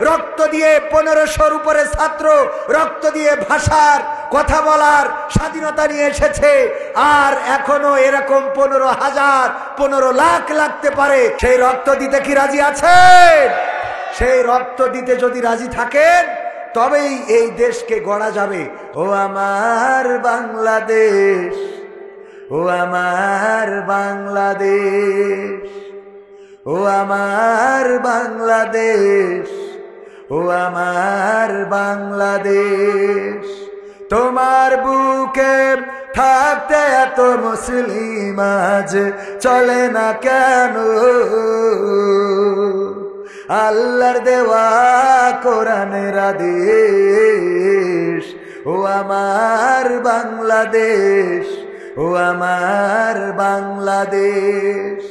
রক্ত দিয়ে 1500-র উপরে ছাত্র রক্ত দিয়ে ভাষার কথা বলার স্বাধীনতা নিয়ে এসেছে, আর এখনো এরকম 15,000 15 লাখ লাগতে পারে। সেই রক্ত দিতে কি রাজি আছেন? সেই রক্ত দিতে যদি রাজি থাকেন তবেই এই দেশকে গড়া যাবে। ও আমার বাংলাদেশ, ও আমার বাংলাদেশ, ও আমার বাংলাদেশ, ও আমার বাংলাদেশ। তোমার বুকে থাকতে এত মুসলিম আজ চলে না কেন? আল্লাহর দেওয়া কোরআনের আদেশ। ও আমার বাংলাদেশ, ও আমার বাংলাদেশ,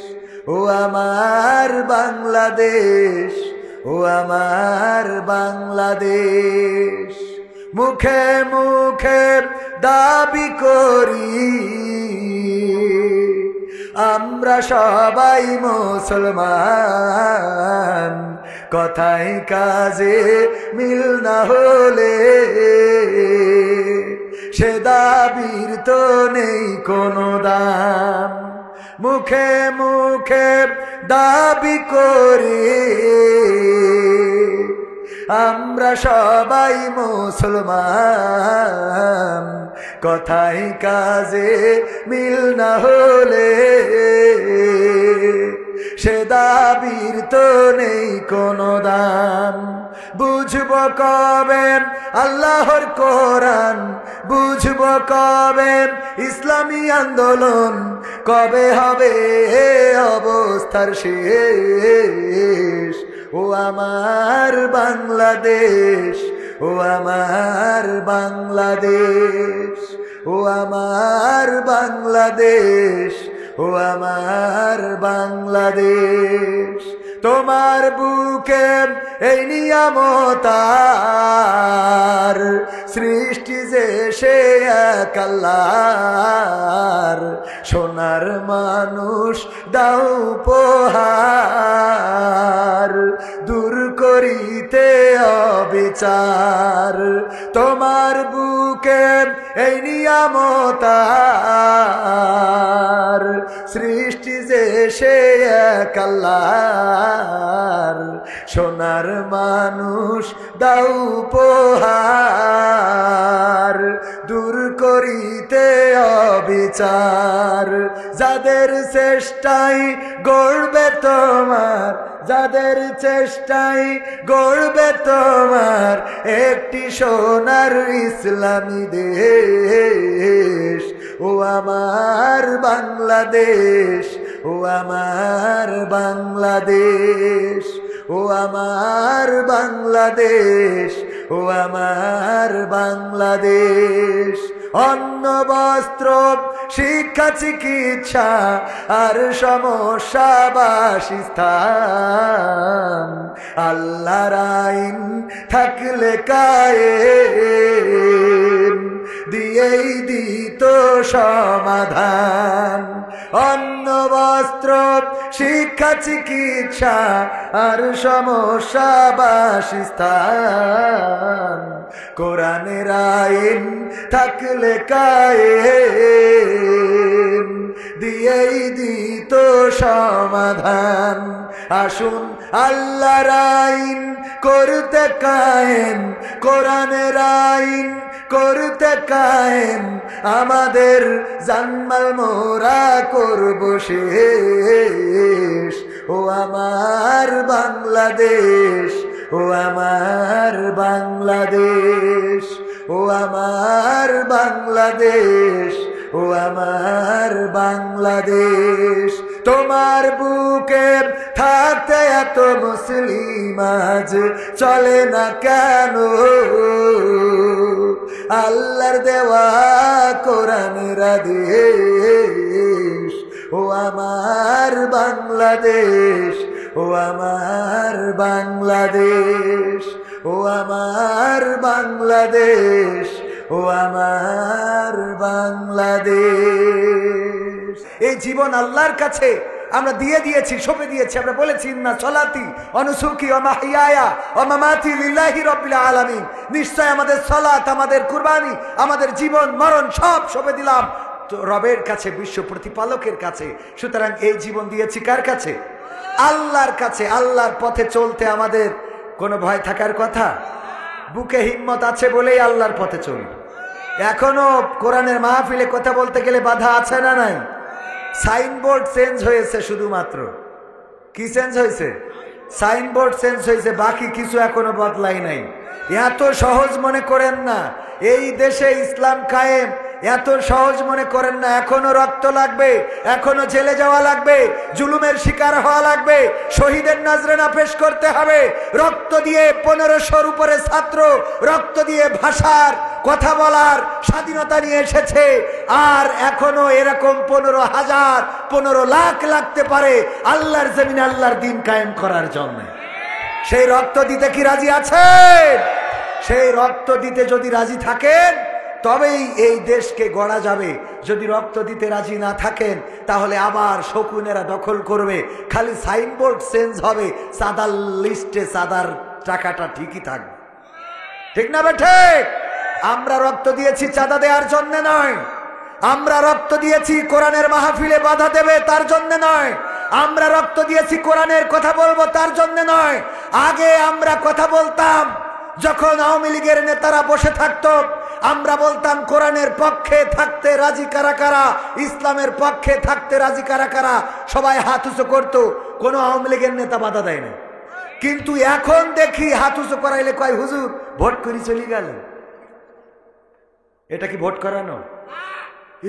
ও আমার বাংলাদেশ, ও আমার বাংলাদেশ। মুখে মুখে দাবি করি আমরা সবাই মুসলমান, কথায় কাজে মিল না হলে সে দাবির তো নেই কোনো দাম। মুখে মুখে দাবি করি আমরা সবাই মুসলমান, কথায় কাজে মিল না হলে সে দাবির তো নেই কোনো দাম। বুঝব কবে আল্লাহর কোরআন, বুঝব কবে ইসলামী আন্দোলন, কবে হবে অবস্থার শেষ। ও আমার বাংলাদেশ, ও আমার বাংলাদেশ, ও আমার বাংলাদেশ, ও আমার বাংলাদেশ। তোমার বুকে এই নিয়ামতার সৃষ্টি যে সে এক আল্লাহর, সোনার মানুষ দাও উপহার, দূর করিতে অবিচার। তোমার বুকে এই নিয়ামতার সৃষ্টি যে সে এক আল্লাহর, সোনার মানুষ দাও উপহার, দূর করিতে অবিচার। যাদের চেষ্টায় গড়বে তোমার, যাদের চেষ্টায় গড়বে তোমার একটি সোনার ইসলামী দেশ। ও আমার বাংলাদেশ, ও আমার বাংলাদেশ, ও আমার বাংলাদেশ, ও আমার বাংলাদেশ। অন্ন বস্ত্র শিক্ষা চিকিৎসা আর সমস্যা বাসস্থান, আল্লাহর আইন থাকলে কায়েম দিয়েই দিত সমাধান। অন্ন বস্ত্র শিক্ষা চিকিৎসা আর সমস্যা বাসস্থান, কোরআনের আইন থাকলে কায়েম দিয়েই দিত সমাধান। আসুন আল্লাহর আইন করতে কায়েম, কোরআনের আইন করতে কায়েম, আমাদের জানমাল মোরা করব শেষ। ও আমার বাংলাদেশ, ও আমার বাংলাদেশ, ও আমার বাংলাদেশ, ও আমার বাংলাদেশ। তোমার বুকে থাকতে এত মুসলিম আজ চলে না কেন? আল্লাহর দেওয়া কোরআনের আদেশ। ও আমার বাংলাদেশ, ও আমার বাংলাদেশ, ও আমার বাংলাদেশ, ও আমার বাংলাদেশ। এই জীবন আল্লাহর কাছে আমরা দিয়েছি, সঁপে দিয়েছি। আমরা বলেছি ইন্না সলাতি ওয়া নুসুকি ওয়া মাহইয়ায়া ওয়া মামাতি লিল্লাহি রাব্বিল আলামিন, নিশ্চয় আমাদের সালাত, আমাদের কুরবানি, আমাদের জীবন মরণ সব সঁপে দিলাম তো রবের কাছে, বিশ্ব প্রতিপালকের কাছে। সুতরাং এই জীবন দিয়েছি কার কাছে? আল্লাহর কাছে। আল্লাহর পথে চলতে আমাদের কোনো ভয় থাকার কথা? বুকে হিম্মত আছে বলেই আল্লাহর পথে চলি। এখনো কোরআনের মাহফিলে কথা বলতে গেলে বাধা আছে না নাই? সাইনবোর্ড চেঞ্জ হয়েছে, শুধুমাত্র কি চেঞ্জ হয়েছে? সাইনবোর্ড চেঞ্জ হয়েছে, বাকি কিছু এখনো বদলাই নাই। এত সহজ মনে করেন না এই দেশে ইসলাম কায়েম, এত সহজ মনে করেন না। এখনো রক্ত লাগবে, এখনো জেলে যাওয়া লাগবে, জুলুমের শিকার হওয়া লাগবে, শহীদের নাজরানা পেশ করতে হবে। রক্ত দিয়ে 1500-র উপরে ছাত্র রক্ত দিয়ে ভাষার কথা বলার স্বাধীনতা নিয়ে এসেছে। আর এখনো এরকম 15,000 15 লাখ লাগতে পারে আল্লাহর জমিনে আল্লাহর দ্বীন কায়েম করার জন্য। সেই রক্ত দিতে কি রাজি আছেন? সেই রক্ত দিতে যদি রাজি থাকেন তবেই এই দেশকে গড়া যাবে। যদি রক্ত দিতে রাজি না থাকেন তাহলে আবার শকুনেরা দখল করবে। খালি সাইনবোর্ড চেঞ্জ হবে, সাদার লিস্টে সাদার টাকাটা ঠিকই থাকবে। ঠিক না বেঠে? আমরা রক্ত দিয়েছি চাঁদা দেওয়ার জন্য নয়, আমরা রক্ত দিয়েছি কোরআনের মাহফিলে বাধা দেবে তার জন্য নয়, আমরা রক্ত দিয়েছি কোরআনের কথা বলবো তার জন্য নয়। আগে আমরা কথা বলতাম যখন আওয়ামী লীগের নেতারা বসে থাকতো, আমরা বলতাম কোরআনের পক্ষে থাকতে রাজি কারা কারা, ইসলামের পক্ষে থাকতে রাজি কারা কারা। সবাই হাত উঁচু করতো, কোনো আওয়ামী লীগের নেতা বাধা দেয় না। কিন্তু এখন দেখি হাত উঁচু করাইলে কয় হুজুর ভোট করি চলে গেল। এটা কি ভোট করানো?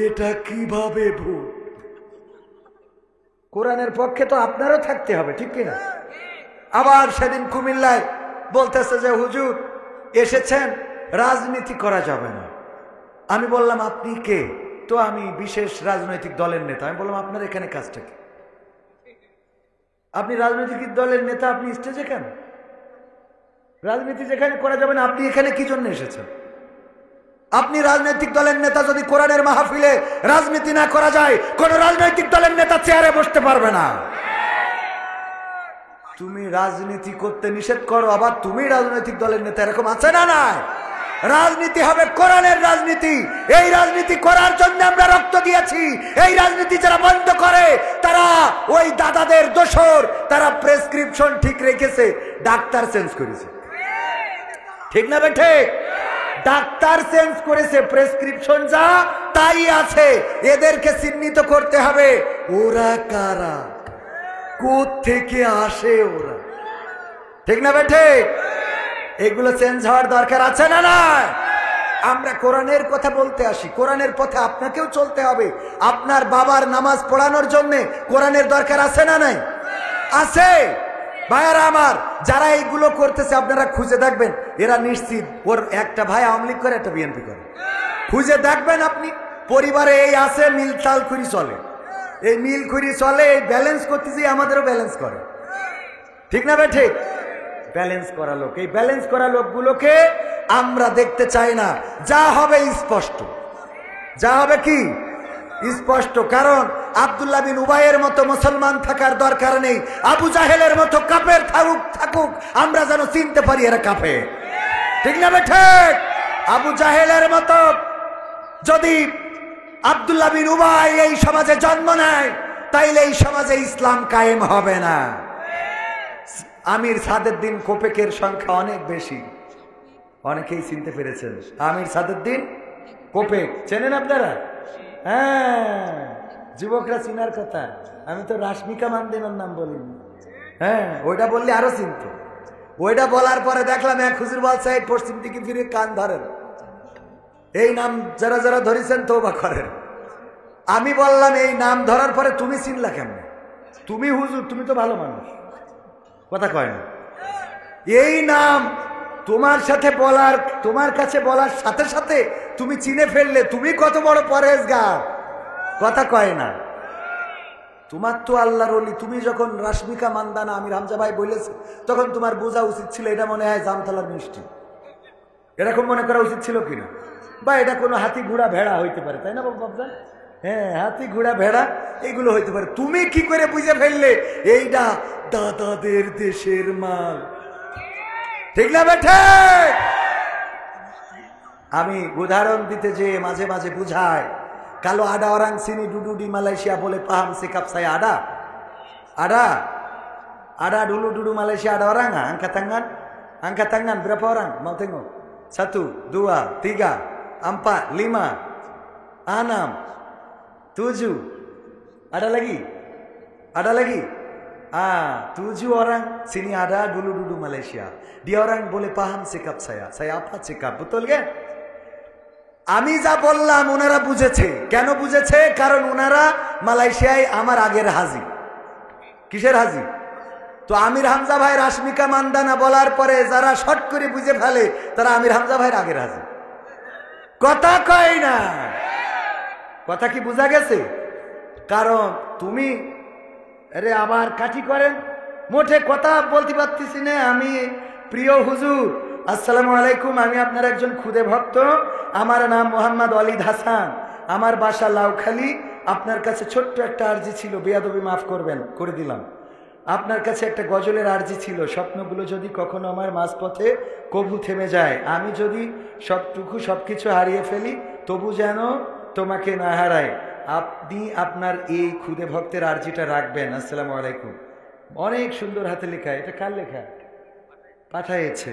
এটা কিভাবে ভোট? কোরআনের পক্ষে তো আপনারও থাকতে হবে, ঠিক কিনা? আবার সেদিন কুমিল্লায় বলতেছে যে হুজুর এসেছেন, রাজনীতি করা যাবে না। আমি বললাম আপনি কে? তো আমি বিশেষ রাজনৈতিক দলের নেতা। আমি বললাম আপনার এখানে কাজটা কি? আপনি রাজনৈতিক দলের নেতা, আপনি স্টেজে কেন? রাজনীতি যেখানে করা যাবে না, আপনি এখানে কি জন্য এসেছেন? আপনি রাজনৈতিক দলের নেতা, যদি কোরআনের মাহফিলে রাজনীতি না করা যায়, কোন রাজনৈতিক দলের নেতা চেয়ারে বসতে পারবে না। তুমি রাজনীতি করতে নিষেধ করো, আবার তুমি রাজনৈতিক দলের নেতা, এরকম আছে না? নাই। রাজনীতি হবে কোরআনের রাজনীতি। এই রাজনীতি করার জন্য আমরা রক্ত দিয়েছি। এই রাজনীতি যারা বন্ধ করে তারা ওই দাদাদের দোসর, তারা প্রেসক্রিপশন ঠিক রেখেছে, ডাক্তার চেঞ্জ করেছে। ঠিক না বেঠে? ডাক্তার চেঞ্জ করেছে, প্রেসক্রিপশন যা তাই আছে। এদেরকে চিহ্নিত করতে হবে ওরা কারা, কোত্থেকে আসে ওরা। ঠিক না বেঠে? এগুলো চেঞ্জ হওয়ার দরকার আছে না? নাই। আমরা কোরআনের কথা বলতে আসি, কোরআনের পথে আপনাকেও চলতে হবে। আপনার বাবার নামাজ পড়ানোর জন্য কোরআনের দরকার আছে না? নাই। আছে। ভাইয়ারা আমার, যারা এইগুলো করতেছে আপনারা খুঁজে দেখবেন, এরা নিশ্চিত ওর একটা ভাই আওয়ামী লীগ করে, একটা বিএনপি করে। খুঁজে দেখবেন আপনি, পরিবারে এই আছে মিলতাল খুরি চলে, এই মিল খুরি চলে, এই ব্যালেন্স করতেছি, আমাদেরও ব্যালেন্স করে। ঠিক না ভাই? ঠিক। ব্যালেন্স করা লোক, এই ব্যালেন্স করা লোকগুলোকে আমরা দেখতে চাই না। যা হবে স্পষ্ট, যা হবে কি স্পষ্ট। কারণ আব্দুল্লাহ বিন উবাইয়ের মতো মুসলমান থাকার দরকার নেই, আবু জাহেলের মতো কাফের থাকুক, আমরা যেন চিনতে পারি এরা কাফের। ঠিক না ভাই? ঠিক। আবু জাহেলের মতো যদি আব্দুল্লাহ বিন উবাই এই সমাজে জন্ম নেয়, তাইলে এই সমাজে ইসলাম কায়েম হবে না। আমির সাদেরদ্দিন কোপেকের সংখ্যা অনেক বেশি, অনেকেই চিনতে পেরেছেন। আমির সাদেরদ্দিন কোপেক চেনেন আপনারা? হ্যাঁ, যুবকরা চিনার কথা। আমি তো রাশমিকা মান্দেনার নাম বলিনি। হ্যাঁ, ওইটা বললে আরো চিনত। ওইটা বলার পরে দেখলাম এক হুজুর বলছে পশ্চিম দিকে ফিরে কান ধরেন। এই নাম যারা যারা ধরেছেন তওবা করেন। আমি বললাম এই নাম ধরার পরে তুমি চিনলা কেমন? তুমি হুজুর, তুমি তো ভালো মানুষ, কথা কয় না। এই নাম তোমার সাথে বলার, তোমার কাছে বলার সাথে সাথে তুমি চিনে ফেললে, তুমি কত বড় পরেজগার, কথা কয় না। তোমার তো আল্লাহর ওলি। তুমি যখন রাশমিকা মান্দানা আমির হামজা ভাই বলেছে, তখন তোমার বোঝা উচিত ছিল এটা মনে হয় জামতলার মিষ্টি, এরকম মনে করা উচিত ছিল কিনা? বা এটা কোনো হাতি ঘোড়া ভেড়া হইতে পারে, তাই না বাবজান? হ্যাঁ, হাতি ঘোড়া ভেড়া এগুলো হইতে পারে। তুমি কি করে বুঝে ফেললে এইটা দাদাদের দেশের মাল? ঠিক না বেঠে? আমি উদাহরণ দিতে যে মাঝে মাঝে বুঝায়, kalau ada orang sini duduk di Malaysia boleh paham sikap saya? Ada dulu duduk Malaysia ada orang nggak? Angkat tangan berapa orang? Mau tengok? 1, 2, 3, 4, 5, 6, 7. Ada lagi? 7 orang sini ada dulu duduk Malaysia. Dia orang boleh paham sikap saya. Saya apa sikap? Betul kan? আমি যা বললাম ওনারা বুঝেছে। কেন বুঝেছে? কারণ ওনারা মালয়েশিয়ায় আমার আগের হাজি। কিসের হাজি? তো আমির হামজা ভাই রাশমিকা মান্দানা বলার পরে যারা শর্ট করে বুঝে ফেলে তারা আমির হামজা ভাইয়ের আগের হাজি। কথা কয় না? কথা কি বোঝা গেছে? কারণ তুমি আরে আবার কাঠি করেন, মোটে কথা বলতে পারতেছি না আমি। প্রিয় হুজুর, আসসালামু আলাইকুম, আমি আপনার একজন খুদে ভক্ত। আমার নাম মোহাম্মদ ওয়ালিদ হাসান, আমার বাসা লাউখালী। আপনার কাছে ছোট্ট একটা আরজি ছিল, বেয়াদবি মাফ করবেন, করে দিলাম। আপনার কাছে একটা গজলের আরজি ছিল, স্বপ্নগুলো যদি কখনো আমার মাঝপথে কবু থেমে যায়, আমি যদি সবকিছু হারিয়ে ফেলি, তবু যেন তোমাকে না হারায়, আপনি আপনার এই খুদে ভক্তের আরজিটা রাখবেন। আসসালামু আলাইকুম। অনেক সুন্দর হাতে লেখা। এটা কার লেখা? পাঠাইছে,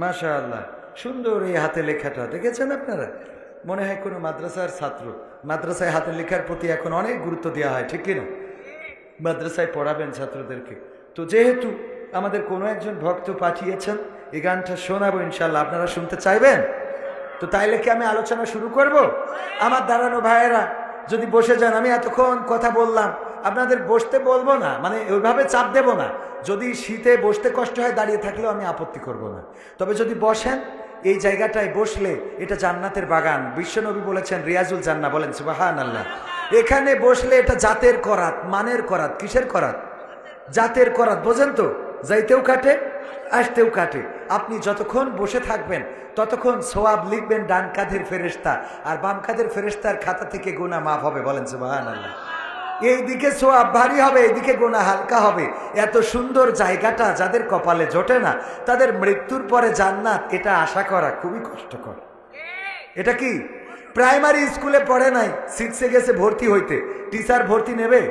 মাশাআল্লাহ, সুন্দর এই হাতে লেখাটা। দেখেছেন আপনারা? মনে হয় কোনো মাদ্রাসার ছাত্র। মাদ্রাসায় হাতে লেখার প্রতি এখন অনেক গুরুত্ব দেওয়া হয়, ঠিক কিনা? মাদ্রাসায় পড়াবেন ছাত্রদেরকে। তো যেহেতু আমাদের কোনো একজন ভক্ত পাঠিয়েছেন, এই গানটা শোনাবো ইনশাল্লাহ। আপনারা শুনতে চাইবেন তো? তাইলে কি আমি আলোচনা শুরু করব? আমার দাঁড়ানো ভাইয়েরা যদি বসে যান, আমি এতক্ষণ কথা বললাম, আপনাদের বসতে বলবো না, মানে ওইভাবে চাপ দেব না। যদি শীতে বসতে কষ্ট হয় দাঁড়িয়ে থাকলেও আমি আপত্তি করব না। তবে যদি বসেন, এই জায়গাটায় বসলে এটা জান্নাতের বাগান। বিশ্বনবী বলেছেন রিয়াজুল জান্নাহ, বলেন সুবহানাল্লাহ। এখানে বসলে এটা জাতের করাত, মানের করাত। কিসের করাত? জাতের করাত। বোঝেন তো? যাইতেও কাটে, আসতেও কাটে। আপনি যতক্ষণ বসে থাকবেন ততক্ষণ সওয়াব লিখবেন ডান কাঁধের ফেরেশতা, আর বাম কাঁধের ফেরেশতার খাতা থেকে গুনাহ মাফ হবে। বলেন সুবহানাল্লাহ। এইদিকে সওয়াব ভারী হবে, এইদিকে গুনাহ হালকা হবে। এত সুন্দর জায়গাটা যাদের কপালে জোটে না, তাদের মৃত্যুর পরে জান্নাত, এটা আশা করা খুবই কষ্টকর। এটা কি প্রাইমারি স্কুলে পড়ে নাই, 6-এ গেছে ভর্তি হইতে, টিচার ভর্তি নেবে?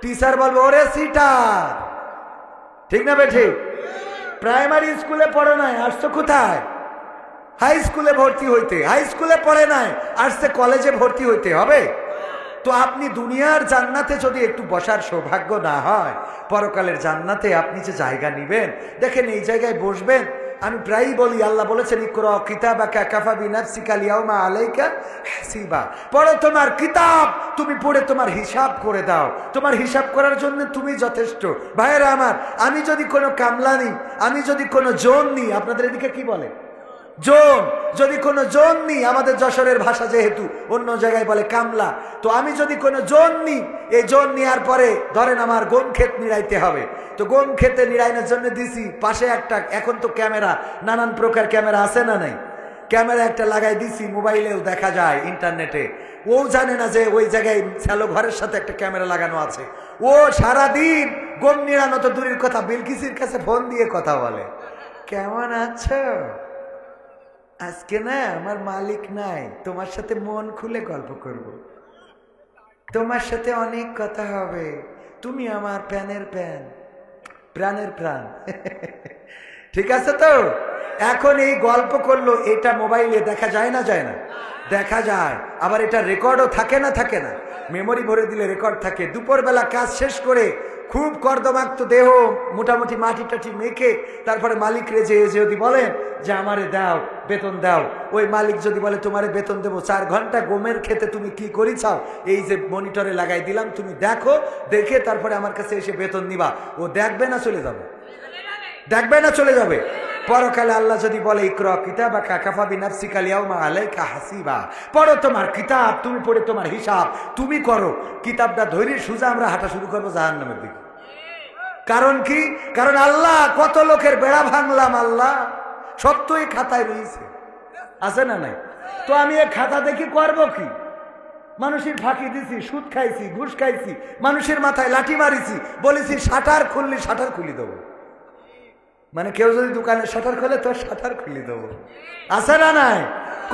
টিচার বলবে ওরে সিটার, ঠিক না বেঠে? প্রাইমারি স্কুলে পড়ে নাই, আসছো কোথায়? হাই স্কুলে ভর্তি হইতে। হাই স্কুলে পড়ে নাই, আসছে কলেজে ভর্তি হইতে হবে। তো আপনি দুনিয়ার জান্নাতে যদি একটু বসার সৌভাগ্য না হয়, পরকালের জান্নাতে আপনি যে জায়গা নিবেন, দেখেন এই জায়গায় বসবেন। আমি প্রায়ই বলি, আল্লাহ বলেছেন ইকরা কিতাবাকা কাফা বিনাফসিকা আল-ইয়াওমা আলাইকা হাসিবা। পড়ো তোমার কিতাব, তুমি পড়ে তোমার হিসাব করে দাও। তোমার হিসাব করার জন্য তুমি যথেষ্ট। ভাইয়েরা আমার, আমি যদি কোনো কামলা নিই, আমি যদি কোনো জোন নিই, আপনাদের এদিকে কি বলে? জোন। যদি কোনো জোন নিই, আমাদের যশোরের ভাষা যেহেতু, অন্য জায়গায় বলে কামলা। তো আমি যদি কোনো জোন নিই, এই জোন নেওয়ার পরে ধরেন আমার গম ক্ষেত নিড়াইতে হবে। তো গম ক্ষেতে নিড়াইনের জন্য দিছি পাশে একটা, এখন তো ক্যামেরা, নানান প্রকার ক্যামেরা আছে না নাই? ক্যামেরা একটা লাগাই দিছি, মোবাইলেও দেখা যায়, ইন্টারনেটে। ও জানে না যে ওই জায়গায় শ্যালো ঘরের সাথে একটা ক্যামেরা লাগানো আছে। ও সারাদিন গম নিড়ানো তো দূরের কথা, বিলকিসের কাছে ফোন দিয়ে কথা বলে, কেমন আছো? আজকে না আমার মালিক নাই, তোমার সাথে মন খুলে গল্প করব, তোমার সাথে অনেক কথা হবে, তুমি আমার প্যানের প্যান, প্রাণের প্রাণ। ঠিক আছে তো? এখন এই গল্প করলো, এটা মোবাইলে দেখা যায় না? যায় না? দেখা যায়। আবার এটা রেকর্ডও থাকে না? থাকে না? মেমোরি ভরে দিলে রেকর্ড থাকে। দুপুরবেলা কাজ শেষ করে খুব কর্দমাক্ত দেহ, মোটামুটি মাটি টাটি মেখে তারপরে মালিক রে যে যদি বলেন যে আমারে দাও, বেতন দাও, ওই মালিক যদি বলে তোমারে বেতন দেবো 4 ঘন্টা গমের খেতে তুমি কি করি চাও, এই যে মনিটরে লাগাই দিলাম, তুমি দেখো, দেখে তারপরে আমার কাছে এসে বেতন নিবা। ও দেখবে না চলে যাবে? দেখবে না চলে যাবে? পরকালে আল্লাহ যদি বলে ইকরা কিতাবাকা কাফা বিনাফসিকা আল-ইয়াওমা আলাইকা হাসিবা, পড়ো তোমার কিতাব, তুমি পড়ে তোমার হিসাব তুমি করো। কিতাবটা ধরে সোজা আমরা হাঁটা শুরু করবো জাহান্নামের দিকে। কারণ কি? কারণ আল্লাহ কত লোকের বেড়া ভাঙলাম, আল্লাহ সব তো এই খাতায় রয়েছে, আছে না নাই? তো আমি এই খাতা দেখি করবো কি? মানুষের ফাঁকি দিছি, সুদ খাইছি, ঘুষ খাইছি, মানুষের মাথায় লাঠি মারিছি, বলেছি শাটার খুললি শাটার খুলি দেবো। মানে কেউ যদি দোকানে শাটার খোলে তো শাটার খুলি দেবো। আছে না নাই?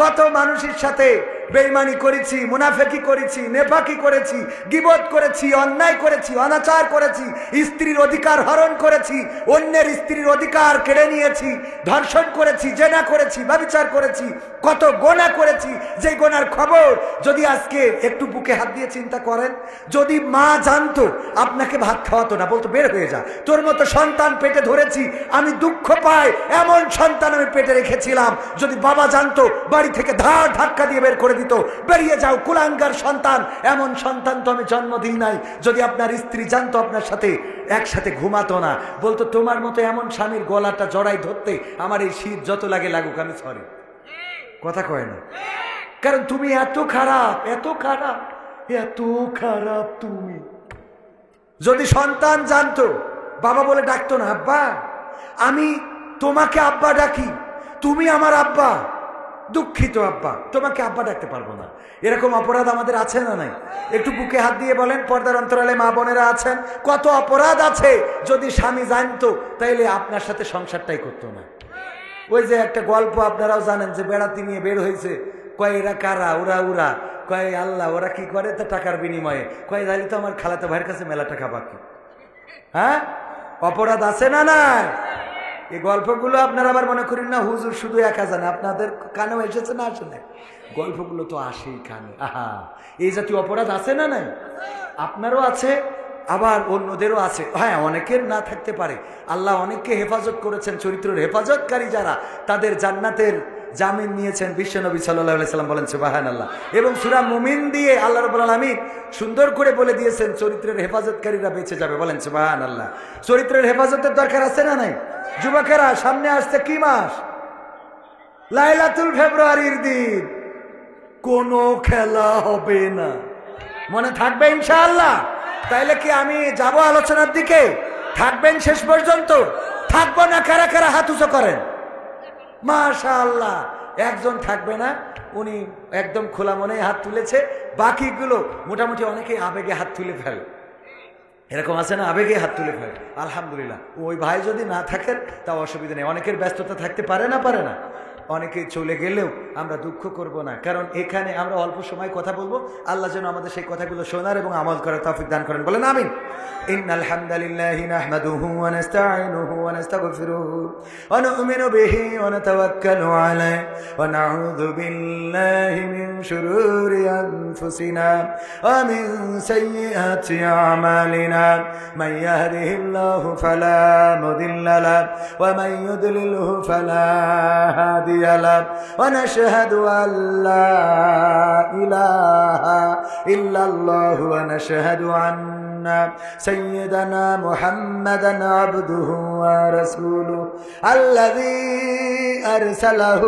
কত মানুষের সাথে বেঈমানি করেছি, মুনাফিকি করেছি, নেফাকি করেছি, গীবত করেছি, অন্যায় করেছি, অনাচার করেছি, স্ত্রীর অধিকার হরণ করেছি, অন্যের স্ত্রীর অধিকার কেড়ে নিয়েছি, ধর্ষণ করেছি, জেনা করেছি, ব্যভিচার করেছি, কত গোনা করেছি। যে গোনার খবর যদি আজকে একটু বুকে হাত দিয়ে চিন্তা করেন, যদি মা জানতো আপনাকে ভাত খাওয়াতো না, বলতো বের হয়ে যা, তোর মতো সন্তান পেটে ধরেছি, আমি দুঃখ পাই, এমন সন্তান আমি পেটে রেখেছিলাম। যদি বাবা জানতো বাড়ি থেকে ধাক্কা দিয়ে বের করে দিত, বেরিয়ে যাও কুলাঙ্গার সন্তান, এমন সন্তান তো আমি জন্ম দিই নাই। যদি আপনার স্ত্রী জানতো আপনার সাথে একসাথে ঘুমাতো না, বলতো তোমার মতো এমন স্বামীর গলাটা জড়াই ধরতে আমার এই শীত যত লাগে লাগুক আমি সরি। কথা কয় না, কারণ তুমি এত খারাপ, এত খারাপ, এত খারাপ তুমি। যদি সন্তান জানতো, বাবা বলে ডাকতো না, আব্বা আমি তোমাকে আব্বা ডাকি, তুমি আমার আব্বা, দুঃখিত আব্বা, তোমাকে আব্বা ডাকতে পারবো না। এরকম অপরাধ আমাদের আছে না নাই? একটু বুকে হাত দিয়ে বলেন, পর্দার অন্তরালে মা বোনেরা আছেন, কত অপরাধ আছে। যদি স্বামী জানতো তাইলে আপনার সাথে সংসারটাই করতো না। ওই যে একটা গল্প আপনারাও জানেন, যে বেড়াতে নিয়ে বের হয়েছে, কয় এরা কারা, ওরা কয় আল্লাহ, ওরা কি করে তা টাকার বিনিময়ে, কয় তাহলে তো আমার খালাতো ভাইয়ের কাছে মেলা টাকা বাকি। হ্যাঁ, অপরাধ আছে না নাই? এই গল্পগুলো আপনারা আবার মনে করেন না হুজুর শুধু একা জানে, আপনাদের কানেও এসেছে না আসে না? গল্পগুলো তো আসেই কানে। আহা, এই জাতীয় অপরাধ আছে না নাই? আপনারও আছে, আবার অন্যদেরও আছে। হ্যাঁ, অনেকের না থাকতে পারে। আল্লাহ অনেককে হেফাজত করেছেন, চরিত্রের হেফাজতকারী যারা, তাদের জান্নাতের জামিন নিয়েছেন বিশ্বনবী সাল্লাল্লাহু আলাইহি সাল্লাম, বলেন সুবহানাল্লাহ। এবং সূরা মুমিন দিয়ে আল্লাহ রাব্বুল আলামিন সুন্দর করে বলে দিয়েছেন চরিত্রের হেফাজতকারীরা বেঁচে যাবে, বলেন সুবহানাল্লাহ। চরিত্রের হেফাজতের দরকার আছে না নাই? যুবকেরা, সামনে আসছে কি মাস? লাইলাতুল ফেব্রুয়ারির দিন। কোনো খেলা হবে না, মনে থাকবে ইনশাআল্লাহ? তাইলে কি আমি যাব আলোচনার দিকে? থাকবেন শেষ পর্যন্ত? থাকবো না? কারা কারা হাত উঁচু করেন? মাশাআল্লাহ, একজন থাকবে না, উনি একদম খোলা মনে হাত তুলেছে। বাকিগুলো মোটামুটি অনেকেই আবেগে হাত তুলে ফেলে, এরকম আছে না, আবেগে হাত তুলে ফেলে। আলহামদুলিল্লাহ, ওই ভাই যদি না থাকেন তাও অসুবিধা নেই। অনেকের ব্যস্ততা থাকতে পারে না, অনেকে চলে গেলেও আমরা দুঃখ করব না, কারণ এখানে আমরা অল্প সময় কথা বলবো। আল্লাহ যেন আমাদের সেই কথাগুলো শোনার এবং আমল করার তৌফিক দান করেন, বলেন আমিন। ইন্নাল হামদালিল্লাহি নাহমাদুহু ওয়া নাস্তাঈনুহু ওয়া নাস্তাগফিরুহু ওয়া নু'মিনু বিহি ওয়া নাতাওয়াক্কালু আলাইহি ওয়া নাউযু বিল্লাহি মিন শুরুরি আনফুসিনা ওয়া মিন সাইয়্যাতি আমালিনা মান ইয়াহদিহিল্লাহু ফালা মুদিল্লা লাহু ওয়া মান ইউদ্লিলহু ফালা হাদিয়া লাহু ওয়া নাশহাদু আল লা ইলাহা ইল্লাল্লাহু ওয়া নাশহাদু আন্না سيدنا محمدا عبده ورسوله الذي أرسله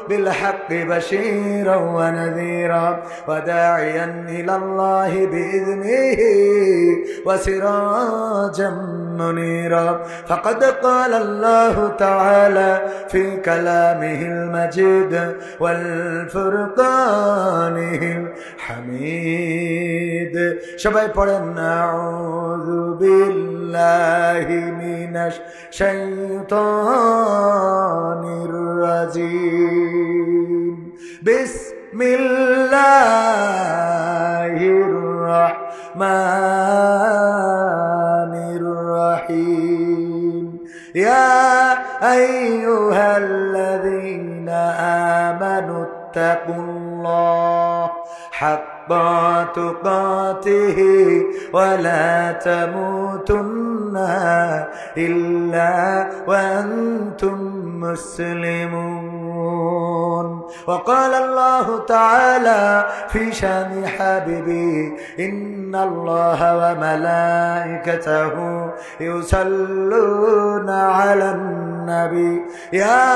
بالحق بشيرا ونذيرا وداعيا إلى الله بإذنه وسراجا منيرا فقد قال الله تعالى في كلامه المجيد والفرقانه الحميد সবাই পড়েন أعوذ بالله من الشيطان الرجيم بسم الله الرحمن الرحيم يا أيها الذين آمنوا اتقوا الله حق تقاته ولا تموتن إلا وأنتم مسلمون وقال الله تعالى في شان حبيبه إن الله وملائكته يصلون على النبي يا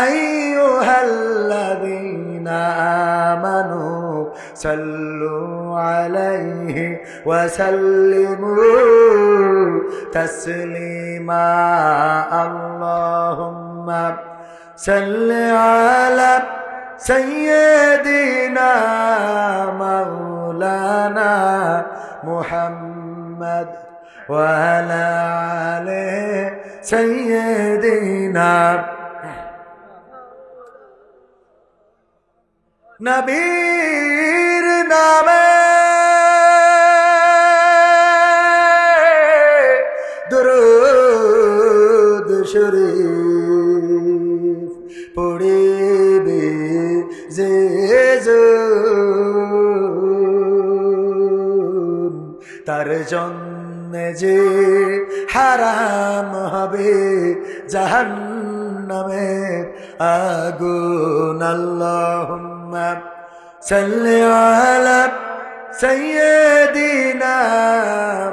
أيها الذين آمنوا صلوا عليه وسلموا تسليما اللهم صل على سيدنا مولانا محمد وعلى آله سيدنا নবীর নামে দুরূদ শরীফ পড়িবে যে তার জন্য যে হারাম হবে জাহান্নামের আগুন আল্লাহুম্মা সাল্লি আলা সাইয়্যিদিনা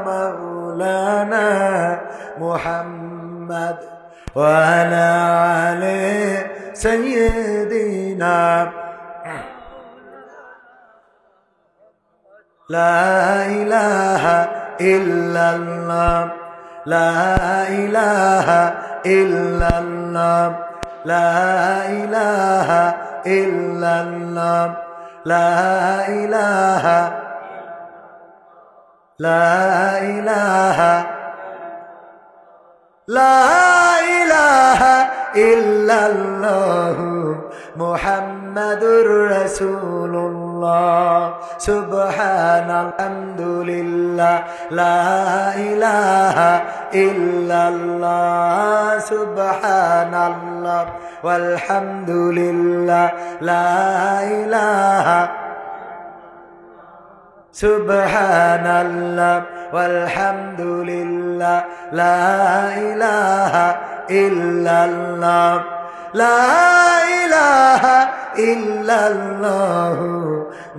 মাওলানা মুহাম্মদ ওয়া আলা আলি সাইয়্যিদিনা লা ইলাহা ইল্লাল্লাহ লা ইলাহা ইল্লাল্লাহ লা ইলাহা ইল্লাল্লাহ লা ইলাহা লা ইলাহা লা ইলাহা ইল্লাল্লাহ মুহাম্মাদুর রাসূলুল্লাহ সুবহানাল্লাহ লা ইলাহা ইল্লাল্লাহ সুবহানাল্লাহ ওয়ালহামদুলিল্লাহ লা ইলাহা সুবহানাল্লাহ ওয়ালহামদুলিল্লাহ লা ইলাহা ইল্লাল্লাহ লা ইলাহা ইল্লাল্লাহ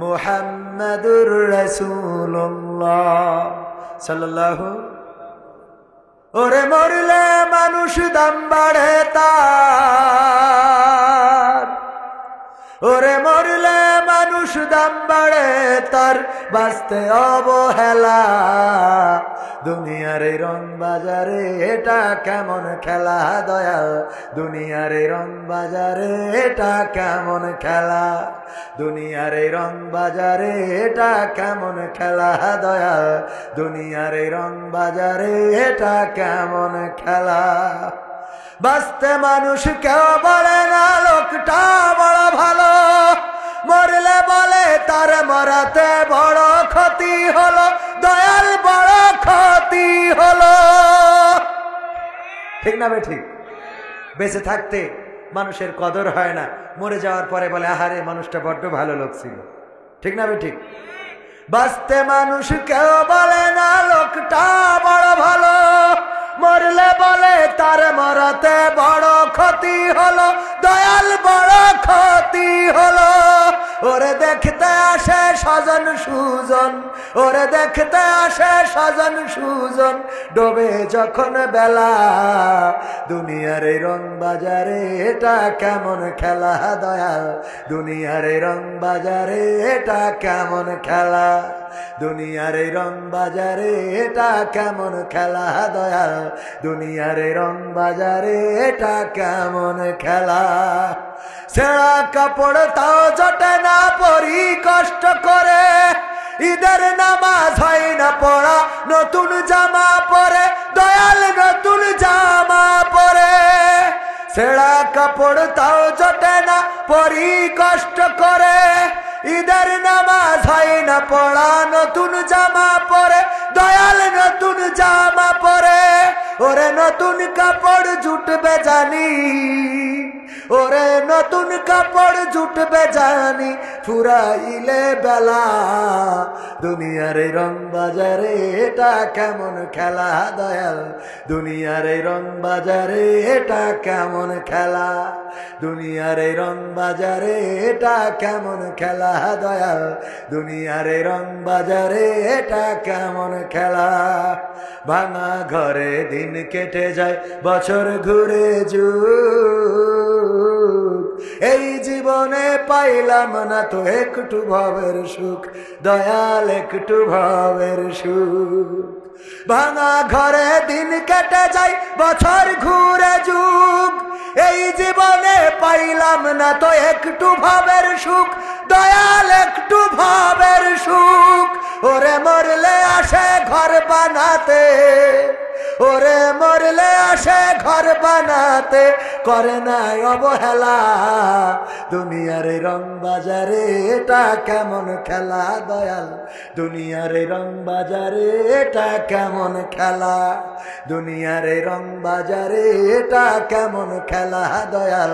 মুহাম্মাদুর রাসূলুল্লাহ সাল্লাল্লাহু ওরে মরলে মানুষ দাম বাড়ে তার ওরে মরলে মানুষ দাম বাড়ে তার বাঁচতে অবহেলা দুনিয়ার এই রং বাজারে এটা কেমন খেলা দয়াল দুনিয়ার এই রং বাজারে এটা কেমন খেলা দুনিয়ার এই রং বাজারে এটা কেমন খেলা দয়াল দুনিয়ার এই রং বাজারে এটা কেমন খেলা বাঁচতে মানুষ কেউ বলে না লোকটা বড় ভালো মরলে বলে তার মরাতে বড় ক্ষতি হলো দয়াল বড় ক্ষতি হলো ঠিক না ঠিক বেঁচে থাকতে মানুষের কদর হয় না মরে যাওয়ার পরে বলে আহারে মানুষটা বড্ড ভালো লোক ছিল ঠিক না ঠিক বাঁচতে মানুষ কেউ বলে না লোকটা বড় ভালো মরলে বলে তার মরাতে বড় ক্ষতি হলো দয়াল বড় ক্ষতি হলো ওরে দেখতে আসে স্বজন সুজন ওরে দেখতে আসে স্বজন সুজন ডোবে যখন বেলা দুনিয়ার এই রং বাজারে এটা কেমন খেলা দয়াল দুনিয়ার এই রং বাজারে এটা কেমন খেলা দুনিয়ার এই রং বাজারে এটা কেমন খেলা দয়াল দুনিয়ার এই রং বাজারে এটা কেমন খেলা ছেঁড়া কাপড় তাও জটে না পরি কষ্ট করে ঈদের নামাজ হয় না পড়া নতুন জামা পরে দয়াল নতুন জামা পরে ছেঁড়া কাপড় তাও জটে না পরি কষ্ট করে ঈদের নামাজ হয় না পড়া নতুন জামা পরে দয়াল নতুন জামা পরে ওরে নতুন কাপড় জুটবে জানি ওরে নতুন কাপড় জুটবে জানি ফুরাইলে বেলা দুনিয়ার এই রং বাজারে এটা কেমন খেলা দয়াল দুনিয়ার এই রং বাজারে এটা কেমন খেলা দুনিয়ার এই রং বাজারে এটা কেমন খেলা দয়াল দুনিয়ার এই রং বাজারে এটা কেমন খেলা ভাঙা ঘরে দিন কেটে যায় বছর ঘুরে যুগ এই জীবনে পাইলাম না তো একটু ভবের সুখ দয়াল একটু ভবের সুখ ভাঙা ঘরে দিন কেটে যায়, বছর ঘুরে যুগ, এই জীবনে পাইলাম না তো একটু ভাবের সুখ, দয়াল একটু ভাবের সুখ। ওরে মরলে আসে ঘর বানাতে, ওরে মরলে আসে ঘর বানাতে, করে নাই অবহেলা। দুনিয়ার রং বাজারে এটা কেমন খেলা দয়াল, দুনিয়ার রং বাজারে এটা কেমন খেলা, দুনিয়ার রং বাজারে এটা কেমন খেলা দয়াল,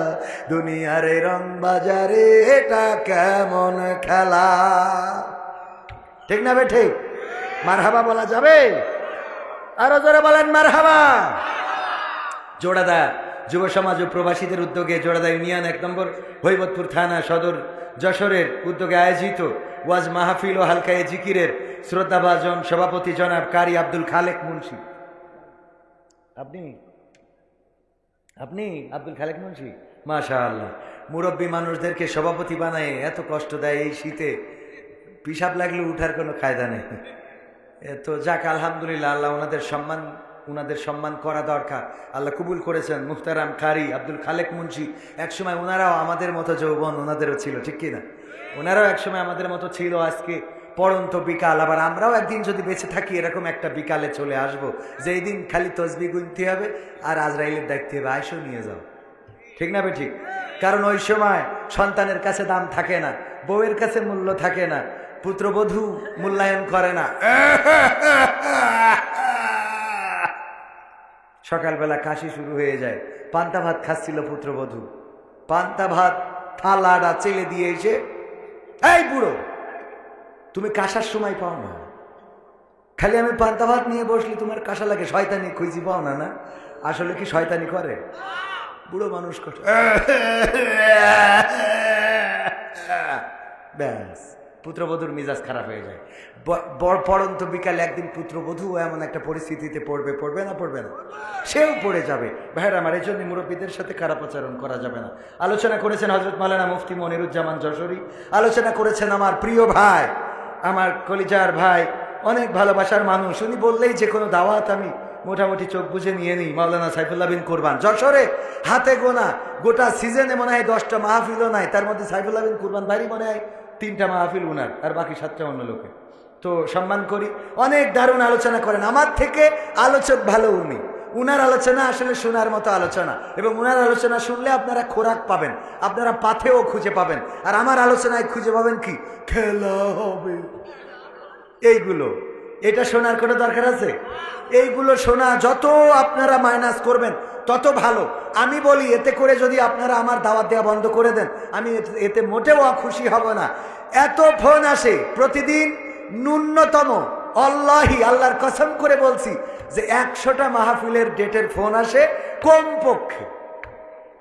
দুনিয়ার রং বাজারে এটা কেমন খেলা। ঠিক না বে ঠিক? মারহাবা বলা যাবে? আরো জোরে বলেন মারহাবা। জোড়াদা যুব সমাজ ও প্রবাসীদের উদ্যোগে জোড়াদা ইউনিয়ন 1 নম্বর হৈবতপুর থানা সদর যশোরের উদ্যোগে আয়োজিত ওয়াজ মাহফিল ও হালকায়ে জিকিরের শ্রদ্ধাভাজন সভাপতি জনাব কারি আব্দুল খালেক মুন্সি। আপনি আব্দুল খালেক মুন্সি, মাশাআল্লাহ। মুরব্বী মানুষদেরকে সভাপতি বানায় এত কষ্ট দেয় এই শীতে, পিসাব লাগলে উঠার কোনো কায়দা নেই। তো যাক, আলহামদুলিল্লাহ, আল্লাহ ওনাদের সম্মান করা দরকার। আল্লাহ কবুল করেছেন। মুহতারাম কারি আব্দুল খালেক মুন্সি, একসময় ওনারাও আমাদের মতো যৌবন ওনাদেরও ছিল, ঠিক কিনা? ওনারাও একসময় আমাদের মতো ছিল। আজকে পড়ন্ত বিকাল, আবার আমরাও একদিন যদি বেঁচে থাকি এরকম একটা বিকালে চলে আসব, যে এই দিন খালি তসবি গুনতে হবে আর আজরাইলের দায়িত্ব হবে আয়সো নিয়ে যাও, ঠিক না বে ঠিক? কারণ ওই সময় সন্তানের কাছে দাম থাকে না, বউয়ের কাছে মূল্য থাকে না, পুত্রবধূ মূল্যায়ন করে না। সকালবেলা কাশি শুরু হয়ে যায়, পান্তা ভাত খাচ্ছিল পুত্রবধূ, পান্তা ভাত থালাটা চেলে দিয়ে এসে, এই বুড়ো তুমি কাশার সময় পাও না, খালি আমি পান্তা ভাত নিয়ে বসলি তোমার কাশা লাগে, শয়তানি খুঁজি পাও না? না আসলে কি শয়তানি করে? বুড়ো মানুষ করে, ব্যাস পুত্রবধূর মিজাজ খারাপ হয়ে যায়। পড়ন্ত বিকালে একদিন পুত্রবধূ এমন একটা পরিস্থিতিতে পড়বে না, সেও পড়ে যাবে। ভাইয়ের আমার, এই জন্য মুরব্বীদের সাথে খারাপ আচরণ করা যাবে না। আলোচনা করেছেন হযরত মাওলানা মুফতি মনিরুজ্জামান যশোরী, আলোচনা করেছেন আমার প্রিয় ভাই, আমার কলিজার ভাই, অনেক ভালোবাসার মানুষ। উনি বললেই যে কোনো দাওয়াত আমি মোটামুটি চোখ বুঝে নিয়ে নিই। মাওলানা সাইফুল্লাহ বিন কুরবান যশোরে হাতে গোনা, গোটা সিজনে মনে হয় 10টা মাহফিলও নাই, তার মধ্যে সাইফুল্লাহ বিন কুরবান ভাইরই মনে হয় 3টা মাহফিল উনার, আর বাকি 7টা অন্য লোকে। তো সম্মান করি, অনেক দারুণ আলোচনা করেন। আমার থেকে আলোচক ভালো উনি, উনার আলোচনা আসলে শোনার মতো আলোচনা, এবং উনার আলোচনা শুনলে আপনারা খোরাক পাবেন, আপনারা পাথেও খুঁজে পাবেন। আর আমার আলোচনায় খুঁজে পাবেন কি? খেলা হবে, এইগুলো। এটা শোনার কোনো দরকার আছে? এইগুলো শোনা যত আপনারা মাইনাস করবেন তত ভালো। আমি বলি, এতে করে যদি আপনারা আমার দাওয়াত দেওয়া বন্ধ করে দেন, আমি এতে মোটেও খুশি হব না। এত ফোন আসে প্রতিদিন, ন্যূনতম আল্লাহর কসম করে বলছি যে 100টা মাহফিলের ডেটের ফোন আসে কমপক্ষে।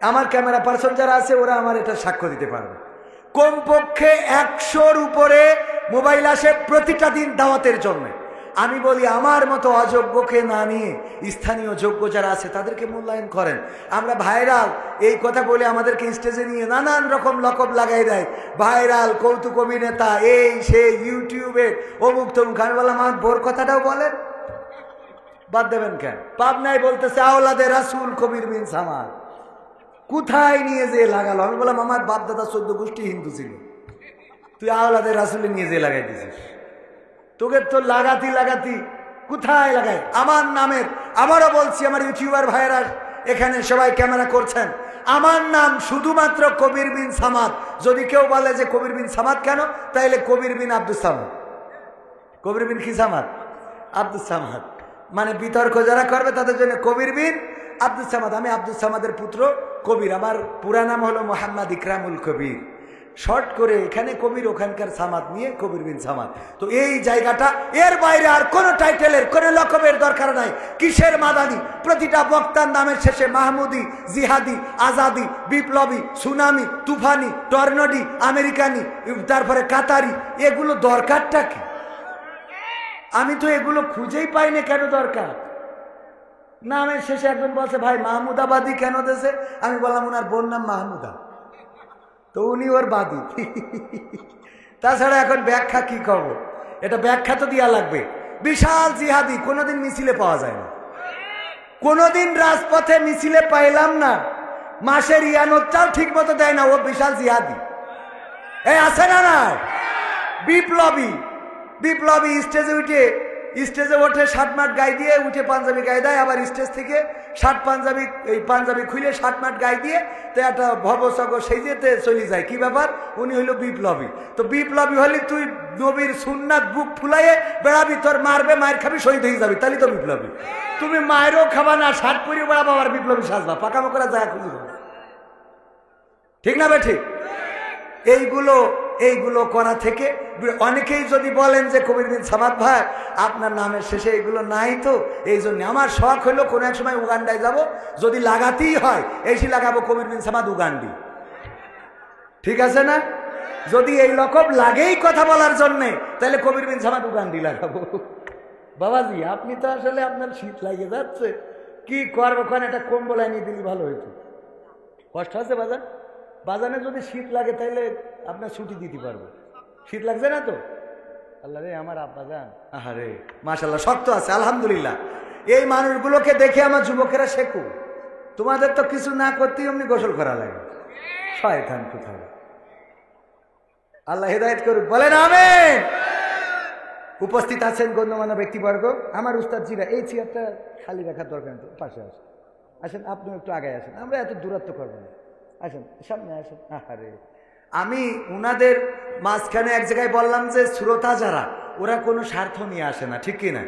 আমার ক্যামেরা পার্সন যারা আছে ওরা আমার এটা সাক্ষ্য দিতে পারবে। কমপক্ষে 100-র উপরে মোবাইল আসে প্রতিটা দিন দাওয়াতের জন্য। আমি বলি, আমার মতো অযোগ্যকে না নিয়ে স্থানীয় যোগ্য যারা আছে তাদেরকে মূল্যায়ন করেন। আমরা ভাইরাল এই কথা বলে আমাদেরকে স্টেজে নিয়ে নানান রকম লকব লাগাই দেয়, ভাইরাল, কৌতুক অভিনেতা, এই সেই, ইউটিউবে অমুক তমুক। আমি বললাম, আমার বোর কথাটাও বলেন, বাদ দেবেন কেন? পাবনায় বলতেছে আওলাদে রাসূল কবির বিন সামাদ, কোথায় নিয়ে যেয়ে লাগালো? আমি বললাম, আমার বাপ দাদা 14 গোষ্ঠী হিন্দু ছিল, তুই আওলাদে রাসূলে নিয়ে যেয়ে লাগাই দিছিস। তোকে তো লাগাতি কোথায় লাগাই? আমার নামের, আবারও বলছি, আমার ইউটিউবার ভাইয়েরা এখানে সবাই ক্যামেরা করছেন, আমার নাম শুধুমাত্র কবির বিন সামাদ। যদি কেউ বলে যে কবির বিন সামাদ কেন, তাইলে কবির বিন আব্দুস সামাদ। কবির বিন কি সামাদ? আব্দুস সামাদ। মানে বিতর্ক যারা করবে তাদের জন্য কবির বিন আব্দুস সামাদ। আমি আব্দুস সামাদের পুত্র কবির, আমার পুরা নাম হলো মোহাম্মদ ইকরামুল কবির। শর্ট করে এখানে কবির, ওখানকার সামাদ নিয়ে কবির বিন সামাদ। তো এই জায়গাটা, এর বাইরে আর কোনো টাইটেলের, কোনো লকবের দরকার নাই। কিসের মাদানি? প্রতিটা বক্তার নামের শেষে মাহমুদি, জিহাদি, আজাদি, বিপ্লবী, সুনামি, তুফানি, টর্নডি, আমেরিকানি, তারপরে কাতারি, এগুলো দরকারটা কি? আমি তো এগুলো খুঁজেই পাই না, কেন দরকার? নামের শেষে একজন বলছে, ভাই মাহমুদাবাদী কেন দেশে? আমি বললাম, ওনার বোন নাম মাহমুদা, তো উনি ওর বাদী। তাছাড়া এখন ব্যাখ্যা কি করবো? এটা ব্যাখ্যা তো দেওয়া লাগবে। বিশাল জিহাদি, কোনোদিন মিছিলে পাওয়া যায় না, কোনোদিন রাজপথে মিছিলে পাইলাম না, মাসের ইয়ানতটাও ঠিক মতো দেয় না, ও বিশাল জিহাদি। এই আছে না না বিপ্লবী, বিপ্লবী স্টেজে ওঠে শার্ট মাট গায়ে দিয়ে, উঠে পাঞ্জাবি গায়ে দেয়, আবার স্টেজ থেকে শার্ট পাঞ্জাবি এই পাঞ্জাবি খুলে শার্ট মাট গায়ে দিয়ে তো একটা ভবসগ সেই যেতে চলে যায়। কি ব্যাপার? উনি হইল বিপ্লবী। তো বিপ্লবী হলে তুই নবীর সুন্নাত বুক ফুলাইয়ে বেড়াবি, তোর মারবে, মায়ের খাবি, শহীদ হয়ে যাবি, তাহলে তো বিপ্লবী। তুমি মায়েরও খাবা না, শার্ট পরিয়ে বেড়াবো, আবার বিপ্লবী সাজবা, পাকামো করা যায় খুঁজে, ঠিক না বে ঠিক? এইগুলো করা থেকে অনেকেই যদি বলেন যে কবির বিন সামাদ ভাই আপনার নামের শেষে এগুলো নাই, তো এই জন্য আমার শখ হলো কোনো এক সময় উগান্ডায় যাব, যদি লাগাতেই হয় এসি লাগাবো কবির বিন সামাদ উগান্ডি, ঠিক আছে না? যদি এই রকম লাগেই কথা বলার জন্যে, তাহলে কবির বিন সামাদ উগান্ডি লাগাবো। বাবাজি আপনি তো আসলে আপনার শীত লাগে যাচ্ছে, কি করবো, ওখানে একটা কম্বল আনিয়ে দিলি ভালো হইতো। কষ্ট আছে বাজার, বাজানে যদি শীত লাগে তাহলে আপনার ছুটি দিতে পারবো। শীত লাগছে না তো? আল্লাহ রে আমার আব্বা যান, আহারে মাশাআল্লাহ শক্ত আছে আলহামদুলিল্লাহ। এই মানুষগুলোকে দেখে আমার যুবকেরা শেখো, তোমাদের তো কিছু না করতেই অমনি গোসল করা লাগে, শয়তান কোথায়। আল্লাহ হেদায়েত করুক, বলেন আমিন। উপস্থিত আছেন গণ্যমান্য ব্যক্তিবর্গ, আমার উস্তাদ জিরা, এই চেয়ারটা খালি রাখার দরকার নেই, পাশে আসেন, আসেন আপনি একটু আগে আসেন, আমরা এত দূরত্ব করবো না, আসেন সামনে আসেন। আরে আমি উনাদের মাঝখানে এক জায়গায় বললাম যে শ্রোতা যারা, ওরা কোনো স্বার্থ নিয়ে আসে না, ঠিক কিনা?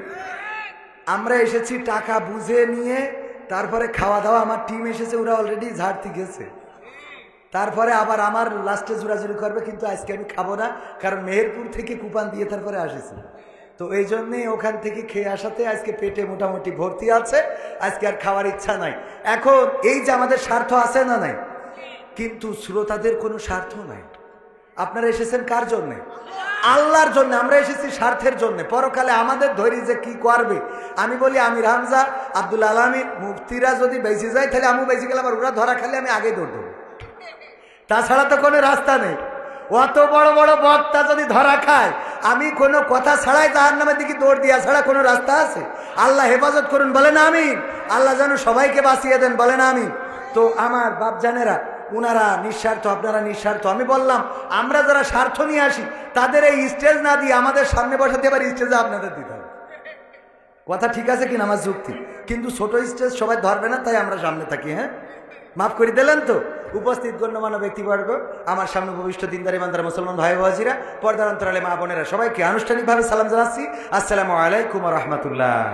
আমরা এসেছি টাকা বুঝে নিয়ে, তারপরে খাওয়া দাওয়া, আমার টিম এসেছে, ওরা অলরেডি ঝাড়তে গেছে, তারপরে আবার আমার লাস্টে জোরাজুরি করবে, কিন্তু আজকে আমি খাবো না, কারণ মেহেরপুর থেকে কুপান দিয়ে তারপরে আসেছি, তো এই জন্যে ওখান থেকে খেয়ে আসাতে আজকে পেটে মোটামুটি ভর্তি আছে, আজকে আর খাওয়ার ইচ্ছা নাই। এখন এই যে আমাদের স্বার্থ আছে না নাই, কিন্তু শ্রোতাদের কোনো স্বার্থ নাই। আপনারা এসেছেন কার জন্যে? আল্লাহর জন্য। আমরা এসেছি স্বার্থের জন্য, পরকালে আমাদের ধৈর্য যে কি করবে। আমি বলি আমির হামজা, আব্দুল আলামিন, মুফতিরা যদি বেঁচে যায় তাহলে আমি বেঁচে গেলে, আবার ওরা ধরা খেলে আমি আগে দৌড় দেবো, তাছাড়া তো কোনো রাস্তা নেই। অত বড় বড় বক্তা যদি ধরা খায়, আমি কোনো কথা ছাড়াই জাহান্নামের দিকে দৌড় দিয়া ছাড়া কোনো রাস্তা আছে? আল্লাহ হেফাজত করুন, বলেন আমিন। আল্লাহ যেন সবাইকে বাঁচিয়ে দেন, বলেন আমিন। তো আমার বাপজানেরা, উনারা নিঃস্বার্থ, আপনারা নিঃস্বার্থ। আমি বললাম আমরা যারা স্বার্থ নিয়ে আসি, তাদের এই স্টেজ না দিয়ে আমাদের সামনে বসাতে, আবার স্টেজে আপনাদের দিতে হবে। কথা ঠিক আছে কিনা আমার যুক্তি? কিন্তু ছোট স্টেজ সবাই ধরবে না, তাই আমরা সামনে থাকি। হ্যাঁ, মাফ করে দিলেন তো? উপস্থিত গণ্যমান্য ব্যক্তিবর্গ, আমার সামনে ভবিষ্ঠ দিনদার ইমানদার মুসলমান ভাই বাজিরা, পর্দার অন্তরালে মা বোনেরা, সবাইকে আনুষ্ঠানিকভাবে সালাম জানাচ্ছি, আসসালামু আলাইকুম ওয়া রাহমাতুল্লাহ।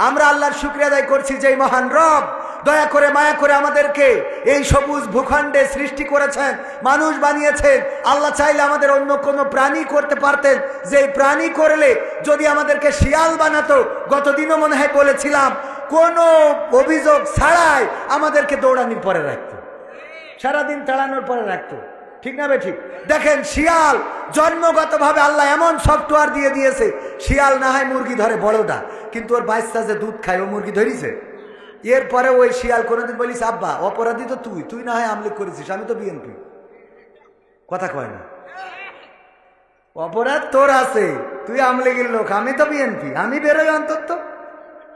আমরা আল্লাহর শুকরিয়া আদায় করছি যে মহান রব দয়া করে মায়া করে আমাদেরকে এই সবুজ ভূখণ্ডে সৃষ্টি করেছেন, মানুষ বানিয়েছেন। আল্লাহ চাইলে আমাদের অন্য কোনো প্রাণী করতে পারতেন, যে প্রাণী করলে যদি আমাদেরকে শিয়াল বানাতো, গতদিনও মনে হয় বলেছিলাম, কোনো অভিযোগ ছাড়াই আমাদেরকে দৌড়ানির পরে রাখতো, সারাদিন তাড়ানোর পরে রাখতো, ঠিক না বে ঠিক? দেখেন শিয়াল জন্মগতভাবে আল্লাহ এমন সফটওয়্যার দিয়ে দিয়েছে, শিয়াল না হয় মুরগি ধরে বড়টা, কিন্তু ওর বাচ্চা যে দুধ খায় ও মুরগি ধরিছে। এরপরে ওই শিয়াল কোনোদিন বলিস আব্বা অপরাধী তো তুই না হয় আমলিগ করেছিস, আমি তো বিএনপি। কথা কয় না, অপরাধ তোর আছে, তুই আমলিগের লোক, আমি তো বিএনপি, আমি বেরোই অন্তত।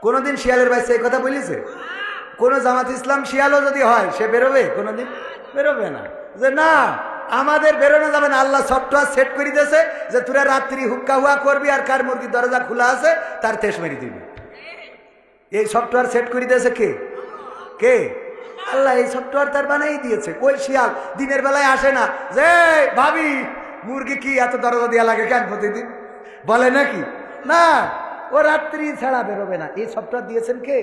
কোনোদিন শিয়ালের বাচ্চা এই কথা বলিছে? কোন জামাত ইসলাম শিয়ালও যদি হয় সে বেরোবে? কোনোদিন বেরোবে না, যে না আমাদের বেরোনো যাবে না। আল্লাহ সফটওয়্যার সেট করে দিয়েছে যে তোরা রাত্রি হুক্কা হুয়া করবি, আর কার মুরগির দরজা খোলা আছে তার তেজ মেরে দিবি। এই সফটওয়্যার সেট করে দিয়েছে কে? কে? আল্লাহ এই সফটওয়্যার তার বানাই দিয়েছে। ওই শিয়াল দিনের বেলায় আসে না যে ভাবি মুরগি কি এত দরজা দেওয়া লাগে কেন প্রতিদিন, বলে নাকি? না, ও রাত্রি ছাড়া বেরোবে না। এই সফটওয়্যার দিয়েছেন কে?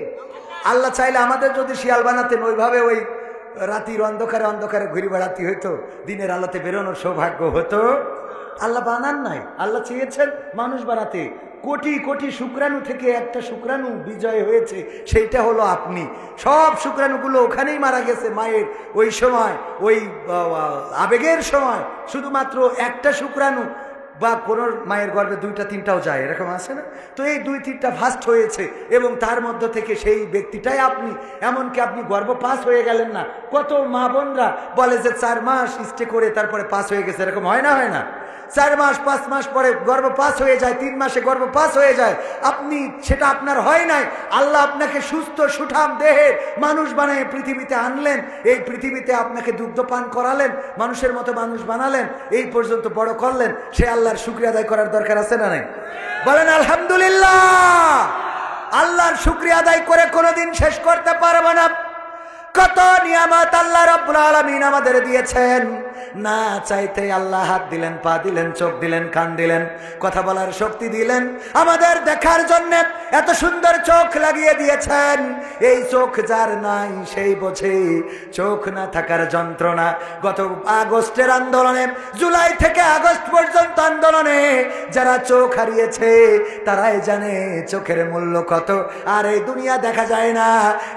আল্লাহ চাইলে আমাদের যদি শিয়াল বানাতেন, ওইভাবে ওই রাতির অন্ধকারে অন্ধকারে ঘুরে বেড়াতে হইতো, দিনের আলোতে বেরোনোর সৌভাগ্য হতো। আল্লাহ বানান নাই, আল্লাহ চেয়েছেন মানুষ বানাতে। কোটি কোটি শুক্রাণু থেকে একটা শুক্রাণু বিজয় হয়েছে, সেইটা হলো আপনি। সব শুক্রাণুগুলো ওখানেই মারা গেছে মায়ের ওই সময়, ওই আবেগের সময়। শুধুমাত্র একটা শুক্রাণু বা কোন মায়ের গর্ভে দুইটা তিনটাও যায়, এরকম আছে না? তো এই দুই তিনটা ফাস্ট হয়েছে এবং তার মধ্য থেকে সেই ব্যক্তিটাই আপনি। এমনকি আপনি গর্ভ পাস হয়ে গেলেন না। কত মা বোনরা বলে যে 4 মাস স্টে করে তারপরে পাস হয়ে গেছে, এরকম হয় না? হয় না? 4 মাস 5 মাস পরে গর্ভপাত হয়ে যায়, 3 মাসে গর্ভপাত হয়ে যায়, আপনি সেটা আপনার হয় নাই, আল্লাহ আপনাকে সুস্থ সুঠাম দেহের মানুষ বানিয়ে পৃথিবীতে আনলেন, এই পৃথিবীতে আপনাকে দুগ্ধ পান করালেন, মানুষের মতো মানুষ বানালেন, এই পর্যন্ত বড় করলেন, সে আল্লাহর শুকরিয়া আদায় করার দরকার আছে না নাই? বলেন আলহামদুলিল্লাহ। আল্লাহর শুকরিয়া আদায় করে কোনোদিন শেষ করতে পারবো না। কত নিয়ামত আল্লাহ রাব্বুল আলামিন আমাদের দিয়েছেন, না চাইতে আল্লাহ হাত দিলেন, পা দিলেন, চোখ দিলেন, কান দিলেন, কথা বলার শক্তি দিলেন, আমাদের দেখার জন্য এত সুন্দর চোখ লাগিয়ে দিয়েছেন। এই চোখ যার নাই সেই বোঝে চোখ না থাকার যন্ত্রণা। গত আগস্টের আন্দোলনে, জুলাই থেকে আগস্ট পর্যন্ত আন্দোলনে যারা চোখ হারিয়েছে তারাই জানে চোখের মূল্য কত। আর এই দুনিয়া দেখা যায় না।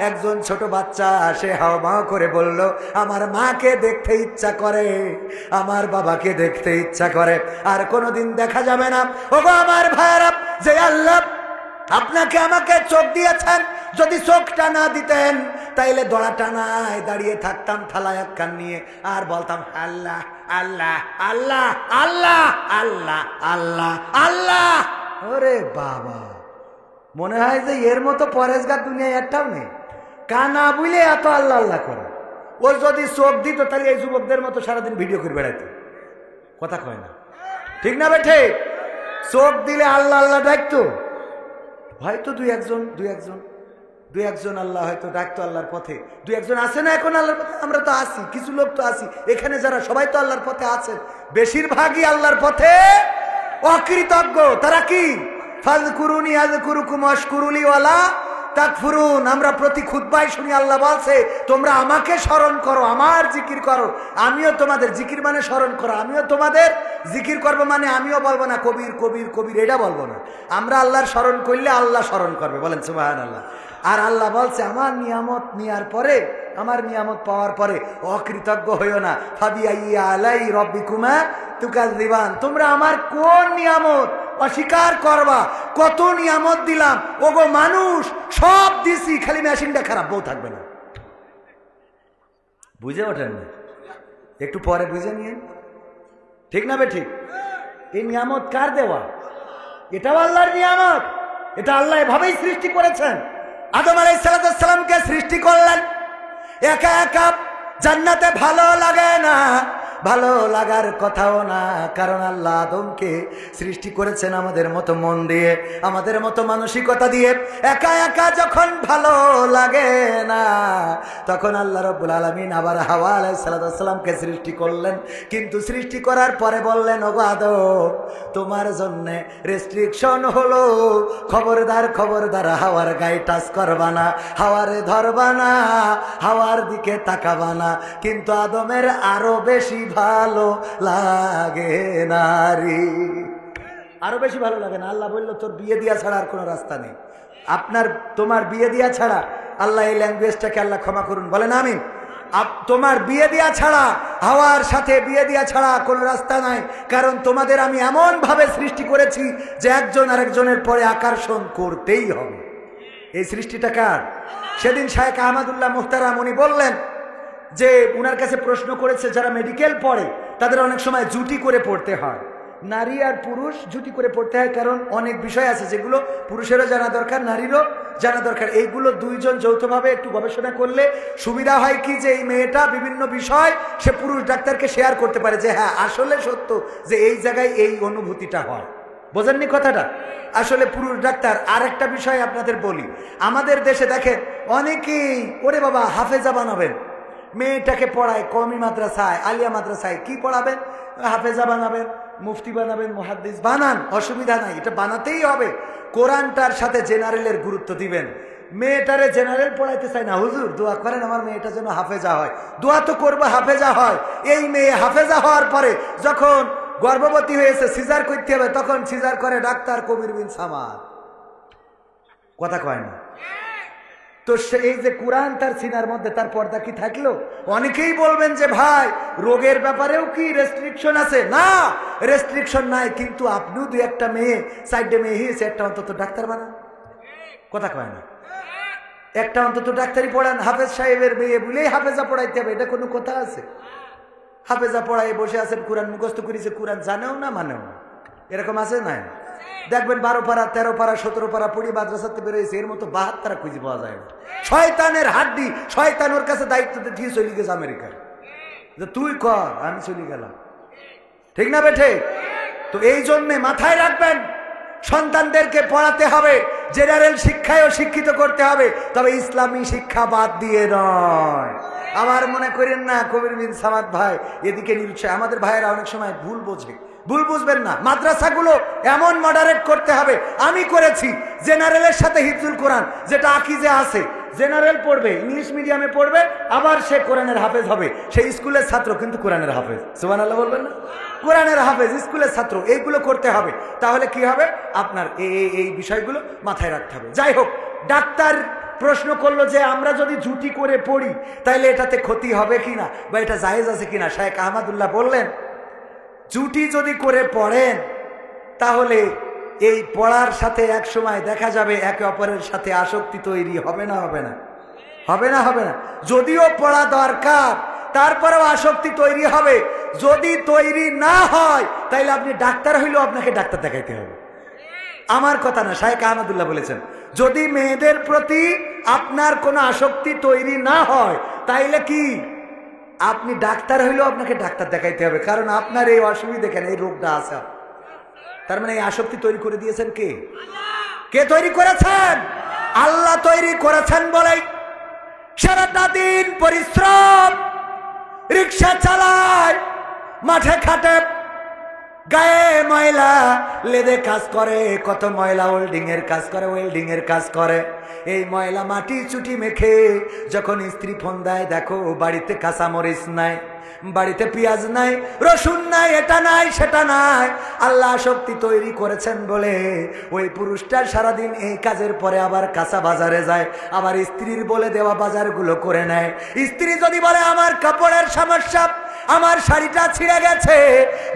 একজন ছোট বাচ্চা সে হাওমাও করে বলল, আমার মাকে দেখতে ইচ্ছা করে, আমার বাবাকে দেখতে ইচ্ছা করে, আর কোনোদিন দেখা যাবে না। ওগো আমার ভাইরা, যে আল্লাহ আপনাকে আমাকে চোখ দিয়েছেন, যদি চোখটা না দিতেন তাইলে দড়া টানায় দাঁড়িয়ে থাকতাম থালায় এক কান নিয়ে, আর বলতাম আল্লাহ আল্লাহ আল্লাহ আল্লাহ আল্লাহ আল্লাহ আল্লাহ। ওরে বাবা, মনে হয় যে এর মতো পরেশগার দুনিয়ায় একটাও নেই। কানা বুঝলে এত আল্লাহ আল্লাহ করে। ও যদি চোখ দিত তাহলে এই যুবকদের মতো সারাদিন ভিডিও করে বেড়াইতো। কথা কয় না, ঠিক না বেঠে? চোখ দিলে আল্লাহ আল্লাহ ডাকতো। হয়তো দুই একজন আল্লাহ হয়তো ডাকতো আল্লাহর পথে। দুই একজন আছে না এখন আল্লাহর পথে? আমরা তো আছি, কিছু লোক তো আছি এখানে, যারা সবাই তো আল্লাহর পথে আছেন। বেশিরভাগই আল্লাহর পথে অকৃতজ্ঞ। তারা কি? ফাযকুরুনি আযকুরুকুম ওয়াশকুরুলি ওয়ালা তাকফুরুন। আমরা প্রতি খুতবায় শুনি আল্লাহ বলছে, তোমরা আমাকে স্মরণ করো, আমার জিকির করো, আমিও তোমাদের জিকির মানে স্মরণ করো, আমিও তোমাদের জিকির করবো, মানে আমিও বলবো না কবির কবির কবির, এটা বলবো না। আমরা আল্লাহর স্মরণ করলে আল্লাহ স্মরণ করবে। বলেন সুবহানাল্লাহ। আর আল্লাহ বলছে, আমার নিয়ামত নেওয়ার পরে, আমার নিয়ামত পাওয়ার পরে অকৃতজ্ঞ হইও না। ফাবিআইয়ি আলাই রব্বিকুমা তুকাযযিবান। তোমরা আমার কোন নিয়ামত অস্বীকার করবা? কত নিয়ামত দিলাম, ওগো মানুষ, সব দিছি, খালি মেশিনটা খারাপ, বউ থাকবে না। বুঝে ওঠেন না? একটু পরে বুঝে নিয়ে, ঠিক না বে ঠিক? এই নিয়ামত কার দেওয়া? এটাও আল্লাহর নিয়ামত। এটা আল্লাহ এভাবেই সৃষ্টি করেছেন। আদম আলাইহিস সালামকে সৃষ্টি করলেন একা একা। জান্নাতে ভালো লাগে না, ভালো লাগার কথাও না, কারণ আল্লাহ আদমকে সৃষ্টি করেছেন আমাদের মতো মন দিয়ে, আমাদের মতো মানসিকতা দিয়ে। একা একা যখন ভালো লাগে না, তখন আল্লাহ রাব্বুল আলামিন আবার হাওয়া আলাইহিস সালামকে সৃষ্টি করলেন। কিন্তু সৃষ্টি করার পরে বললেন, ওগো আদম, তোমার জন্য রেস্ট্রিকশন হলো, খবরদার খবরদার হাওয়ার গায়ে টাচ করবা না, হাওয়ারে ধরবা না, হাওয়ার দিকে তাকাবা না। কিন্তু আদমের আরো বেশি ভালো লাগে নারী, আরো বেশি ভালো লাগে না। আল্লাহ বলল, তোর বিয়ে দিয়া ছাড়া আর কোনো রাস্তা নেই। তোমার বিয়ে দিয়া ছাড়া, আল্লাহ এই ল্যাঙ্গুয়েজটাকে আল্লাহ ক্ষমা করুন, বলেন আমিন। তোমার বিয়ে দিয়া ছাড়া, হাওয়ার সাথে বিয়ে দিয়া ছাড়া কোনো রাস্তা নাই। কারণ তোমাদের আমি এমন ভাবে সৃষ্টি করেছি যে একজন আরেকজনের পরে আকর্ষণ করতেই হবে। এই সৃষ্টিটা কার? সেদিন শায়েখ আহমদুল্লাহ মুহতারাম উনি বললেন যে উনার কাছে প্রশ্ন করেছে, যারা মেডিকেল পড়ে তাদের অনেক সময় জুটি করে পড়তে হয়। নারী আর পুরুষ জুটি করে পড়তে হয়, কারণ অনেক বিষয় আছে যেগুলো পুরুষেরও জানা দরকার, নারীরও জানা দরকার। এইগুলো দুইজন যৌথভাবে একটু গবেষণা করলে সুবিধা হয় কি, যে এই মেয়েটা বিভিন্ন বিষয় সে পুরুষ ডাক্তারকে শেয়ার করতে পারে, যে হ্যাঁ আসলে সত্য যে এই জায়গায় এই অনুভূতিটা হয়। বোঝেননি কথাটা? আসলে পুরুষ ডাক্তার। আর একটা বিষয় আপনাদের বলি, আমাদের দেশে দেখেন অনেকেই ওরে বাবা হাফেজা বানাবেন, মেয়েটাকে পড়ায় কওমি মাদ্রাসায়, আলিয়া মাদ্রাসায়, কি পড়াবেন? হাফেজা বানাবেন, মুফতি বানাবেন, মুহাদ্দিস বানান, অসুবিধা নাই, এটা বানাতেই হবে। কোরআনটার সাথে জেনারেলের গুরুত্ব দিবেন। মেয়েটারে জেনারেল পড়াইতে চাই না, হুজুর দোয়া করেন আমার মেয়েটা যেন হাফেজা হয়। দোয়া তো করবো হাফেজা হয়। এই মেয়ে হাফেজা হওয়ার পরে যখন গর্ভবতী হয়েছে, সিজার করতে হবে, তখন সিজার করে ডাক্তার কবির বিন সামাদ। কথা কয় না তো? এই যে কোরআন তার সিনার মধ্যে, তার পর্দা কি থাকলো? অনেকেই বলবেন যে ভাই রোগের ব্যাপারেও কি রেস্ট্রিকশন আছে? না, রেস্ট্রিকশন নাই, কিন্তু আপনিও দুই একটা মেয়ে, সাইডে মেয়ে হয়েছে, একটা অন্তত ডাক্তার বানান। কথা কয় না? একটা অন্তত ডাক্তারি পড়ান। হাফেজ সাহেবের মেয়ে বলেই হাফেজা পড়াইতে হবে, এটা কোনো কথা আছে? হাফেজা পড়ায় বসে আছেন, কোরআন মুখস্থ করেছে, কোরআন জানেও না মানেও না, এরকম আছে না? দেখবেন 12 পারা 13 পারা 17 পারা পড়ি মাদ্রাসাতে বেরোয়েছে, এর মতো 72 খুঁজে পাওয়া যায় না। শয়তানের হাড্ডি, শয়তান ওর কাছে দায়িত্ব দিয়ে চলে গেছে আমেরিকায়, যে তুই কর আমি চলে গেলাম। ঠিক না বেঠে? তো এই জন্যে মাথায় রাখবেন, সন্তানদেরকে পড়াতে হবে, জেনারেল শিক্ষায়ও শিক্ষিত করতে হবে, তবে ইসলামী শিক্ষা বাদ দিয়ে নয়। আমার মনে করেন না কবির বিন সামাদ ভাই এদিকে নিরুৎসাহ, আমাদের ভাইয়েরা অনেক সময় ভুল বোঝে, ভুল বুঝবেন না। মাদ্রাসাগুলো এমন মডারেট করতে হবে, আমি করেছি জেনারেলের সাথে হিফজুল কোরআন, যেটা আকিজে আছে, জেনারেল পড়বে, ইংলিশ মিডিয়ামে পড়বে, আবার সে কোরআনের হাফেজ হবে, সে স্কুলের ছাত্র কিন্তু কোরআনের হাফেজ। সুবহানাল্লাহ বলবেন না? কোরআনের হাফেজ, স্কুলের ছাত্র, এইগুলো করতে হবে। তাহলে কি হবে, আপনার এই বিষয়গুলো মাথায় রাখতে হবে। যাই হোক, ডাক্তার প্রশ্ন করলো যে আমরা যদি জুটি করে পড়ি তাহলে এটাতে ক্ষতি হবে কিনা বা এটা জায়েজ আছে কিনা। শায়েখ আহমদুল্লাহ বললেন, জুটি যদি করে পড়েন তাহলে এই পড়ার সাথে এক সময় দেখা যাবে একে অপরের সাথে আসক্তি তৈরি হবে না? হবে না? হবে না? হবে না? যদিও পড়া দরকার, তারপরেও আসক্তি তৈরি হবে। যদি তৈরি না হয় তাইলে আপনি ডাক্তার হইলেও আপনাকে ডাক্তার দেখাইতে হবে। আমার কথা না, শায়েখ আহমদুল্লাহ বলেছেন, যদি মেয়েদের প্রতি আপনার কোনো আসক্তি তৈরি না হয় তাইলে কি আপনি ডাক্তার হইলেও আপনাকে ডাক্তার দেখাইতে হবে, কারণ আপনার এই অসুবিধা কেন, এই রোগটা আছে। তার মানে এই আসক্তি তৈরি করে দিয়েছেন কে? কে তৈরি করেছেন? আল্লাহ তৈরি করেছেন বলেই সারাটা দিন পরিশ্রম, রিক্সা চালায়, মাঠে খাটে, গায়ে ময়লা, লেদে কাজ করে, কত ময়লা, ওয়েল্ডিং এর কাজ করে, ওয়েল্ডিং এর কাজ করে। এই ময়লা মাটি চুটি মেখে যখন স্ত্রী ফোন দেয়, দেখো বাড়িতে কাঁচামরিচ নাই, বাড়িতে পেঁয়াজ নাই, রসুন নাই, এটা নাই সেটা নাই, আল্লাহ শক্তি তৈরি করেছেন বলে ওই পুরুষটার সারাদিন এই কাজের পরে আবার কাঁচা বাজারে যায়, আবার স্ত্রীর বলে দেওয়া বাজারগুলো করে নেয়। স্ত্রী যদি বলে আমার কাপড়ের সমস্যা, আমার শাড়িটা ছিঁড়ে গেছে,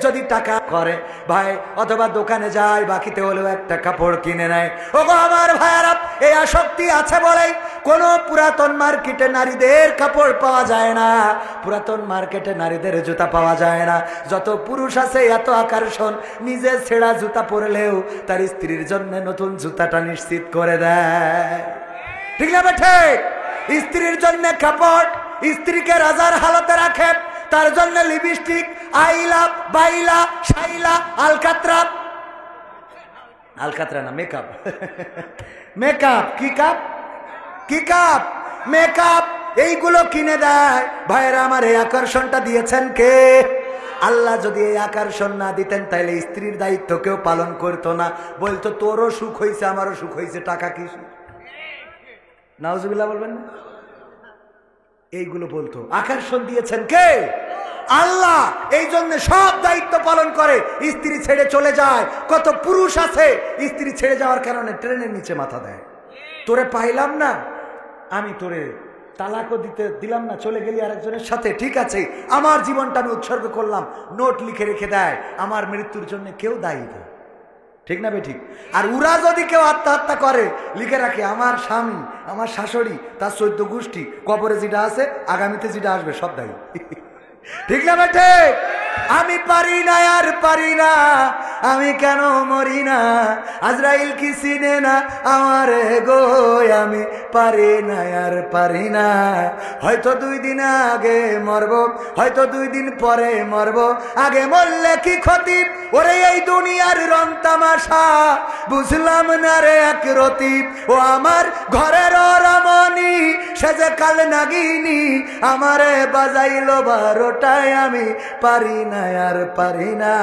যদি টাকা করে ভাই অথবা দোকানে যায়, বাকিতে হলেও একটা কাপড় কিনে নেয়। ওগো আমার ভাইয়ারা, এই আসক্তি আছে বলেই কোনো পুরাতন মার্কেটে নারীদের কাপড় পাওয়া যায় না, পুরাতন মার্কেটে নারীদের জুতা পাওয়া যায় না। যত পুরুষ আছে এত আকর্ষণ, নিজে ছেঁড়া জুতা পরলেও তার স্ত্রীর জন্য নতুন জুতাটা নিশ্চিত করে দেয়। ঠিক না বেঠে? স্ত্রীর জন্য কাপড়, স্ত্রীকে রাজার হালতে রাখে, তার জন্য লিপস্টিক, আইলা, বাইলা, শাইলা, আলকাতরা, আলকাতরা না, মেকআপ, মেকআপ, কি কাপ, কি কাপ, মেকআপ, এইগুলো কিনে দেয়। ভাইয়েরা আমার, এই আকর্ষণটা দিয়েছেন কে? আল্লাহ যদি এই আকর্ষণ না দিতেন তাইলে স্ত্রীর দায়িত্ব কেউ পালন করতো না, বলতো তোরও সুখ হয়েছে আমারও সুখ হয়েছে, টাকা কি সুখ? নাউজুবিল্লাহ বলবেন না? এইগুলো বলতো। আকর্ষণ দিয়েছেন কে? আল্লাহ। এই জন্য সব দায়িত্ব পালন করে, স্ত্রী ছেড়ে চলে যায়। কত পুরুষ আছে স্ত্রী ছেড়ে যাওয়ার কারণে ট্রেনের নিচে মাথা দেয়, তোরে পাইলাম না, আমি তোরে তালাকও দিলাম না, চলে গেলি আরেকজনের সাথে, ঠিক আছে আমার জীবনটা আমি উৎসর্গ করলাম, নোট লিখে রেখে দেয়, আমার মৃত্যুর জন্য কেউ দায়ী না। ঠিক না বেঠিক? আর উরা যদি কেউ আত্মহত্যা করে, লিখে রাখে আমার স্বামী, আমার শাশুড়ি, তার 14 গোষ্ঠী, কবরে যেটা আছে আগামীতে যেটা আসবে সব দায়ী। ঠিক না বেঠে? আমি পারি না আর পারি না, আমি কেন মরি না, আজরাইল কি চিনে না আমার গো, আমি পারি না আর পারি না। হয়তো 2 দিন আগে মরবো, হয়তো 2 দিন পরে মরবো, আগে মরলে কি ক্ষতি, ওরে এই দুনিয়ার রং তামাশা বুঝলাম না রে এক রতি, ও আমার ঘরের রমণী সে যে কাল নাগিনী, আমারে বাজাইলো 12টায়, আমি পারি না আর পারি না।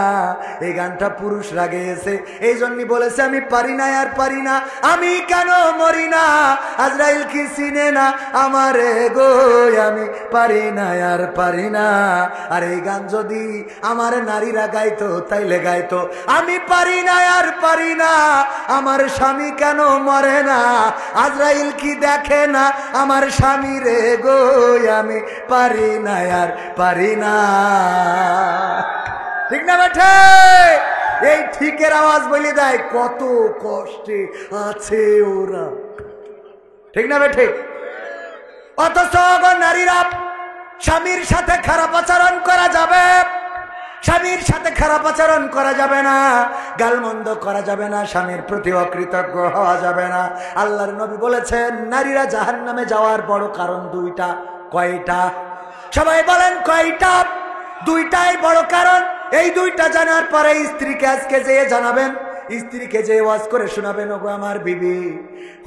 এই গানটা পুরুষরা গেয়েছে, এই জন্যই বলেছে আমি পারি না আর পারি না, আমি কেন মরি না, আজরাইল কি চিনে না আমারে গো, আমি পারি না আর পারি না। আর এই গান যদি আমার নারীরা গাইতো তাইলে গাইতো, আমি পারি না আর পারি না, আমার স্বামী কেন মরে না, আজরাইল কি দেখে না আমার স্বামী রে গো, আমি পারি না আর পারি না। ঠিক না বেঠে? এই ঠিকের আওয়াজ বলে দেয় কত কষ্টে আছে ওরা। ঠিক না বেঠে? অথচ নারীরা স্বামীর সাথে খারাপ আচরণ করা যাবে, স্বামীর সাথে খারাপ আচরণ করা যাবে না, গালমন্দ করা যাবে না, স্বামীর প্রতি অকৃতজ্ঞ হওয়া যাবে না। আল্লাহর নবী বলেছেন নারীরা জাহান্নামে যাওয়ার বড় কারণ দুইটা। কয়টা? সবাই বলেন কয়টা? দুইটাই বড় কারণ। এই দুইটা জানার পরে স্ত্রীকে আজকে যেয়ে জানাবেন, স্ত্রীকে যে ওয়াজ করে শোনাবেন, ওগো আমার বিবি,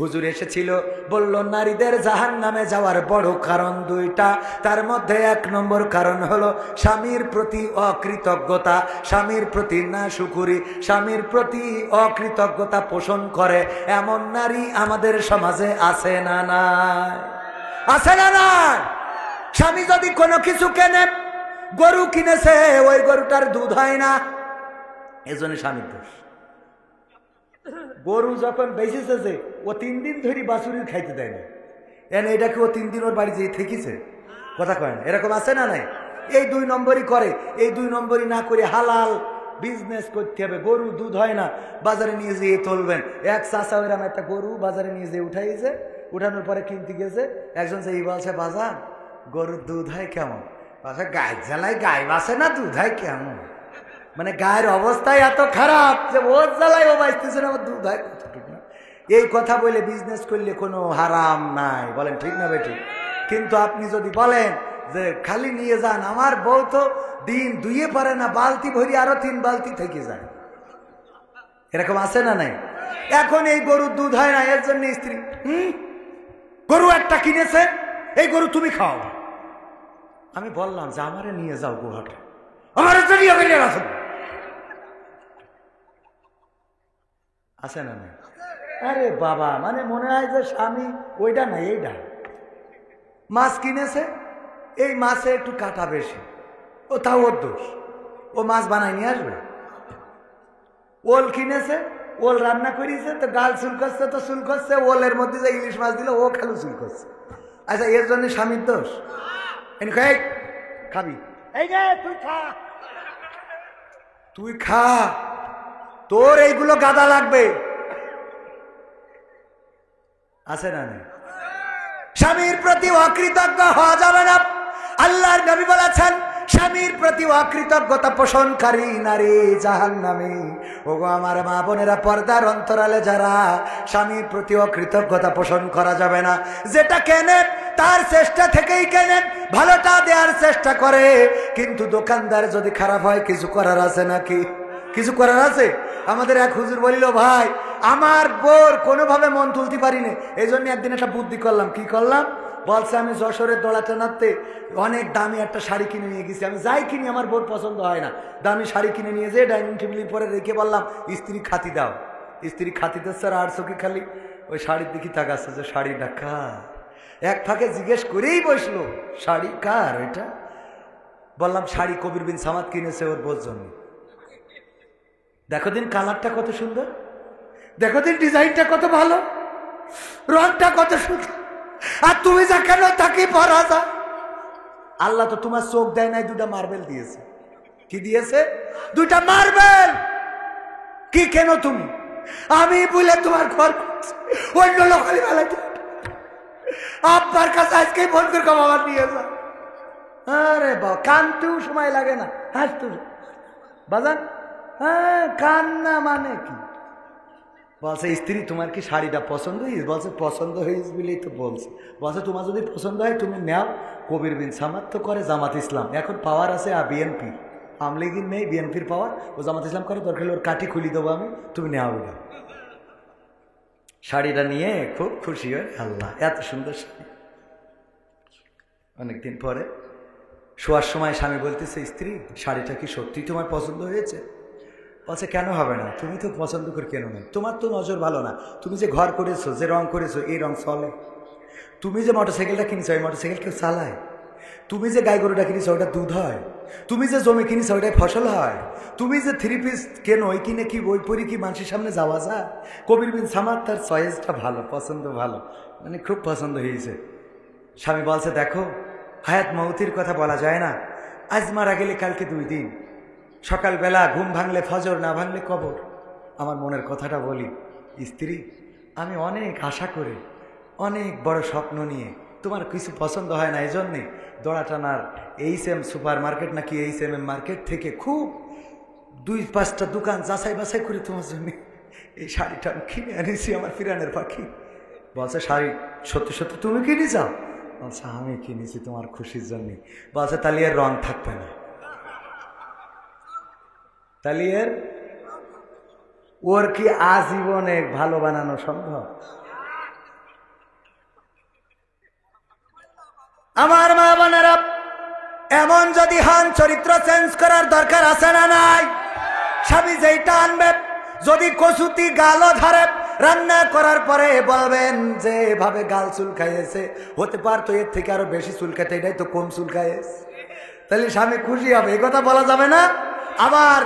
হুজুর এসেছিল বলল নারীদের জাহান্নামে যাওয়ার বড় কারণ দুইটা। তার মধ্যে 1 নম্বর কারণ হলো স্বামীর প্রতি অকৃতজ্ঞতা, স্বামীর প্রতি নাশুকুরি, স্বামীর প্রতি অকৃতজ্ঞতা পোষণ করে এমন নারী আমাদের সমাজে আছে না নাই? আছে না নাই? স্বামী যদি কোনো কিছু কেনে, গরু কিনেছে, ওই গরুটার দুধ হয় না, এজন্য স্বামীর দোষ। গরু যখন বেঁচেছে ও 3 দিন ধরে বাছুরির খাইতে দেয় না, এটাকে ও 3 দিন ওর বাড়ি যেয়ে থেকেছে, কথা কয় না? এরকম আছে না নাই? এই 2 নম্বরই করে। এই 2 নম্বরই না করে হালাল বিজনেস করতে হবে। গরু দুধ হয় না, বাজারে নিয়ে যেয়ে তুলবেন। এক চাষা ওইরাম একটা গরু বাজারে নিয়ে যেয়ে উঠাইছে, উঠানোর পরে কিনতে গেছে, একজন যে বলছে বাজার গরুর দুধ হয় কেমন? গায়ে জ্বালায় গায়ে বাসে না, দুধ হয় কেমন? মানে গায়ের অবস্থায় এত খারাপ যে ওর জ্বালায় ও বাঁচতেছে না, আমার দুধ হয় কতটুকু না। এই কথা বলে বিজনেস করলে কোনো হারাম নাই, বলেন ঠিক না বেঠিক? কিন্তু আপনি যদি বলেন যে খালি নিয়ে যান, আমার বউ তো দিন দুইয়ে পারে না, বালতি ভরি আরো 3 বালতি থেকে যায়, এরকম আছে না নাই? এখন এই গরুর দুধ হয় না, এর জন্য স্ত্রী গরু একটা কিনেছে, এই গরু তুমি খাও। আমি বললাম যে আমারে নিয়ে যাও গুহাটা, আমার আছে না নাই? আরে বাবা, মানে মনে হয় যে স্বামী ওইটা না এইটা। মাছ কিনেছে, এই মাছে একটু কাটা বেশি, ও তাও ওর দোষ, ও মাছ বানায় নিয়ে আসবে। ওল কিনেছে, ওল রান্না করিয়েছে, তো গাল চুল করছে, তো চুল করছে, ওলের মধ্যে যে ইলিশ মাছ দিল ও খালু চুল করছে। আচ্ছা, এর জন্য স্বামীর দোষ? খাবি, এই গে তুই খা, তুই খা, তোর এইগুলো গাদা লাগবে, আছে না নাই? স্বামীর প্রতি অকৃতজ্ঞ হওয়া যাবে না। আল্লাহর নবী বলেছেন স্বামীর প্রতি অকৃতজ্ঞতা পোষণকারী নারী জাহান্নামী। ওগো আমার মা বোনেরা, পর্দার অন্তরালে যারা, স্বামীর প্রতি অকৃতজ্ঞতা পোষণ করা যাবে না। যেটা কেনেন তার চেষ্টা থেকেই কেনেন, ভালোটা দেওয়ার চেষ্টা করে, কিন্তু দোকানদার যদি খারাপ হয় কিছু করার আছে নাকি? কিছু করার আছে? আমাদের এক হুজুর বলিল, ভাই আমার বোর কোনোভাবে মন তুলতে পারিনি, এই জন্য একদিন একটা বুদ্ধি করলাম। কি করলাম? বলছে আমি যশোরের দোলা টানাতে অনেক দামি একটা শাড়ি কিনে নিয়ে গেছি। আমি যাই কিনি আমার বোর পছন্দ হয় না, দামি শাড়ি কিনে নিয়ে যেয়ে ডাইনিং টেবিলের পরে রেখে বললাম স্ত্রী খাতি দাও। স্ত্রী খাতি দিচ্ছে আর চোখে খালি ওই শাড়ির দিকে তাকাচ্ছে যে শাড়িটা কার। এক ফাঁকে জিজ্ঞেস করেই বসলো, শাড়ি কার এটা? বললাম শাড়ি কবির বিন সামাদ কিনেছে ওর বোর জন্য। দেখো দিন কালারটা কত সুন্দর, দেখো দিন ডিজাইনটা কত ভালো, রংটা কত সুন্দর, আর তুমি যা কেন তাকে পরা যা। আল্লাহ তো তোমার চোখ দেয় নাই, 2টা মার্বেল দিয়েছে। কি দিয়েছে? 2টা মার্বেল। কি কেন তুমি? আমি বলে তোমার ঘর অন্য লোকালি বেলাতে আব্বার কাছে আজকে ফোন করে আমার নিয়ে যা। আরে বাবা, কানতেও সময় লাগে না, হাসতে বাজান। হ্যাঁ, কান্না মানে কি? বলছে স্ত্রী তোমার কি শাড়িটা পছন্দ হয়েছে? বলছে পছন্দ হয়েছে বলেই তো বলছে। বলছে তোমার যদি পছন্দ হয় তুমি নেও। কবির বিন সামাদ তো করে জামাত ইসলাম, এখন পাওয়ার আছে বিএনপি, আওয়ামী লীগের নেই, বিএনপির পাওয়ার, ও জামাত ইসলাম করে, দরকার ওর কাঠি খুলি দেবো আমি, তুমি নেও ওটা। শাড়িটা নিয়ে খুব খুশি হয়, আল্লাহ এত সুন্দর শাড়ি। অনেকদিন পরে শোয়ার সময় স্বামী বলতেছে, স্ত্রী শাড়িটা কি সত্যি তোমার পছন্দ হয়েছে? বলছে কেন হবে না, তুমি তো পছন্দ করে কেন না, তোমার তো নজর ভালো না, তুমি যে ঘর করেছো, যে রং করেছো, এই রং চলে। তুমি যে মোটরসাইকেলটা কিনেছো, এই মোটরসাইকেল কেউ চালায়। তুমি যে গাই গরুটা কিনেছো, ওটা দুধ হয়। তুমি যে জমি কিনেছো, ওটাই ফসল হয়। তুমি যে 3 পিস কেন, ওই কিনে কি বই পড়ি কি মানুষের সামনে যাওয়া যায়? কবির বিন সামাদ তার চয়েসটা ভালো, পছন্দ ভালো, মানে খুব পছন্দ হয়েছে। স্বামী বলছে দেখো, হায়াত মৌতির কথা বলা যায় না, আজ মারা গেলে কালকে 2 দিন, সকালবেলা ঘুম ভাঙলে ফজর, না ভাঙলে কবর। আমার মনের কথাটা বলি, স্ত্রী আমি অনেক আশা করে, অনেক বড় স্বপ্ন নিয়ে, তোমার কিছু পছন্দ হয় না, এই জন্যে দড়া টানার এইচএম সুপার মার্কেট নাকি এইচএম মার্কেট থেকে খুব 2-5টা দোকান যাচাই বাছাই করে তোমার জন্য এই শাড়িটা আমি কিনে এনেছি, আমার ফিরানের পাখি। বলছে শাড়ি সত্যি সত্যি তুমি কিনে যাও? বলছে আমি কিনেছি তোমার খুশির জন্য। বলছে তাহলে এর রং থাকবে না, তাহলে এর ওর কি আজীবনে ভালো বানানো সম্ভব? আমার মা বোনেরা, এমন যদি হন চরিত্র চেঞ্জ করার দরকার আছে না নাই? স্বামী যেইটা আনবে, যদি কসুতি গালও ধরে, রান্না করার পরে বলবেন যে এভাবে গাল চুল খাইয়েছে, হতে পারতো এর থেকে আরো বেশি চুল খাইতে, এটাই তো কম চুল খাইয়েছে, তাহলে স্বামী খুশি হবে। এই কথা বলা যাবে না। আবার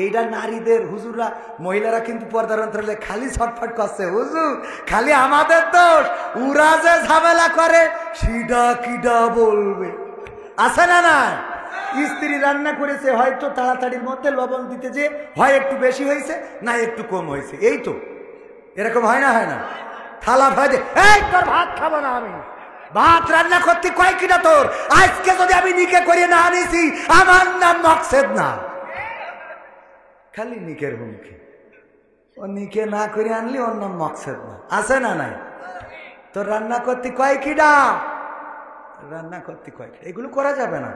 এইটা নারীদের, হুজুররা, মহিলারা কিন্তু পর্দার অন্তরালে খালি ছটফট করছে, হুজুর খালি আমাদের দোষ, ওরা যে ঝামেলা করে সিডা কিডা বলবে, আছে না না? স্ত্রী রান্না করেছে, হয়তো তাড়াতাড়ির মধ্যে লবণ দিতে যে হয় একটু বেশি হয়েছে, না একটু কম হয়েছে, এই তো এরকম হয় না? হয় না? থালা ভয় দে, এই তোর ভাত খাবো না আমি, ভাত রান্না করতে কয় কিনা তোর, আজকে যদি আমি নিকে করে না আনিছি আমার নাম মকসেদ না। খালি নিকের হুমকি, ও নিকে না করে আনলি ওর নাম মকসেদ না, আছে না নাই? তোর রান্না করতে কয় কিনা, রান্না করতে কয়, এগুলো করা যাবে না।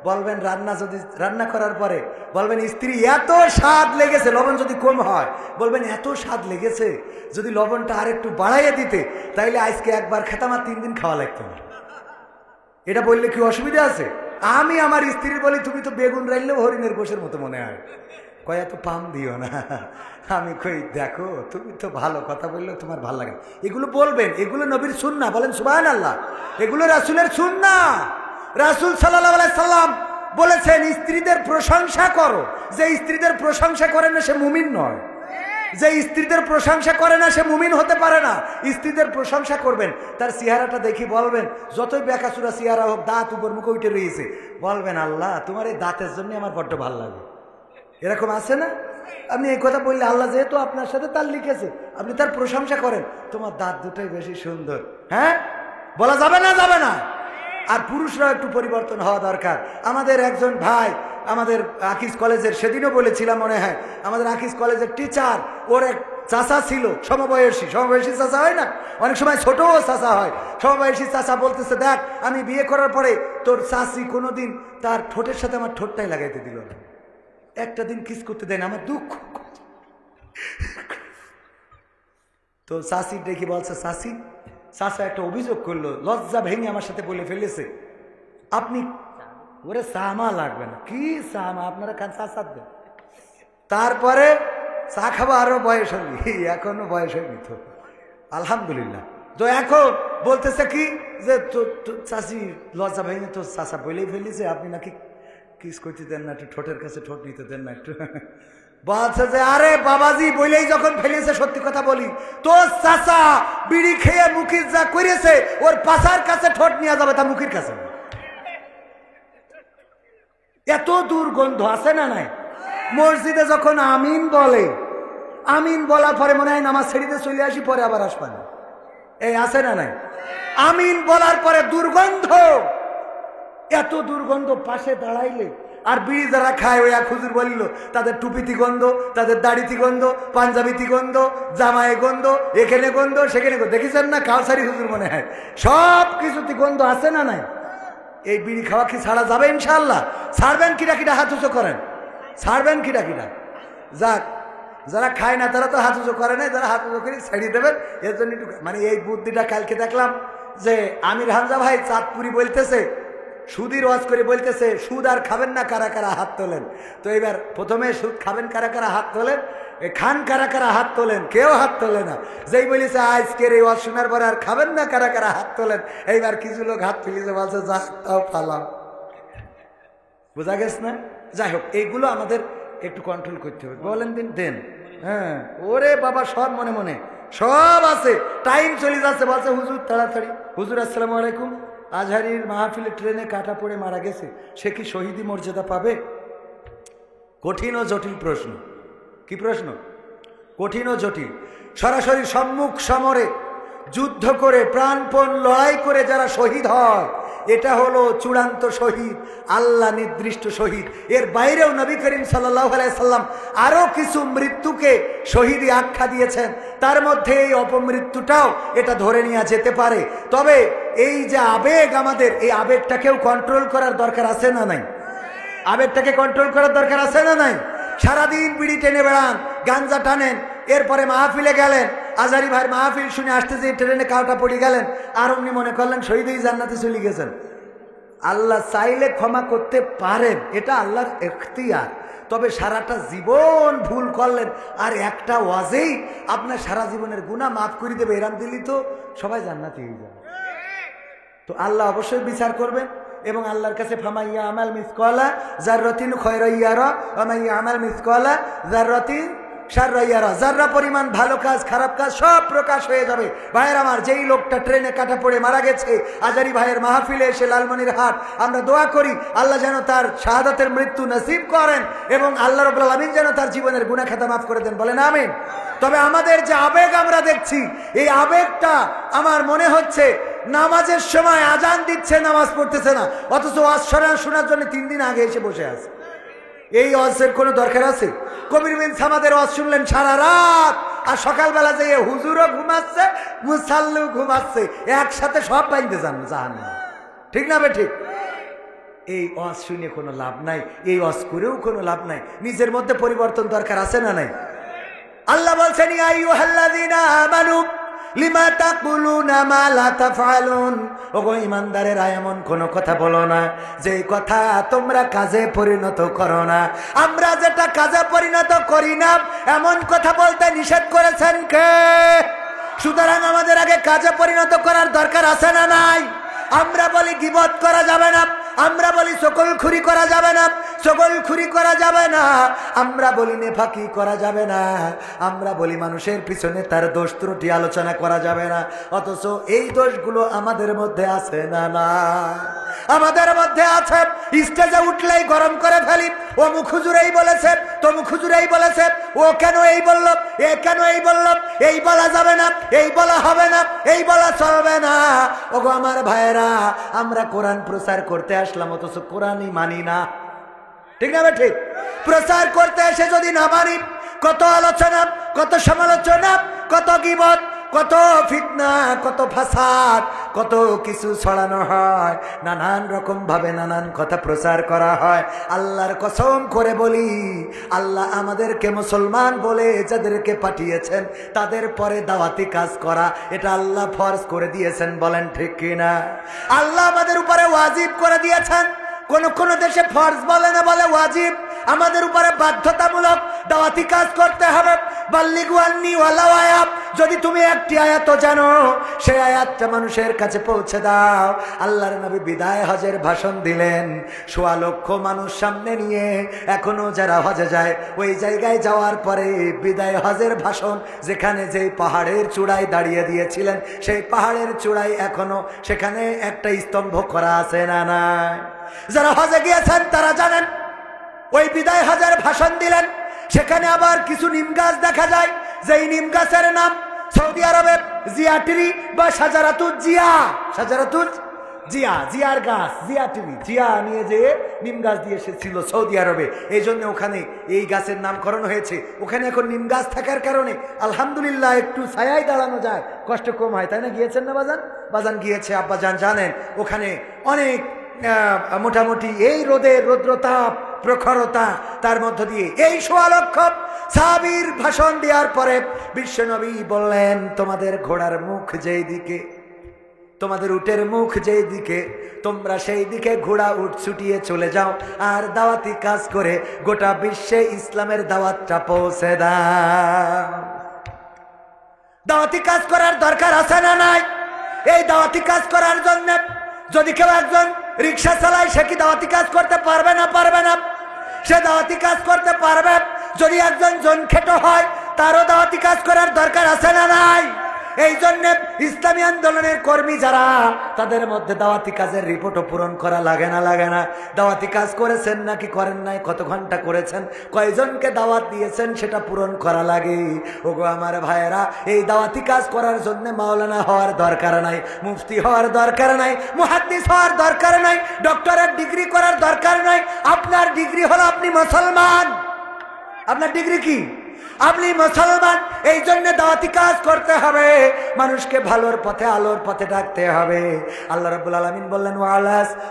বলবেন রান্না, যদি রান্না করার পরে বলবেন স্ত্রী এত স্বাদ লেগেছে, লবণ যদি কম হয় বলবেন এত স্বাদ লেগেছে, যদি লবণটা আর একটু বাড়াইয়ে দিতে তাইলে আজকে একবার খেতাম আর 3 দিন খাওয়া লাগতো না। এটা বললে কি অসুবিধা আছে? আমি আমার স্ত্রীর বলি তুমি তো বেগুন রাইলেও হরিণের গোশের মতো মনে হয়, কয় এত পাম দিও না। আমি কই দেখো তুমি তো ভালো কথা বললেও তোমার ভালো লাগে, এগুলো বলবেন, এগুলো নবীর সুন্নাহ, বলেন সুবহানাল্লাহ, এগুলো রাসূলের সুন্নাহ। রাসূল সাল্লাল্লাহু আলাইহি সাল্লাম বলেছেন স্ত্রীদের প্রশংসা করো, যে স্ত্রীদের প্রশংসা করে না সে মুমিন নয়, যে স্ত্রীদের প্রশংসা করে না সে মুমিন হতে পারে না। স্ত্রীদের প্রশংসা করবেন, তার চেহারাটা দেখি বলবেন, যতই বেকাচুরা চেহারা হোক, দাঁত উপর মুখে উঠে রয়েছে, বলবেন আল্লাহ তোমার এই দাঁতের জন্য আমার বড্ড ভালো লাগে। এরকম আছে না? আপনি এই কথা বললে আল্লাহ যেহেতু আপনার সাথে তার লিখেছে, আপনি তার প্রশংসা করেন, তোমার দাঁত দুটোই বেশি সুন্দর। হ্যাঁ, বলা যাবে না? যাবে না। আর পুরুষরাও একটু পরিবর্তন হওয়া দরকার। আমাদের একজন ভাই আমাদের আকিজ কলেজের, সেদিনও বলেছিলাম মনে হয়, আমাদের আকিজ কলেজের টিচার, ওর এক চাচা ছিল সমবয়সী চাচা হয় না, অনেক সময় ছোটও চাচা হয়, সমবয়সী চাচা বলতেছে দেখ আমি বিয়ে করার পরে তোর চাচি কোনোদিন তার ঠোঁটের সাথে আমার ঠোঁটটাই লাগাইতে দিল না, একটা দিন কিস করতে দেয় না, আমার দুঃখ। তো চাচি দেখি বলছে, চাচা একটা অভিযোগ করলো, লজ্জা ভেঙে আমার সাথে বলে ফেলেছে, আপনি ওরে চামা লাগবে না, কি চামা আপনারা খান, চা চাপ দেন। তারপরে চা খাবো, আরো বয়স হয়নি, এখনো বয়স হয়নি তো আলহামদুলিল্লাহ। তো এখন বলতেছে কি যে চাচি লজ্জা ভেঙে তো চাচা বলেই ফেলেছে, আপনি নাকি কিস করতে দেন না, একটু ঠোঁটের কাছে ঠোঁট নিতে দেন না একটু। বলছে যে আরে বাবাজি বলেই যখন ফেলেছে, সত্যি কথা বলি, তোর চাচা বিড়ি খেয়ে মুখির যা করেছে, ওর পাশার কাছে ঠোঁট নিয়ে যাবে, তা মুখির কাছে। এত দুর্গন্ধ আছে না নাই? মসজিদে যখন আমিন বলে, আমিন বলার পরে মনে হয় নামাজ ছেড়ে চলে আসি, পরে আবার আসবেন, এই আছে না নাই? আমিন বলার পরে দুর্গন্ধ, এত দুর্গন্ধ, পাশে দাঁড়াইলে। আর বিড়ি যারা খায়, ওই এক হুজুর বলিল তাদের টুপিতি গন্ধ, তাদের দাড়িতি গন্ধ, পাঞ্জাবিতি গন্ধ, জামায় গন্ধ, এখানে গন্ধ সেখানে গন্ধ, দেখেছেন না? কাউসারি হুজুর মনে হয়, সব কিছুতে গন্ধ আছে না নাই? এই বিড়ি খাওয়া কি ছাড়া যাবে? ইনশাআল্লাহ। ছাড়বেন কিনা কিনা হাত উঁচু করেন, ছাড়বেন কিনা কিনা? যাক, যারা খায় না তারা তো হাত উঁচু করে না, যারা হাত উঁচু করে ছাড়িয়ে দেবেন। এর জন্য একটু মানে এই বুদ্ধিটা কালকে দেখলাম যে আমির হামজা ভাই চাঁদপুরি বলতেছে, সুদের ওয়াজ করে বলতেছে সুদ আর খাবেন না, কারা কারা হাত তোলেন। তো এবার প্রথমে সুদ খাবেন কারা কারা হাত তোলেন, খান কারা কারা হাত তোলেন, কেউ হাত তোলে না। যেই বলেছে আজকের এই ওয়াজ শোনার পরে আর খাবেন না, কারা কারা হাত তোলেন, এইবার কিছু লোক হাত ফেলিছে, বলছে যা তাও ফালাম। বোঝা গেছে না? যাই হোক, এইগুলো আমাদের একটু কন্ট্রোল করতে হবে। বলেন দিন দেন, হ্যাঁ ওরে বাবা সব মনে মনে সব আছে, টাইম চলে যাচ্ছে। বলছে হুজুর তাড়াতাড়ি, হুজুর আসসালামু আলাইকুম, আজহারির মাহফিলে ট্রেনে কাটা পড়ে মারা গেছে, সে কি শহীদি মর্যাদা পাবে? কঠিন ও জটিল প্রশ্ন। কি প্রশ্ন? কঠিন ও জটিল। সরাসরি সম্মুখ সমরে যুদ্ধ করে প্রাণপণ লড়াই করে যারা শহীদ হয়, এটা হলো চূড়ান্ত শহীদ, আল্লাহ নির্দিষ্ট শহীদ। এর বাইরেও নবী করিম সাল্লাল্লাহু আলাইহি সাল্লাম আরো কিছু মৃত্যুকে শহীদই আখ্যা দিয়েছেন, তার মধ্যে এই অপমৃত্যুটাও এটা ধরে নেওয়া যেতে পারে। তবে এই যে আবেগ, আমাদের এই আবেগটাকেও কন্ট্রোল করার দরকার আছে না নাই? আবেগটাকে কন্ট্রোল করার দরকার আছে না নাই? সারাদিন বিড়ি টেনে বেড়ান, গাঞ্জা টানেন, এরপরে মাহফিলে গেলেন, আজারি ভাইয়ের মাহফিল শুনে আসতেছে, ট্রেনে কাউটা পড়ে গেলেন, আর অমনি মনে করলেন শহীদই জান্নাতে চলে গেছেন। আল্লাহ চাইলে ক্ষমা করতে পারেন, এটা আল্লাহর এখতিয়ার। তবে সারাটা জীবন ভুল করলেন, আর একটা ওয়াজেই আপনার সারা জীবনের গুনাহ মাফ করে দেবে, এরাম দিলি তো সবাই জান্নাতে হয়ে যাবে। তো আল্লাহ অবশ্যই বিচার করবেন, এবং আল্লাহর কাছে ফামাইয়া আমাল মিসকালা যাররাতিন খায়রান ইয়ারা ওয়া মাইয়া আমাল মিসকালা যাররাতিন শাররান ইয়ারা। যাররা পরিমাণ ভালো কাজ খারাপ কাজ সব প্রকাশ হয়ে যাবে। ভাইয়ের আমার, যেই লোকটা ট্রেনে কাটা পড়ে মারা গেছে, আজারি ভাইয়ের মাহফিলে এসে লালমনিরহাট, আমরা দোয়া করি আল্লাহ যেন তার শাহাদাতের মৃত্যু নসিব করেন, এবং আল্লাহ রাব্বুল আলামিন যেন তার জীবনের গুনাহ খাতা মাফ করে দেন, বলেন আমিন। তবে আমাদের যে আবেগ আমরা দেখছি, এই আবেগটা আমার মনে হচ্ছে নামাজের সময় আজান দিচ্ছে, নামাজ পড়তেছে না, অথচ ওয়াজ শোনার জন্য 3 দিন আগে এসে বসে আছে। এই ওয়াজের কোনো দরকার আছে? কবির বিন সামাদের ওয়াজ শুনলেন সারা রাত, আর সকালবেলা যেয়ে হুজুরও ঘুমাচ্ছে, মুসাল্লিও ঘুমাচ্ছে, একসাথে সব বাইন্দে যান জাহান্নামে। ঠিক না বে ঠিক? এই ওয়াজ শুনে কোনো লাভ নাই, এই ওয়াজ করেও কোনো লাভ নাই। নিজের মধ্যে পরিবর্তন দরকার আছে না নাই? আল্লাহ বলছেন ইয়া আইয়ুহাল্লাযীনা আমানু লিমা তাকুলুনা মা লা তাফআলুন। ওগো ঈমানদারেরা, এমন কোন কথা বলো না যে কথা তোমরা কাজে পরিণত করো না। আমরা যেটা কাজে পরিণত করি না, এমন কথা বলতে নিষেধ করেছেন কে? সুতরাং আমাদের আগে কাজে পরিণত করার দরকার আছে না নাই? আমরা বলি গীবত করা যাবে না, আমরা বলি সকলখুরি করা যাবে না, সকলখুরি করা যাবে না, আমরা বলি নেফাকি করা যাবে না, আমরা বলি মানুষের পিছনে তার দোষ ত্রুটি আলোচনা করা যাবে না। অথচ এই দোষগুলো আমাদের মধ্যে আছে না? না, আমাদের মধ্যে আছে। স্টেজে উঠলেই গরম করে ফেলি, ও মুখ হুজুরেই বলেছে, তো মুখ হুজুরেই বলেছে, ও কেন এই বলল, এ কেন এই বলল, এই বলা যাবে না, এই বলা হবে না, এই বলা চলবে না। ওগো আমার ভাইয়েরা, আমরা কোরআন প্রচার করতে আসলাম, অথচ কোরআনই মানি না। ঠিক না? ঠিক। প্রচার করতে এসে যদি না মানি, কত আলোচনা, কত সমালোচনা, কত গীবত, কত ফিতনা, কত ফাসাদ, কত কিছু ছড়ানো হয়, নানান রকম ভাবে নানান কথা প্রচার করা হয়। আল্লাহর কসম করে বলি, আল্লাহ আমাদেরকে মুসলমান বলে যাদেরকে পাঠিয়েছেন, তাদের পরে দাওয়াতি কাজ করা এটা আল্লাহ ফরজ করে দিয়েছেন, বলেন ঠিক কিনা? আল্লাহ আমাদের উপরে ওয়াজিব করে দিয়েছেন। কোন কোন দেশে ফরজ বলে না, বলে ওয়াজিব। আমাদের উপরে বাধ্যতামূলক দাওয়াতি কাজ করতে হবে। বাল্লিগু আন্নী ওয়ালাউ আয়াত, যদি তুমি একটি আয়াত জানো, সেই আয়াতটা মানুষের কাছে পৌঁছে দাও। আল্লাহর নবী বিদায় হজের ভাষণ দিলেন, ১৬ লক্ষ মানুষ সামনে নিয়ে। এখনো যারা হজে যায়, ওই জায়গায় যাওয়ার পরে বিদায় হজের ভাষণ, যেখানে যেই পাহাড়ের চূড়ায় দাঁড়িয়ে দিয়েছিলেন, সেই পাহাড়ের চূড়ায় এখনো সেখানে একটা স্তম্ভ করা আছে না নাই? যারা হজে গিয়েছেন তারা জানেন, ওই বিদায় হজের ভাষণ দিলেন, সেখানে আবার কিছু নিম গাছ দেখা যায়, যেই নিম গাছের নাম সৌদি আরবে জিয়া ট্রি বা শাজারাতুজ জিয়া। শাজারাতুজ জিয়া, জিয়ার গাছ, জিয়া ট্রি, জিয়া নিয়ে যেয়ে নিম গাছ দিয়ে এসেছিল সৌদি আরবে, এই জন্য ওখানে এই গাছের নামকরণ হয়েছে। ওখানে এখন নিম গাছ থাকার কারণে আলহামদুলিল্লাহ একটু ছায়ায় দাঁড়ানো যায়, কষ্ট কম হয়, তাই না? গিয়েছেন না বাজান? বাজান গিয়েছে, আব্বাজান জানেন। ওখানে অনেক মোটামুটি এই রৌদ্রতাপ প্রখরতা, তার মধ্য দিয়ে এই ১৬ লক্ষ সাহাবীর ভাষণ দেওয়ার পরে বিশ্বনবী বললেন, তোমাদের ঘোড়ার মুখ যেই দিকে, তোমাদের উটের মুখ যেই দিকে, তোমরা সেই দিকে ঘোড়া উট ছুটিয়ে চলে যাও, আর দাওয়াতি কাজ করে গোটা বিশ্বে ইসলামের দাওয়াতটা পৌঁছে দাও। দাওয়াতি কাজ করার দরকার আছে না নাই? এই দাওয়াতি কাজ করার জন্য যদি কেউ একজন রিক্সা চালায়, সে কি দাওয়াতি কাজ করতে পারবে না? পারবে না। সে দাওয়াতি কাজ করতে পারবে। যদি একজন জনখেটো হয়, তারও দাওয়াতি কাজ করার দরকার আছে না নাই? এই জন্য ইসলামী আন্দোলনের কর্মী যারা, তাদের মধ্যে দাওয়াতি কাজের রিপোর্টও পূরণ করা লাগে না দাওয়াতি কাজ করেছেন নাকি করেন নাই, কত ঘন্টা করেছেন, কয়জনকে দাওয়াত দিয়েছেন, সেটা পূরণ করা লাগে। ওগো আমার ভাইয়েরা, এই দাওয়াতি কাজ করার জন্য মাওলানা হওয়ার দরকার নাই, মুফতি হওয়ার দরকার নাই, মুহাদ্দিস হওয়ার দরকার নাই, ডক্টরেট ডিগ্রি করার দরকার নাই। আপনার ডিগ্রি হলো আপনি মুসলমান। আপনার ডিগ্রি কি? আপনি মুসলমান। এই জন্য দাওয়াতি কাজ করতে হবে, মানুষকে ভালোর পথে, আলোর পথে ডাকতে হবে। আল্লাহ রাব্বুল আলামিন বললেন,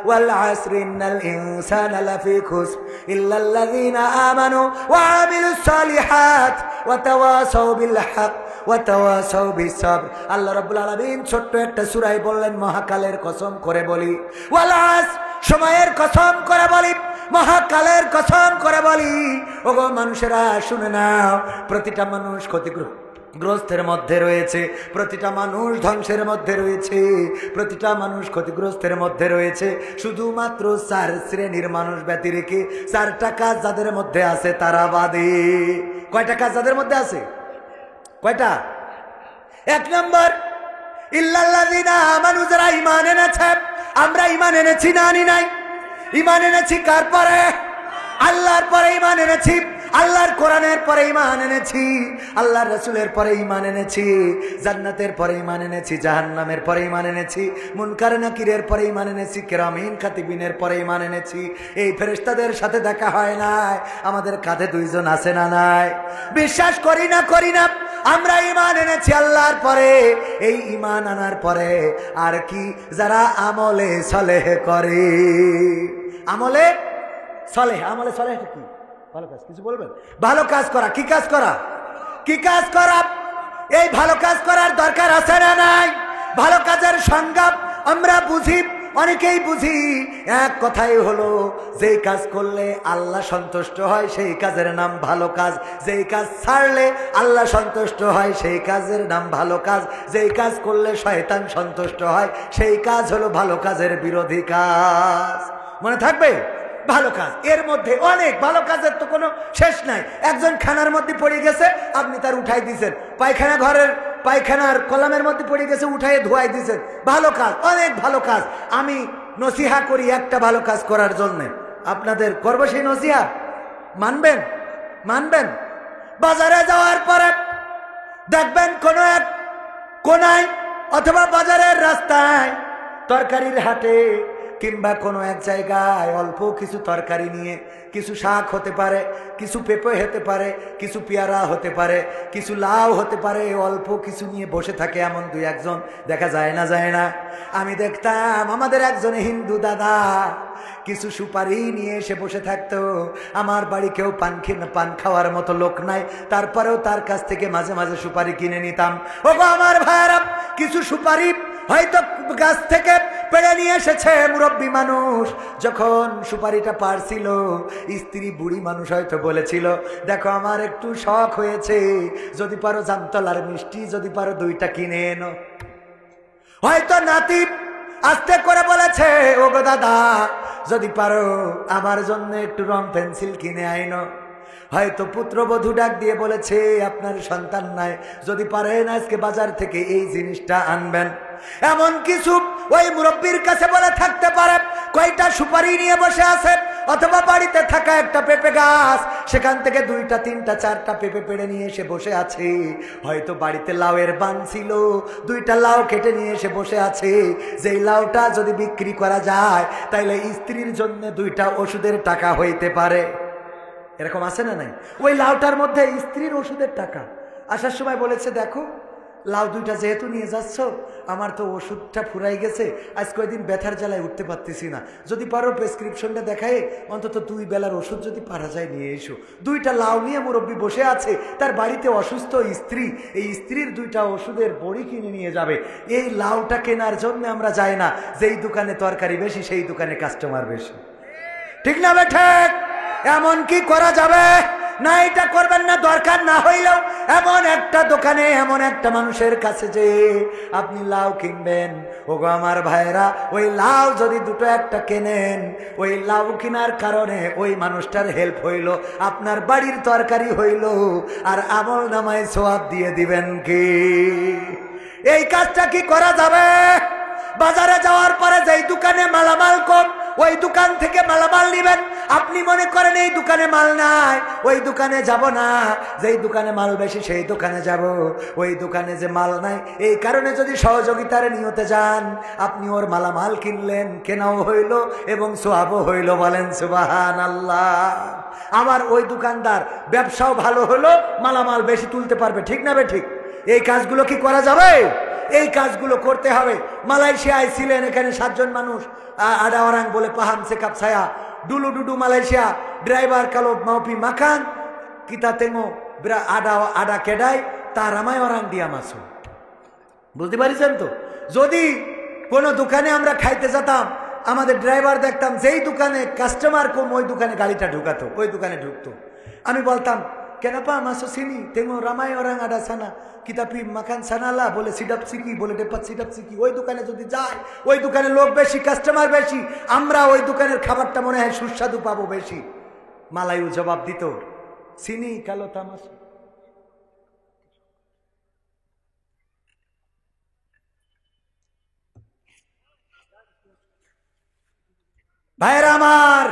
ওয়াল আসরি ইন্নাল ইনসানা লাফি খুসর ইল্লাল্লাযীনা আমানু ওয়া আমিলুস সালিহাত ওয়া তাওয়াসাউ বিল হক ওয়া তাওয়াসাউ বিস সাবর। আল্লাহ রাব্বুল আলামিন ছোট্ট একটা সূরায় বললেন, মহাকালের কসম করে বলি, ওয়াল আসর, সময়ের কসম করে বলি, মহাকালের কসম করে বলি। ওগো মানুষেরা শুনে নাও, প্রতিটা মানুষ ক্ষতিগ্রস্তের মধ্যে রয়েছে, প্রতিটা মানুষ ধ্বংসের মধ্যে রয়েছে, প্রতিটা মানুষ ক্ষতিগ্রস্তের মধ্যে রয়েছে। শুধুমাত্র 4 শ্রেণীর মানুষ ব্যতি রেখে 4টা কাজ যাদের মধ্যে আছে তারা বাদে। কয়টা কাজ যাদের মধ্যে আছে? কয়টা? 1 নম্বর, ইল্লাল্লাযীনা আমানু, যারা ঈমান এনেছে। আমরা ঈমান এনেছি না আনি নাই? ঈমান এনেছি কার পরে? আল্লাহর পরে ঈমান এনেছি, আল্লাহর কোরআনের পরে ঈমান এনেছি, আল্লাহর রাসূলের পরে ঈমান এনেছি, জান্নাতের পরে ঈমান এনেছি, জাহান্নামের পরে ঈমান এনেছি, মুনকার নাকিরের পরে ঈমান এনেছি, কিরামিন কাতিবিনের পরে ঈমান এনেছি। এই ফেরেশতাদের সাথে দেখা হয় নাই, আমাদের কাঁধে 2 জন আছে না নাই? বিশ্বাস করি না আমরা ঈমান এনেছি আল্লাহর পরে। এই ঈমান আনার পরে আর কি? যারা আমলে সালেহ করে। আমলে সালেহ, আমলে সালেহ কি? ভালো কাজ। কিছু বলবেন? ভালো কাজ করা। কি কাজ করা? কি কাজ করা? এই ভালো কাজ করার দরকার আছে না নাই? ভালো কাজের সংজ্ঞা আমরা বুঝি, অনেকেই বুঝি। এক কথাই হলো, যেই কাজ করলে আল্লাহ সন্তুষ্ট হয় সেই কাজের নাম ভালো কাজ, যেই কাজ ছাড়লে আল্লাহ সন্তুষ্ট হয় সেই কাজের নাম ভালো কাজ, যেই কাজ করলে শয়তান সন্তুষ্ট হয় সেই কাজ হলো ভালো কাজের বিরোধী কাজ। মনে থাকবে? ভালো কাজ, এর মধ্যে অনেক ভালো কাজের তো কোনো শেষ নাই। একজন খানার মধ্যে পড়ে গেছে, আপনি তার উঠাই দিয়েছেন। পায়খানা ঘরের পায়খানার কলামের মধ্যে পড়ে গেছে, উঠাই ধোয়াই দিয়েছেন। ভালো কাজ, অনেক ভালো কাজ। আমি নসিহা করি একটা ভালো কাজ করার জন্য, আপনাদের করবো সেই নসিহা। মানবেন? বাজারে যাওয়ার পরে দেখবেন কোনো এক কোনায় অথবা বাজারের রাস্তায়, তরকারির হাটে কিংবা কোনো এক জায়গায় অল্প কিছু তরকারি নিয়ে, কিছু শাক হতে পারে, কিছু পেঁপে হতে পারে, কিছু পেয়ারা হতে পারে, কিছু লাউ হতে পারে, অল্প কিছু নিয়ে বসে থাকে এমন 2-1 জন দেখা যায় না? আমি দেখতাম আমাদের একজন হিন্দু দাদা কিছু সুপারি নিয়ে এসে বসে থাকতো। আমার বাড়ি কেউ পান খাওয়ার মতো লোক নাই, তারপরেও তার কাছ থেকে মাঝে মাঝে সুপারি কিনে নিতাম। ওগো আমার ভাইরা, কিছু সুপারি হয়তো গাছ থেকে পেড়ে নিয়ে এসেছে মুরব্বী মানুষ। যখন সুপারিটা পারছিল, স্ত্রী বুড়ি মানুষ হয়তো বলেছিল, দেখো আমার একটু শখ হয়েছে, যদি পারো জামতলার মিষ্টি, যদি পারো 2টা কিনে এনো। হয়তো নাতি আস্তে করে বলেছে, ওগো দাদা যদি পারো আমার জন্য একটু রং পেন্সিল কিনে আইনো। হয়তো পুত্রবধূ ডাক দিয়ে বলেছে, আপনার সন্তান নাই, যদি পারেন আজকে বাজার থেকে এই জিনিসটা আনবেন। এমন কিছু ওই মুরব্বীর কাছে বলে থাকতে পারে। কয়টা সুপারি নিয়ে বসে আছে, অথবা বাড়িতে থাকা একটা পেঁপে গাছ, সেখান থেকে 2টা 3টা 4টা পেঁপে পেড়ে নিয়ে এসে বসে আছে। হয়তো বাড়িতে লাউয়ের বান ছিল, 2টা লাউ কেটে নিয়ে এসে বসে আছে। যেই লাউটা যদি বিক্রি করা যায়, তাইলে স্ত্রীর জন্য 2টা ওষুধের টাকা হইতে পারে। এরকম আছে না নাই? ওই লাউটার মধ্যে স্ত্রীর ওষুধের টাকা। আসার সময় বলেছে, দেখো লাউ 2টা যেহেতু নিয়ে যাচ্ছ, আমার তো ওষুধটা ফুরাই গেছে, আজ কয়েকদিন ব্যথার জ্বালায় উঠতে পারতেছি না, যদি পারো প্রেসক্রিপশনটা দেখায় অন্তত 2 বেলার ওষুধ যদি পারা যায় নিয়ে এসো। 2টা লাউ নিয়ে মুরব্বী বসে আছে, তার বাড়িতে অসুস্থ স্ত্রী, এই স্ত্রীর 2টা ওষুধের বড়ি কিনে নিয়ে যাবে। এই লাউটা কেনার জন্য আমরা যাই না, যেই দোকানে তরকারি বেশি সেই দোকানে কাস্টমার বেশি। ঠিক না বেঠিক? এমন কি করা যাবে না? এটা করবেন না। দরকার না হইলেও এমন একটা দোকানে, এমন একটা মানুষের কাছে যে আপনি লাউ কিনবেন, ওগো আমার ভাইরা, ওই লাউ যদি 2-1টা কেনেন, ওই লাউ কেনার কারণে ওই মানুষটার হেল্প হইল, আপনার বাড়ির তরকারি হইল, আর আমল নামায় সওয়াব দিয়ে দিবেন কি? এই কাজটা কি করা যাবে? বাজারে যাওয়ার পরে যেই দোকানে মালামাল কম ওই দোকান থেকে মালামাল নেবেন। আপনি মনে করেন এই দোকানে মাল নাই, ওই দোকানে যাব না। যেই দোকানে মাল বেশি সেই দোকানে যাব। ওই দোকানে যে মাল নাই এই কারণে যদি সহযোগিতার নিয়তে যান, আপনি ওর মালামাল কিনলেন, কেনাও হইল এবং সোয়াবও হইল। বলেন সুবহানাল্লাহ। আমার ওই দোকানদার ব্যবসাও ভালো হলো, মালামাল বেশি তুলতে পারবে। ঠিক না বে ঠিক? এই কাজগুলো কি করা যাবে? এই কাজগুলো করতে হবে। মালয়েশিয়ায় ছিলেন এখানে 7 জন মানুষ, আডা ওরাং বলে পাহাম সেকাপ ছায়া ডুলু ডুডু মালয়েশিয়া ড্রাইভার কালো মাউপি মাখান কিতা তেমো আডা আডা কেডাই তার আমায় ওরাং দিয়া মাসু। বুঝতে পারিছেন তো? যদি কোনো দোকানে আমরা খাইতে যেতাম, আমাদের ড্রাইভার দেখতাম যেই দোকানে কাস্টমার কম ওই দোকানে গাড়িটা ঢুকাতো, ওই দোকানে ঢুকতো। আমি বলতাম কেনাপা মাসো চিনি তেমো রামায় ওরাং আডা সানা কিতাপি মাখান সানালা বলে সিডাপ সিকি বলে ডেপাত সিডাপ সিকি। ওই দোকানে যদি যায়, ওই দোকানে লোক বেশি, কাস্টমার বেশি, আমরা ওই দোকানের খাবারটা মনে হয় সুস্বাদু পাবো বেশি। মালায়ু জবাব দিত চিনি কালো তামাস। ভাইরা আমার,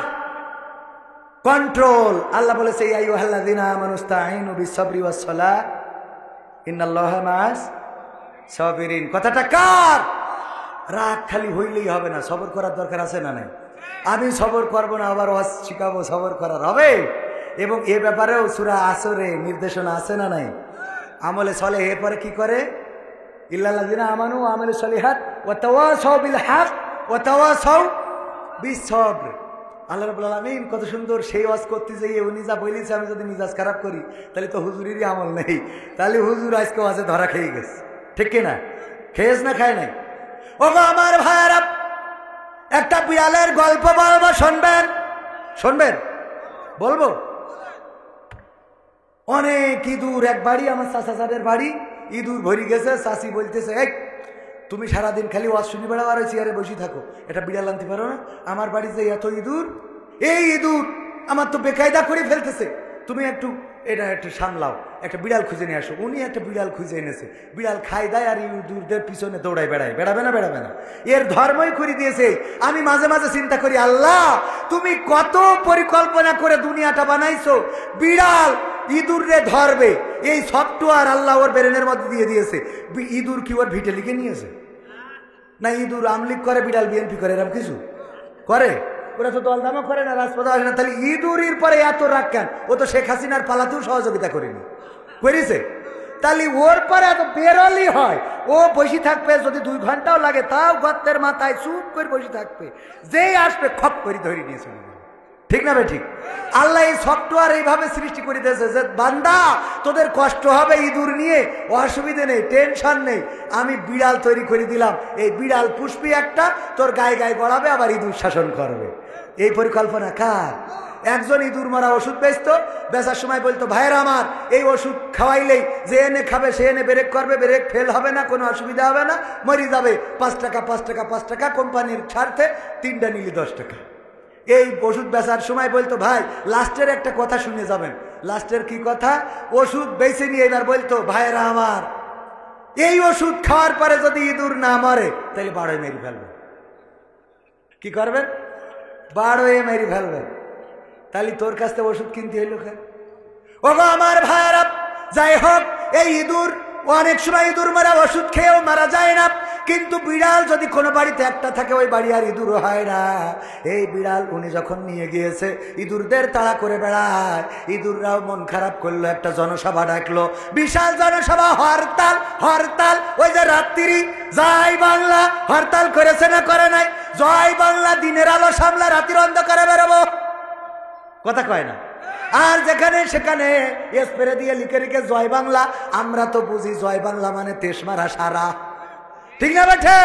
কন্ট্রোল। আল্লাহ বলেছে ইয়া আইয়ুহাল্লাযীনা আমানুস্তাঈনু বিস-সাবরি ওয়াস-সালাহ ইন্নাল্লাহা মা'আস সাবিরিন। কথাটা কার? রাগ খালি হইলেই হবে না, সবর করার দরকার আছে না নাই? আমি সবর করব না, আবার ওয়াজ শিখাবো, সবর করার হবে। এবং এ ব্যাপারেও সূরা আসরে নির্দেশনা আছে না নাই? আমলে সলেহ এরপরে কি করে? ইল্লাল্লাযীনা আমানু ওয়া আমিলুস সলিহাত ওয়া তাওয়াসাউ বিল হক ওয়া তাওয়াসাউ বিস সবর। আল্লাহ রাব্বুল আলামিন কত সুন্দর সেই ওয়াজ করতে যাইয়ে উনি যা বলেছে, আমি যদি মিজাজ খারাপ করি তাহলে তো হুজুরেরই আমল নেই। তাহলে হুজুর আজকে ওয়াজে ধরা খেয়ে গেছে। ঠিক কিনা? খেয়েছ না খায় নাই? ও আমার ভাইরা, একটা বিড়ালের গল্প বলবো, শুনবেন? শুনবেন? বলবো। অনেক ইঁদুর এক বাড়ি, আমার চাচাদের বাড়ি, ইঁদুর ভরি গেছে। চাচি বলতেছে এই তুমি সারাদিন খালি ওয়াজ শুনি বেড়াও আর চেয়ারে বসে থাকো, এটা বিড়াল আনতে পারো না? আমার বাড়িতে এত ইঁদুর, এই ইঁদুর আমার তো বেকায়দা করে ফেলতেছে, তুমি একটু এটা একটু সামলাও, একটা বিড়াল খুঁজে নিয়ে আসো। উনি একটা বিড়াল খুঁজে এনেছে, বিড়াল খাই দেয় আর ইঁদুরদের পিছনে দৌড়ায় বেড়ায়। বেড়াবে না? বেড়াবে না। এর ধর্মই করে দিয়েছে। আমি মাঝে মাঝে চিন্তা করি, আল্লাহ তুমি কত পরিকল্পনা করে দুনিয়াটা বানাইছো। বিড়াল ইঁদুরে ধরবে এই সফটওয়্যার আল্লাহ ওর ব্রেনের মধ্যে দিয়ে দিয়েছে। ইঁদুর কি ওর ভিটে লিখে নিয়েছে? না ইঁদুর আমলিক করে, বিড়াল বিএনপি করে, এরকম কিছু করে? ওরা তো দলদামও করে না, রাজপথে আসে না। তাহলে ইঁদুরের পরে এত রাগ কেন? ও তো শেখ হাসিনার পালাতেও সহযোগিতা করেনি, করেছে? তাহলে ওর পরে এত বেরোলি হয়। ও বসে থাকবে, যদি 2 ঘন্টাও লাগে তাও গর্তের মাথায় চুপ করে বসে থাকবে। যেই আসবে খপ করে ধরে নিয়ে চলে যাবে। ঠিক না ভাই? ঠিক। আল্লাহ এই সফটওয়্যার এইভাবে সৃষ্টি করে দিয়েছে যে বান্দা তোদের কষ্ট হবে ইঁদুর নিয়ে, অসুবিধে নেই, টেনশন নেই, আমি বিড়াল তৈরি করে দিলাম। এই বিড়াল পুষবি একটা, তোর গায়ে গায়ে গড়াবে, আবার ইঁদুর শাসন করবে। এই পরিকল্পনা কার? একজন ইঁদুর মারা ওষুধ বেচতো, বেচার সময় বলতো ভাইয়েরা আমার এই ওষুধ খাওয়াইলেই যে এনে খাবে সে এনে ব্রেক করবে, ব্রেক ফেল হবে না, কোনো অসুবিধা হবে না, মরি যাবে, 5 টাকা 5 টাকা 5 টাকা, কোম্পানির স্বার্থে 3টা নিলি 10 টাকা। এই ওষুধ বেচার সময় বলতো ভাই লাস্টের একটা কথা শুনে যাবেন। লাস্টের কি কথা? ওষুধ বেছে নিয়ে এবার বলতো ভাইয়েরা আমার এই ওষুধ খাওয়ার পরে যদি ইঁদুর না মরে তাহলে 12 মেরে ফেলবেন। কি করবেন? 12 মেরে ফেলবেন। তাহলে তোর কাছ থেকে ওষুধ কিনতে হইল কেন? ও আমার ভাইয়েরা, যাই হোক, এই ইঁদুর অনেক সময় ইঁদুর মারা ওষুধ খেয়েও মারা যায় না, কিন্তু বিড়াল যদি কোনো বাড়িতে একটা থাকে ওই বাড়ি আর ইঁদুর হয় না। এই বিড়াল উনি যখন নিয়ে গিয়েছে, ইঁদুরদের তাড়া করে বেড়ায়। ইঁদুররাও মন খারাপ করলো, একটা জনসভা ডাকলো, বিশাল জনসভা, হরতাল হরতাল। ওই যে রাত্রি জয় বাংলা হরতাল করেছে না করে নাই? জয় বাংলা দিনের আলো সামলা রাতের অন্ধকারে বেরোবো, কথা কয় না? আর যেখানে সেখানে স্প্রে দিয়ে লিখে লিখে জয় বাংলা। আমরা তো বুঝি জয় বাংলা মানে তেশমারা সারা। ঠিক না বেঠে?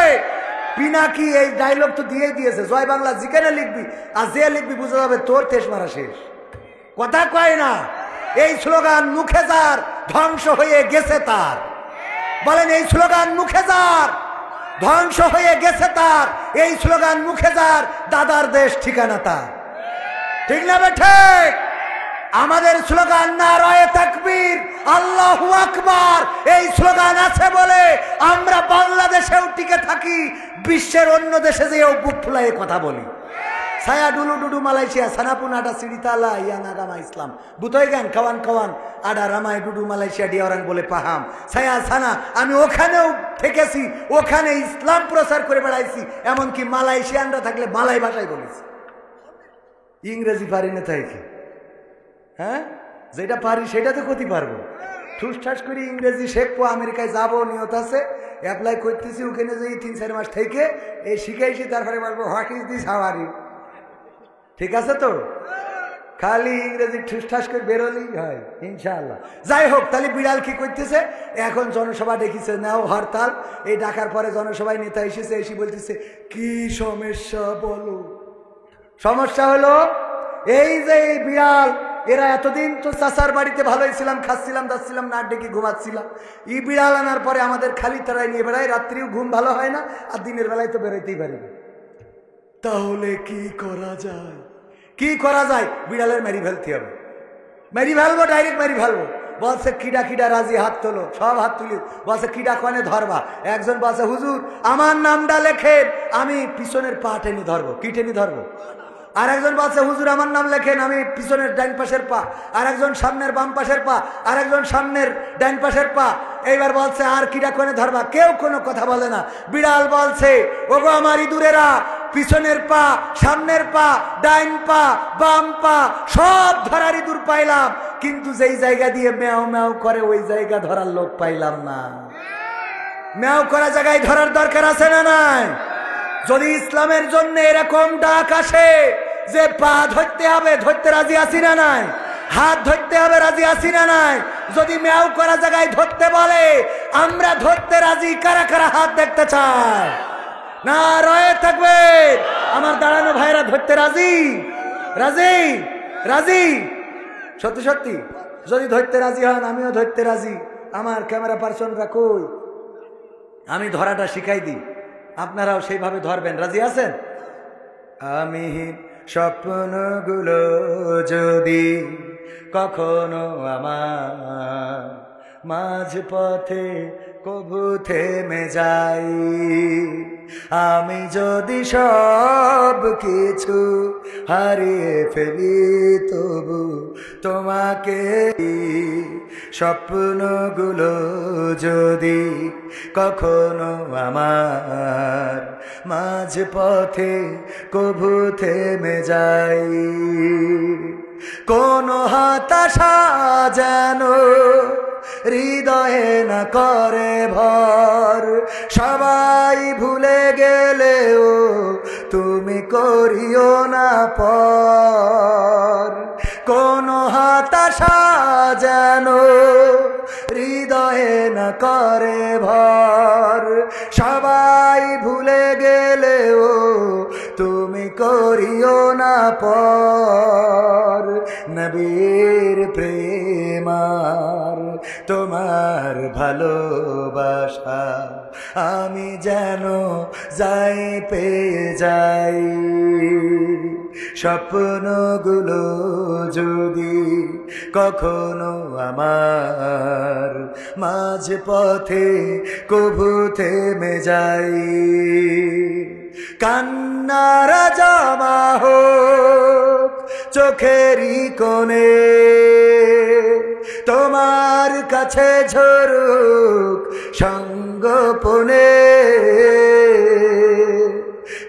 পিনাকি এই ডায়লগ তো দিয়ে দিয়েছে, জয় বাংলা যেখানে লিখবি আর যে লিখবি বুঝে যাবে তোর তেশমারা শেষ। কথা কয় না? এই স্লোগান মুখে যার ধ্বংস হয়ে গেছে তার। বলেন এই স্লোগান মুখে যার ধ্বংস হয়ে গেছে তার। এই স্লোগান মুখে যার দাদার দেশ ঠিকানা তার। ঠিক না বেঠে? আমাদের স্লোগান নারায়ে তাকবীর, আল্লাহু আকবার। এই স্লোগান আছে বলে আমরা বাংলাদেশেও টিকে থাকি, বিশ্বের অন্য দেশে যেও বুক ফুলায়ে কথা বলি। saya dulu Malaysia, sana pun ada cerita yang agama Islam. Butoy kan kawan-kawan ada ramai dulu Malaysia, dia orang boleh paham. Saya sana আমি ওখানেও থেকেছি, ওখানে ইসলাম প্রচার করে বেড়াইছি, এমনকি মালয়েশিয়ানরা থাকলে মালয় ভাষায় বলেছি। ইংরেজি পারি না তাই কি? হ্যাঁ, যেটা পারি সেটা তো ক্ষতি পারবো। ঠুসঠাস করে ইংরেজি শেখবো, আমেরিকায় যাবো নিয়ত আছে, অ্যাপ্লাই করতেছি। ওখানে যে 3-4 মাস থেকে এই শিখাইছি, তারপরে বলবো what is this, how are you. ঠিক আছে তো? খালি ইংরেজি ঠুসঠাস করে বেরোলেই হয় ইনশাআল্লাহ। যাই হোক, তাহলে বিড়াল কি করতেছে? এখন জনসভা দেখিছে, নাও হরতাল। এই ডাকার পরে জনসভায় নেতা এসেছে, এসে বলতেছে কি সমস্যা বলো। সমস্যা হলো এই যে এই বিড়াল, এরা এতদিন তো চাচার বাড়িতে ভালোই ছিলাম, খাচ্ছিলাম দাচ্ছিলাম, না ডেকে ঘুমাচ্ছিলাম। এই বিড়াল আনার পরে আমাদের খালি তারাই নিয়ে বেড়ায়, রাত্রিও ঘুম ভালো হয় না, আর দিনের বেলায় তো বেরোতেই পারি না। তাহলে কি করা যায়? কি করা যায়? বিড়ালের মেরি ফেলতে হবে। মেরি ফেলবো, ডাইরেক্ট মেরি ফেলবো। বলছে কিডা কিডা রাজি, হাত তোলো। সব হাত তুলি। বলছে কিডা কনে ধরবা? একজন বলছে হুজুর আমার নামটা লেখেন, আমি পিছনের পা টেনে ধরবো। কি টেনে ধরবো? আর একজন বলছে হুজুর আমার নাম লেখেন, আমি পিছনের ডাইন পাশের পা। আর একজন সামনের বাম পাশের পা, আর একজন সামনের ডাইন পাশের পা। এইবার বলছে আর কিডা কোনে ধরবা? কেউ কোনো কথা বলে না। বিড়াল বলছে ওগো আমার ইঁদুরেরা, পিছনের পা, সামনের পা, ডাইন পা, বাম পা সব ধরার ইঁদুর পাইলাম, কিন্তু যেই জায়গা দিয়ে ম্যাও ম্যাও করে ওই জায়গা ধরার লোক পাইলাম না। ম্যাও করা জায়গায় ধরার দরকার আছে না নাই? যদি ইসলামের জন্য এরকম ডাক আসে যে পা ধরতে হবে, ধরতে রাজি আছি না নাই? হাত ধরতে হবে, রাজি আছি না নাই? যদি ম্যাও করা জায়গায় ধরতে বলে, আমরা ধরতে রাজি। কারা কারা হাত দেখতে চায়? নারায়ে তাকবীর। আমার দাঁড়ানো ভাইরা ধরতে রাজি? রাজি? রাজি? সত্যি সত্যি? যদি ধরতে রাজি হন, আমিও ধরতে রাজি। আমার ক্যামেরা পার্সনরা কই? আমি ধরাটা শিখাই দিই, আপনারাও সেইভাবে ধরবেন। রাজি আছেন? আমি স্বপ্নগুলো যদি কখনো আমার মাঝ পথে কবু থেমে যাই, আমি যদি সব কিছু হারিয়ে ফেলি, তবু তোমাকে স্বপ্নগুলো যদি কখনো আমার মাঝ পথে কবু থেমে যাই, কোন হতাশা যেন হৃদয়ে না করে ভর, সবাই ভুলে গেলেও তুমি করিও না পর, কোন হতাশা যেন হৃদয়ে না করে ভর, সবাই ভুলে গেলেও তুমি করিও না পর, নবীর প্রেমার তোমার ভালোবাসা আমি যেন যাই পেয়ে যাই, স্বপ্নগুলো যদি কখনো আমার মাঝ পথে কবু থেমে যাই, কান্নার জমা হোক চোখেরই কোণে, তোমার কাছে ঝরুক সঙ্গোপনে,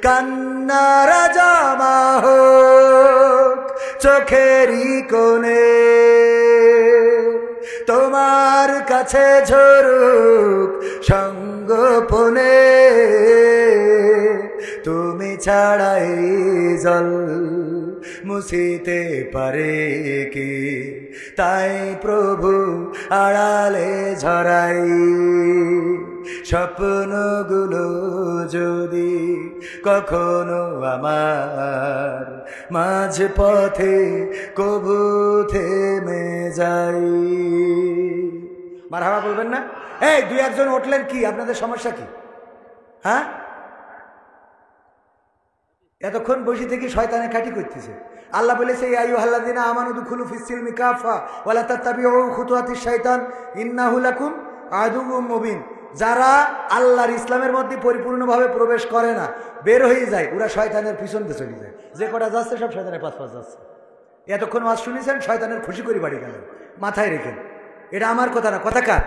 কান্নার জমা হোক চোখেরই কোণে, তোমার কাছে ঝরুক সঙ্গোপনে, তুমি ছাড়াই জল মুছিতে পারে কি, তাই প্রভু আড়ালে ঝরাই, স্বপ্নগুলো যদি কখনো আমার মাঝ পথে কবু থেমে যাই। মারহাবা বলবেন না? এই দুই একজন উঠলেন, কি আপনাদের সমস্যা কি? হ্যাঁ, এতক্ষণ বসে থেকে শয়তানের খাটি করতেছে। আল্লাহ বলেছে ইয়া আইয়ুহাল্লাযীনা আমানু দুখুলু ফিস-সিলমি কাফা ওয়া লা তাত্তাবিউ খুতুওয়াতিশ শাইতান ইন্নাহু লাকুম আদুউম মুবিন। যারা আল্লাহর ইসলামের মধ্যে পরিপূর্ণভাবে প্রবেশ করে না, বের হয়ে যায়, ওরা শয়তানের পিছন দিয়ে চলে যায়। যে কটা যাচ্ছে সব শয়তানের পাশ যাচ্ছে। এতক্ষণ ওয়াজ শুনেছেন, শয়তানের খুশি করে বাড়ি গেলেন। মাথায় রেখেন, এটা আমার কথা না, কথা কার?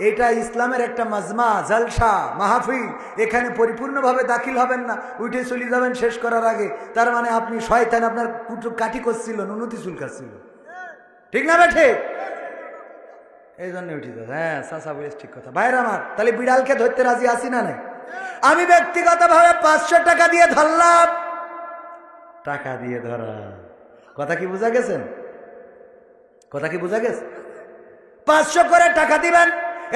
এটা ইসলামের একটা মাজমা, জলসা, মাহফিল। এখানে পরিপূর্ণভাবে দাখিল হবেন না, উঠে চলে যাবেন শেষ করার আগে। তার মানে আপনি শয়তান আপনার কাঠি করছিল, নুনতি চুলকাচ্ছিল। ঠিক না বেঠে? এই জন্য উঠে যাবে। হ্যাঁ চাচা বলিস, ঠিক কথা। ভাইয়ের আমার, তাহলে বিড়ালকে ধরতে রাজি আছি না নাই? আমি ব্যক্তিগতভাবে 500 টাকা দিয়ে ধরলাম। টাকা দিয়ে ধরা, কথা কি বোঝা গেছেন? কথা কি বোঝা গেছে? 500 করে টাকা দিবেন।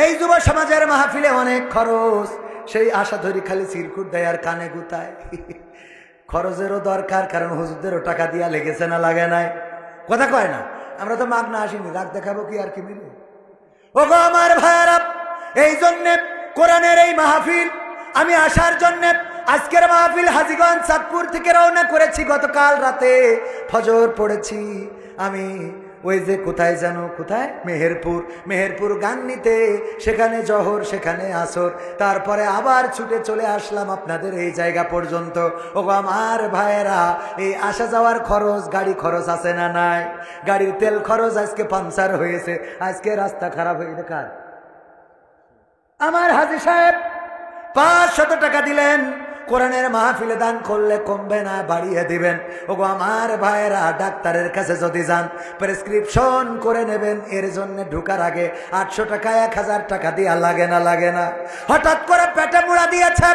এই যুব সমাজের মাহফিলে অনেক খরচ, সেই আশা ধরি খালি চিরকুট দেয় আর কানে গুতায়। খরচেরও দরকার, কারণ হুজুরদেরও টাকা দিয়া লেগেছে না লাগে নাই? কথা কয় না? আমরা তো মাগনা আসিনি, রাগ দেখাবো কি আর কি মিলে? ও গো আমার ভাইয়ারা, এই জন্যে কোরআনের এই মাহফিল আমি আসার জন্যে আজকের মাহফিল হাজীগঞ্জ চাঁদপুর থেকে রওনা করেছি। গতকাল রাতে ফজর পড়েছি আমি ওই যে কোথায় জানো, কোথায়, মেহেরপুর গান্নিতে, সেখানে জহর, সেখানে আসর, তারপরে আবার ছুটে চলে আসলাম আপনাদের এই জায়গা পর্যন্ত। ও আমার ভাইয়েরা, এই আসা যাওয়ার খরচ, গাড়ি খরচ আছে না নাই? গাড়ির তেল খরচ, আজকে পাংচার হয়েছে, আজকে রাস্তা খারাপ হয়ে কার? আমার হাজী সাহেব 500 টাকা দিলেন। কোরআনের মাহফিলে দান করলে কমবে না, বাড়িয়ে দিবেন। ওগো আমার ভাইয়েরা, ডাক্তারের কাছে যদি যান, প্রেসক্রিপশন করে নেবেন। এর জন্য ঢুকার আগে 800 টাকা 1000 টাকা দিয়া লাগে না? লাগে না? হঠাৎ করে পেটে মুড়া দিয়েছে,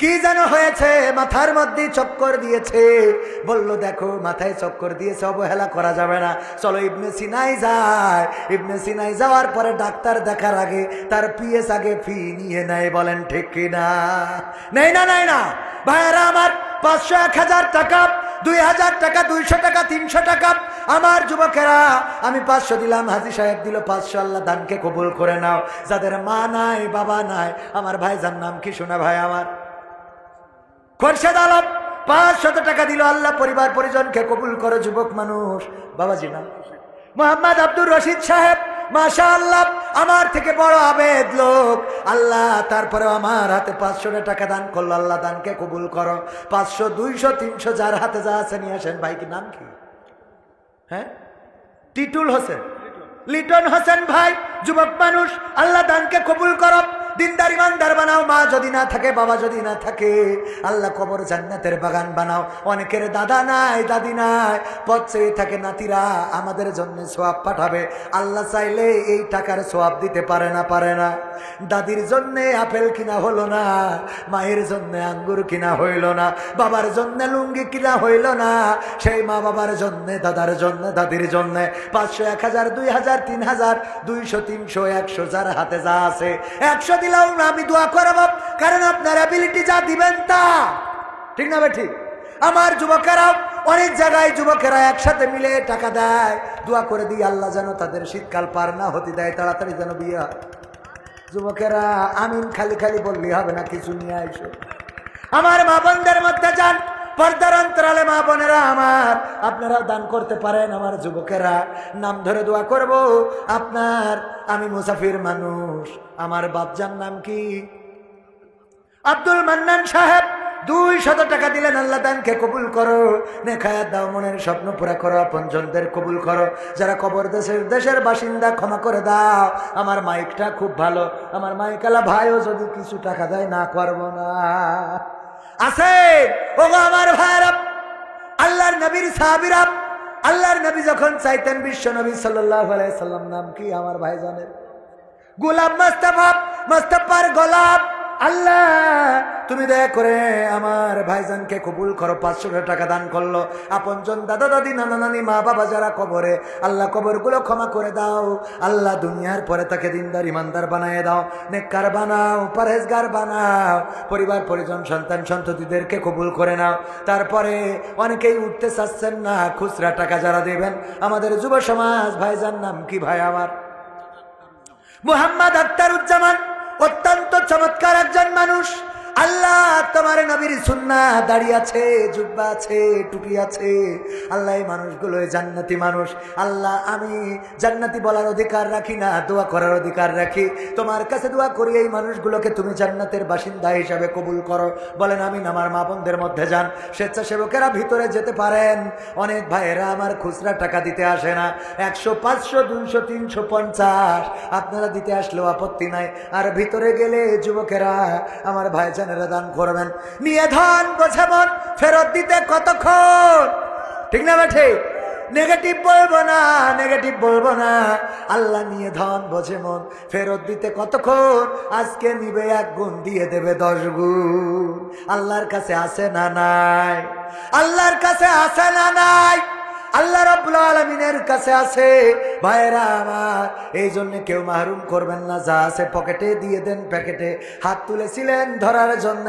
কি যেন হয়েছে, মাথার মধ্যে চক্কর দিয়েছে। বলল দেখো মাথায় চক্কর দিয়েছে, অবহেলা করা যাবে না, চলো ইবনে সিনাই যায়। ইবনে সিনাই যাওয়ার পরে ডাক্তার দেখার আগে তার পিএস আগে ফি নিয়ে নেয়। বলেন ঠিক কিনা? নেই না? নাই না? ভাইয়েরা আমার, 500, 1000 টাকা, 2000 টাকা, 200 টাকা, 300 টাকা। আমার যুবকেরা, আমি 500 দিলাম, হাজী সাহেব দিল 500। আল্লাহ দানকে কবুল করে নাও। যাদের মা নাই, বাবা নাই, আমার ভাইজান নাম কি শোনা ভাই আমার? খোরশেদ আলম 500 টাকা দিল। আল্লাহ পরিবার পরিজনকে কবুল করো। যুবক মানুষ, বাবাজি নাম মোহাম্মদ আব্দুর রশিদ সাহেব, মাশাআল্লাহ, আমার থেকে বড় আবেদ লোক। আল্লাহ তারপরে আমার হাতে 500 টাকা দান করলো। আল্লাহ দানকে কবুল করো। 500, 200, 300, যার হাতে যা আছে নিয়ে আসেন। ভাই কি নাম কি? হ্যাঁ, টিটুল হোসেন, লিটন হোসেন ভাই, যুবক মানুষ। আল্লাহ দানকে কবুল করো। দিনদার ইমানদার বানাও। মা যদি না থাকে, বাবা যদি না থাকে, আল্লাহ কবর জান্নাতের বাগান বানাও। অনেকের দাদা নাই, দাদি নাই, পথ চেয়ে থাকে, নাতিরা আমাদের জন্য সোয়াব পাঠাবে। আল্লাহ চাইলে এই টাকার সোয়াব দিতে পারে না? পারে না? দাদির জন্য আপেল কিনা হলো না, মায়ের জন্য আঙ্গুর কিনা হইল না, বাবার জন্য লুঙ্গি কিনা হইল না, সেই মা বাবার জন্য, দাদার জন্য, দাদির জন্য 500, 1000, 2000, 3000, 200, 300, 100, যার হাতে যা আছে 100 দিলাম। আমি দোয়া করব, কারণ আপনার অ্যাবিলিটি যা দিবেন তা। ঠিক না ঠিক? আমার যুবকেরাও অনেক জায়গায় যুবকেরা একসাথে মিলে টাকা দেয়। দোয়া করে দিই আল্লাহ যেন তাদের শীতকাল পার না হতে দেয়, তাড়াতাড়ি যেন বিয়ে হয়। যুবকেরা আমিন খালি খালি বললি হবে না, কিছু নিয়ে আইসো। আমার মা বোনদের মধ্যে যান, পর্দার অন্তরালে মা বোনেরা আমার, আপনারা দান করতে পারেন। আমার যুবকেরা, নাম ধরে দোয়া করব আপনার। আমি মুসাফির মানুষ। আমার বাপজান নাম কি? আব্দুল মান্নান সাহেব 200 টাকা দিলেন। আল্লাহ দানকে কবুল করো। নেখায়াত দাও, মনের স্বপ্ন পুরা করো, আপনজনদের কবুল করো। যারা কবর দেশের বাসিন্দা, ক্ষমা করে দাও। আমার মাইকটা খুব ভালো, আমার মাইকালা ভাইও যদি কিছু টাকা দেয়, না করবো না। আছে ওগো আমার ভাইরা, আল্লাহর নবীর সাহাবীরা, আল্লাহর নবী যখন চাইতেন, বিশ্ব নবী সাল্লাল্লাহু আলাইহি সাল্লাম নাম কি আমার ভাইজানের? গোলাপ মুস্তাফা, মুস্তাফার গোলাপ। আল্লাহ তুমি দয়া করে আমার ভাইজানকে কবুল করো। 500 টাকা দান করলো। আপনজন, দাদা দাদি, নানা নানি, মা বাবা যারা কবরে, আল্লাহ কবরগুলো ক্ষমা করে দাও। আল্লাহ দুনিয়ার পরে তাকে দিনদার ইমানদার বানায় দাও, নেককার বানাও, পরহেজগার বানাও। পরিবার পরিজন, সন্তান সন্ততিদেরকে কবুল করে নাও। তারপরে অনেকেই উঠতে চাচ্ছেন না, খুচরা টাকা যারা দেবেন, আমাদের যুব সমাজ। ভাইজান নাম কি ভাই আমার? মোহাম্মদ আখতারুজ্জামান, অত্যন্ত চমৎকার একজন মানুষ। আল্লাহ তোমার নবীর সুন্নাহ দাড়ি আছে, জুব্বা আছে, টুপি আছে। আল্লাহ এই মানুষগুলো জান্নাতি মানুষ। আল্লাহ আমি জান্নাতি বলার অধিকার রাখি না, দোয়া করার অধিকার রাখি। তোমার কাছে দোয়া করি এই মানুষগুলোকে তুমি জান্নাতের বাসিন্দা হিসাবে কবুল করো। বলেন আমিন। আমার মা বোনদের মধ্যে যান, স্বেচ্ছাসেবকেরা ভিতরে যেতে পারেন। অনেক ভাইয়েরা আমার খুচরা টাকা দিতে আসে না, 100, 500, 200, 350 আপনারা দিতে আসলেও আপত্তি নাই। আর ভিতরে গেলে যুবকেরা আমার ভাইজানেরা দান করবেন। নিয়ে ধন বোঝে মন, ফেরত দিতে কতক্ষণ, ঠিক না বেঠে? নেগেটিভ বলবো না, নেগেটিভ বলবো না। আল্লাহ নিয়ে ধন বোঝে মন, ফেরত দিতে কতক্ষণ। আজকে নিবে 1 গুণ, দিয়ে দেবে 10 গুণ। আল্লাহর কাছে আছে না নাই? আল্লাহর কাছে আছে না নাই? আল্লাহ রাব্বুল আলামিনের কাছে আছে। ভাইরা আমার, এই জন্য কেউ মাহরুম করবেন না। যা আছে পকেটে দিয়ে দেন, প্যাকেটে। হাত তুলেছিলেন ধরার জন্য,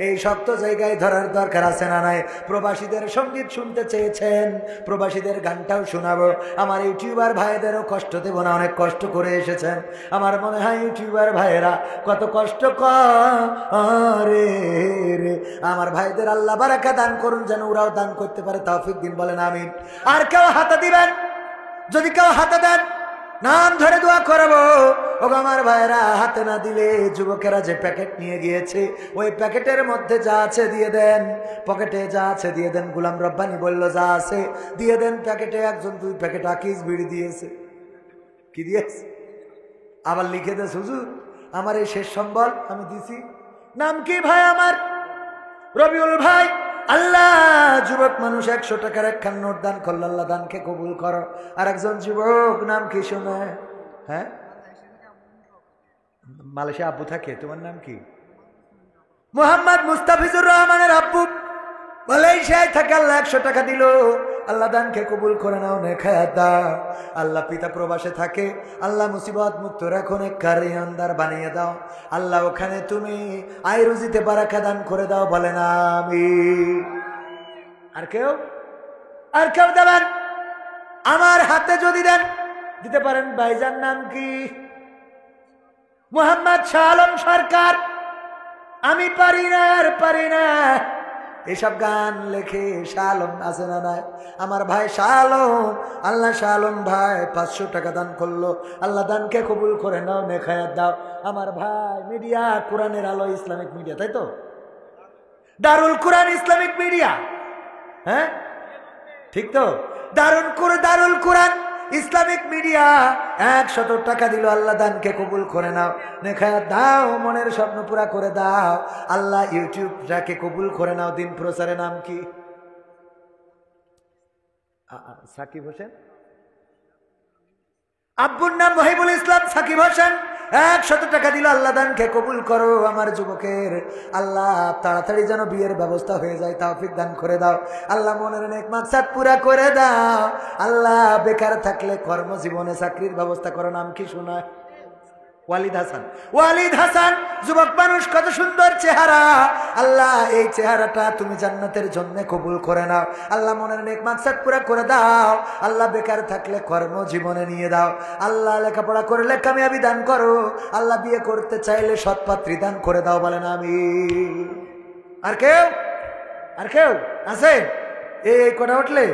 এই শক্ত জায়গায় ধরার দরকার আছে না নাই? প্রবাসীদের সঙ্গীত শুনতে চেয়েছেন, প্রবাসীদের গানটাও শোনাবো। আমার ইউটিউবার ভাইদেরও কষ্ট দেব না, অনেক কষ্ট করে এসেছেন। আমার মনে হয় ইউটিউবার ভাইয়েরা কত কষ্ট করে রে। আমার ভাইদের আল্লাহ বারাকা দান করুন, যেন ওরাও দান করতে পারে, তৌফিক দিন। বলেন আমিন। আর কেউ হাতে দিবেন, যদি কেউ হাতে দেন নাম ধরে দোয়া করবো। ও আমার ভাইরা, হাতে না দিলে যুবকেরা যে প্যাকেট নিয়ে গিয়েছে ওই প্যাকেটের মধ্যে যা আছে দিয়ে দেন, পকেটে যা আছে দিয়ে দেন। গোলাম রব্বানি বলল যা আছে দিয়ে দেন প্যাকেটে। একজন 2 প্যাকেট আকিস বিড়ি দিয়েছে। কি দিয়েছে? আবার লিখে দেশ, হুজুর আমার এই শেষ সম্বল আমি দিছি। নাম কি ভাই আমার? রবিউল ভাই। আল্লাহ যুবক মানুষ 100 টাকার 1 নোট দান করল, আল্লাহ দানকে কবুল করো। আর একজন যুবক, নাম কি শোনা? হ্যাঁ, মালয়েশিয়া আব্বু থাকে। তোমার নাম কি? মোহাম্মদ মুস্তাফিজুর রহমানের আব্বু মালয়েশিয়ায় থাকে। আল্লাহ 100 টাকা দিল, আল্লাহ দানকে কবুল করে নাও, নেখায়াত দাও। আল্লাহ পিতা প্রবাসে থাকে, আল্লাহ মুসিবত মুক্ত রাখো, নেককার ইমানদার বানিয়ে দাও। আল্লাহ ওখানে তুমি আয় রুজিতে বারাকা দান করে দাও। বলেন আমিন। আর কেউ? আর কেউ দেবেন? আমার হাতে যদি দেন দিতে পারেন। ভাইজান নাম কি? মোহাম্মদ শাহ আলম সরকার। আমি পারি না, আর পারি না। এসব গান লেখে শাহ আলম আছে না নাই? আমার ভাই শাহ আলম, আল্লাহ শাহ আলম ভাই 500 টাকা দান করলো। আল্লাহ দানকে কবুল করে নাও, নেখায়াত দাও। আমার ভাই মিডিয়া, কোরআনের আলো ইসলামিক মিডিয়া, তাই তো? দারুল কোরআন ইসলামিক মিডিয়া, হ্যাঁ ঠিক তো? দারুল কোরআন ইসলামিক মিডিয়া 100 টাকা দিল। আল্লাহ দানকে কবুল করে নাও, নেখায়াত দাও, মনের স্বপ্ন পুরা করে দাও। আল্লাহ ইউটিউবটাকে কবুল করে নাও। দিন প্রচারের নাম কি? সাকিব হোসেন। আব্বুর নাম ওয়াহিবুল ইসলাম সাকিব হোসেন। 100 টাকা দিল। আল্লাহ দানকে কবুল করো। আমার যুবকের আল্লাহ তাড়াতাড়ি যেন বিয়ের ব্যবস্থা হয়ে যায়, তৌফিক দান করে দাও। আল্লাহ মনের নেক মাকসাদ পুরা করে দাও। আল্লাহ বেকার থাকলে কর্মজীবনে চাকরির ব্যবস্থা করো। নাম কি শোনায়? ওয়ালিদ হাসান। ওয়ালিদ হাসান যুবক মানুষ, কত সুন্দর চেহারা। আল্লাহ এই চেহারাটা তুমি জান্নাতের জন্য কবুল করে নাও। আল্লাহ মনের নেক মাকসাদ পুরা করে দাও। আল্লাহ বেকার থাকলে কর্মজীবনে নিয়ে দাও। আল্লাহ লেখাপড়া করলে কামিয়াবি দান করো। আল্লাহ বিয়ে করতে চাইলে সৎপাত্রী দান করে দাও। বলেন আমিন। আর কেউ? আর কেউ আছে? এই কটা উঠলে?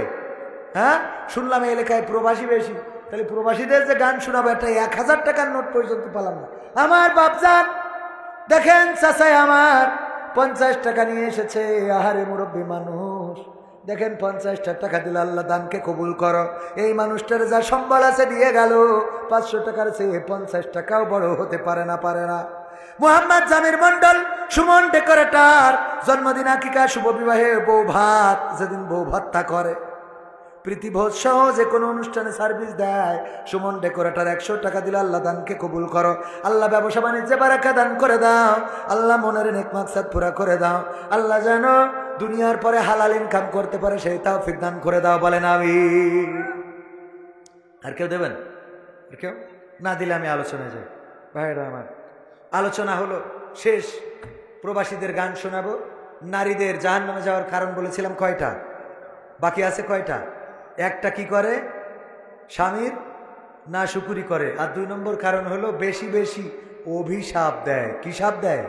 হ্যাঁ, শুনলাম এই এলাকায় প্রবাসী বেশি। তাহলে প্রবাসীদের যে গান শোনাবো, একটা 1000 টাকার নোট পর্যন্ত পেলাম না। আমার বাপজান দেখেন, চাচাই আমার 50 টাকা নিয়ে এসেছে। আহারে মুরব্বী মানুষ, দেখেন 50 টাকা দিল। আল্লাহ দানকে কবুল করো। এই মানুষটার যা সম্বল আছে দিয়ে গেল। 500 টাকার চেয়ে 50 টাকাও বড় হতে পারে না, পারে না। মোহাম্মদ জামির মন্ডল, সুমন ডেকোরেটর, জন্মদিন, আকিকা, শুভ বিবাহে বউ ভাত, যেদিন বউ ভাতটা করে, প্রীতিভোজ সহ যে কোনো অনুষ্ঠানে সার্ভিস দেয়, সুমন ডেকোরেটর 100 টাকা দিল। আল্লাহ দানকে কবুল করো। আল্লাহ ব্যবসা বাণিজ্যে বারাকা দান করে দাও। আল্লাহ মনের নেক মাকসাদ পুরা করে দাও। আল্লাহ যেন দুনিয়ার পরে হালাল ইনকাম করতে পারে, সেই তৌফিক দান করে দাও। বলেন আমিন। আর কেউ দেবেন? আর কেউ না দিলে আমি আলোচনায় যাই। ভাইরা আমার, আলোচনা হলো শেষ। প্রবাসীদের গান শোনাবো। নারীদের জাহান্নামে যাওয়ার কারণ বলেছিলাম কয়টা? বাকি আছে কয়টা? একটা কি করে? স্বামীর না শুকুরি করে। আর 2 নম্বর কারণ হলো বেশি বেশি অভিশাপ দেয়। কি সাপ দেয়?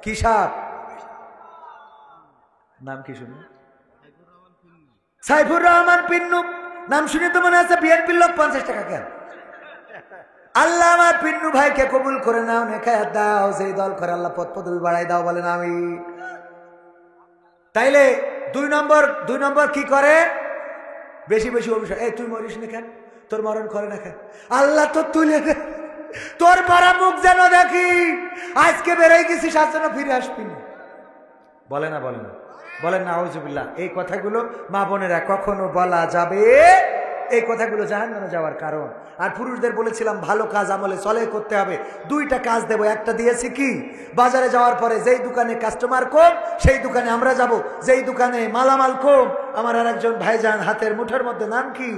কি সাপ? নাম কি শুনি? সাইফুর রহমান পিন্নু। নাম শুনে তো মনে আছে বিএনপির লোক। 50 টাকা কেন? আল্লাহ আমার পিন্নু ভাইকে কবুল করে নাও, নেখায়াত দাও, যেই দল করে আল্লাহ পদ পদবি বাড়াই দাও, বলেন আমি। তাইলে 2 নম্বর কি করে? বেশি বেশি অভিশাপ। এই তুই মরিস না কেন? তোর মরণ করে না কেন? আল্লাহ তো তুলে দে, তোর মারা মুখ যেন দেখি। আজকে বেরোয় গেছিস, আজ যেন ফিরে আসবি না। বলে না বলেন না আউযুবিল্লাহ। এই কথাগুলো মা বোনেরা কখনো বলা যাবে? এই কথাগুলো জাহান্নামে যাওয়ার কারণ। আর পুরুষদের বলেছিলাম ভালো কাজ আমলে চলে করতে হবে। 2টা কাজ দেব। একটা দিয়েছি কি, বাজারে যাওয়ার পরে যেই দোকানে কাস্টমার কম সেই দোকানে আমরা যাব, যেই দোকানে মালামাল কম। আমার আর একজন ভাইজান হাতের মুঠোর মধ্যে, নাম কি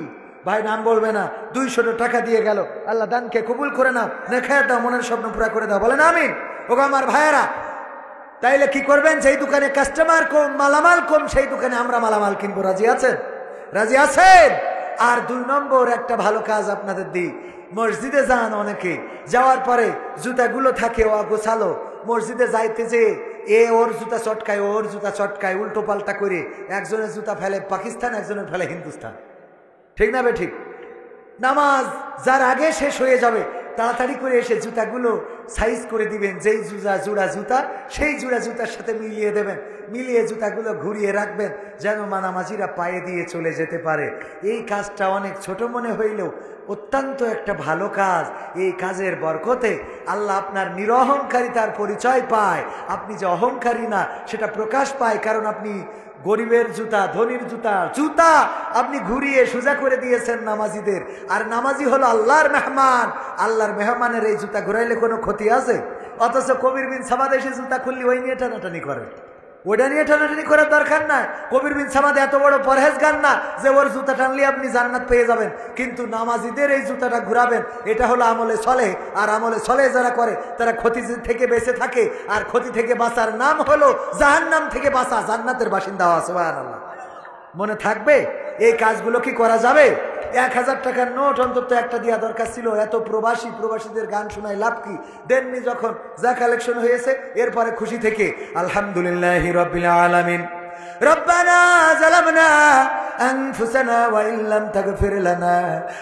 ভাই? নাম বলবে না। 200 টাকা দিয়ে গেল। আল্লাহ দানকে কবুল করে নাও, নেখায়াত দাও, মনের স্বপ্ন পুরা করে দাও, বলেন আমিন। ওগো আমার ভাইয়েরা, তাইলে কি করবেন? যেই দোকানে কাস্টমার কম, মালামাল কম, সেই দোকানে আমরা মালামাল কিনবো। রাজি আছেন? রাজি আছেন? আর 2 নম্বর একটা ভালো কাজ আপনাদের দিই। মসজিদে যান অনেকে, যাওয়ার পরে জুতাগুলো থাকে অগোছালো। মসজিদে যাইতে যে ওর জুতা চটকায়, ওর জুতা চটকায়, উল্টো পাল্টা করে একজনের জুতা ফেলে পাকিস্তান, একজনের ফেলে হিন্দুস্তান। ঠিক না বে ঠিক? নামাজ যার আগে শেষ হয়ে যাবে তাড়াতাড়ি করে এসে জুতাগুলো সাইজ করে দিবেন। যেই জোড়া জুতা সেই জোড়া জুতার সাথে মিলিয়ে দেবেন, মিলিয়ে জুতাগুলো ঘুরিয়ে রাখবেন যেন নামাজিরা পায়ে দিয়ে চলে যেতে পারে। এই কাজটা অনেক ছোট মনে হইলেও অত্যন্ত একটা ভালো কাজ। এই কাজের বরকতে আল্লাহ আপনার নিরহংকারিতার পরিচয় পায়। আপনি যে অহংকারী না সেটা প্রকাশ পায়, কারণ আপনি গরিবের জুতা, ধনীর জুতা আপনি ঘুরিয়ে সোজা করে দিয়েছেন নামাজিদের। আর নামাজি হলো আল্লাহর মেহমান। আল্লাহর মেহমানের এই জুতা ঘুরাইলে কোনো ক্ষতি আছে? অথচ কবির বিন সামাদ এসে জুতা খুললি ওই নিয়ে টানাটানি করে। ওটা নিয়ে টানাটানি করার দরকার নাই। কবির বিন সামাদ এত বড় পরহেজগার না যে ওর জুতা টানলে আপনি জান্নাত পেয়ে যাবেন। কিন্তু নামাজিদের এই জুতাটা ঘুরাবেন, এটা হলো আমলে চলে। আর আমলে চলে যারা করে তারা ক্ষতি থেকে বেঁচে থাকে। আর ক্ষতি থেকে বাঁচার নাম হলো জাহান্নাম থেকে বাঁচা, জান্নাতের বাসিন্দা হওয়া। সুবহানাল্লাহ। মনে থাকবে? এই কাজগুলো কি করা যাবে? 1000 টাকার নোট অন্তত একটা দেওয়া দরকার ছিল। এত প্রবাসীদের গান শোনায় লাভ কি? দেননি যখন, যা কালেকশন হয়েছে এরপরে খুশি থেকে আলহামদুলিল্লাহি রাব্বিল আলামিন। ربنا ظلمنا أنفسنا وإن لم تغفر لنا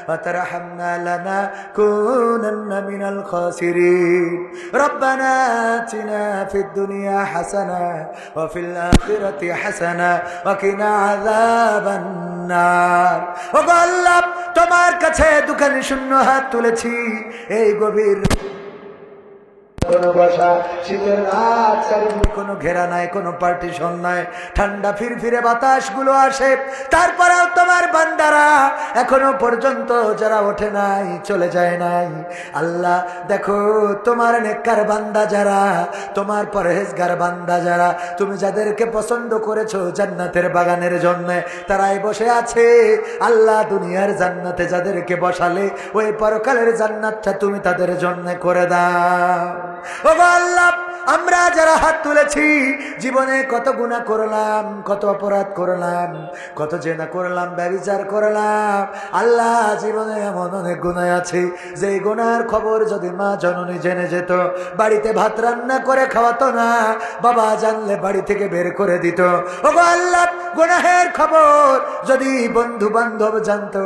وترحمنا لنكونن من الخاسرين ربنا آتنا في الدنيا حسنة وفي الآخرة حسنة وقنا عذاب النار। وقال الله তোমার কাছে দুখানি শূন্য হাত তুলেছি এই গভীর শীতের রাত, চারিদিকে কোনো ঘেরা নাই, কোনো পার্টিশন নাই, ঠান্ডা ফিরফিরে বাতাস গুলো আসে। তারপরেও তোমার বান্দারা এখনো পর্যন্ত যারা ওঠে নাই, চলে যায় নাই, আল্লাহ দেখো তোমার নেককার বান্দা যারা, তোমার পরহেজগার বান্দা যারা, তুমি যাদেরকে পছন্দ করেছো জান্নাতের বাগানের জন্য, তারাই বসে আছে। আল্লাহ দুনিয়ার জান্নাতে যাদেরকে বসালে ওই পরকালের জান্নাতটা তুমি তাদের জন্য করে দাও। ওগো আল্লাহ, আমরা যারা হাত তুলেছি জীবনে কত গুনাহ করলাম, কত অপরাধ করলাম, কত জেনা করলাম, ব্যভিচার করলাম। আল্লাহ জীবনে এমন অনেক গুনাহ আছে যে গুনার খবর যদি মা জননী জেনে যেত বাড়িতে ভাত রান্না করে খাওয়াতো না, বাবা জানলে বাড়ি থেকে বের করে দিত। ওগো আল্লাহ, গুনাহের খবর যদি বন্ধু বান্ধব জানতো,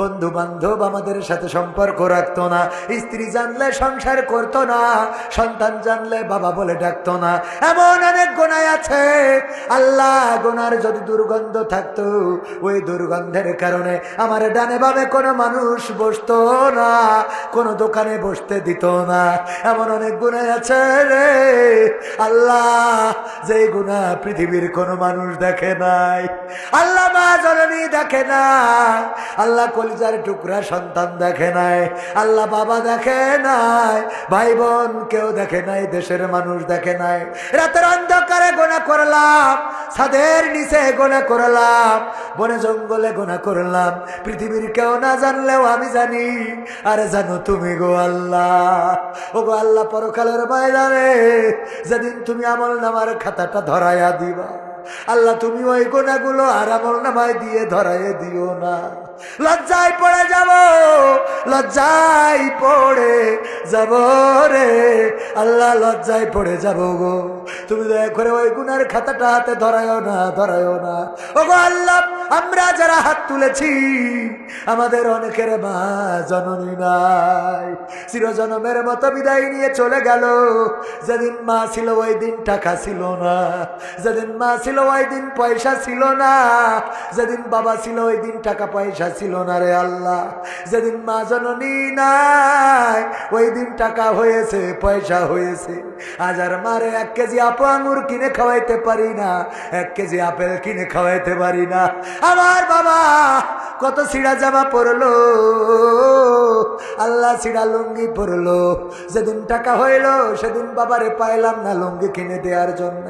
বন্ধু বান্ধব আমাদের সাথে সম্পর্ক রাখতো না, স্ত্রী জানলে সংসার করতো না, সন্তান জানলে বাবা বলে ডাকতো না। এমন অনেক গুনাহ আছে আল্লাহ, গুনার যদি দুর্গন্ধ থাকতো ওই দুর্গন্ধের কারণে আমার ডানে বামে কোনো মানুষ বসতো না, কোনো দোকানে বসতে দিত না। এমন অনেক গুনাহ আছে রে আল্লাহ, যে গুনাহ পৃথিবীর কোনো মানুষ দেখে নাই, আল্লাহ মা জননী দেখে নাই, আল্লাহ কলিজার টুকরা সন্তান দেখে নাই, আল্লাহ বাবা দেখে নাই, ভাই বোন কেউ দেখে নাই, দেশের মানুষ দেখে নাই। রাতের অন্ধকারে গুনাহ করলাম, ছাদের নিচে গুনাহ করলাম, বনে জঙ্গলে গুনাহ করলাম, পৃথিবীর কেউ না জানলেও আমি জানি। আরে জানো তুমি গো আল্লাহ, ও গো আল্লাহ, পরকালের ময়দানে যেদিন তুমি আমল নামার খাতাটা ধরাইয়া দিবা, আল্লাহ তুমি ওই গুনাহগুলো আর আমল নামায় দিয়ে ধরাইয়ে দিও না। লজ্জায় পড়ে যাব, লজ্জায় পড়ে যাব রে আল্লাহ, লজ্জায় পড়ে যাব গো। তুমি দয়া করে ওই গুনার খাতাটা হাতে ধরায়ও না, ধরায়ও না। ওগো আল্লাহ, আমরা যারা হাত তুলেছি আমাদের অনেকের মা জননী নাই, চিরজনমের মতো বিদায় নিয়ে চলে গেল। যেদিন মা ছিল ওই দিন টাকা ছিল না, যেদিন মা ছিল ওই দিন পয়সা ছিল না, যেদিন বাবা ছিল ওই দিন টাকা পয়সা ছিল না রে আল্লাহ। যেদিন মা জননী নাই ওই দিন টাকা হয়েছে, পয়সা হয়েছে। আজ আর মারে 1 কেজি আপু আঙুর কিনে খাওয়াইতে পারি না, 1 কেজি আপেল কিনে খাওয়াইতে পারি না। আমার বাবা কত ছিঁড়া জামা পরলো আল্লাহ, ছিঁড়া লুঙ্গি পরলো। যেদিন টাকা হইল সেদিন বাবারে পাইলাম না লুঙ্গি কিনে দেওয়ার জন্য।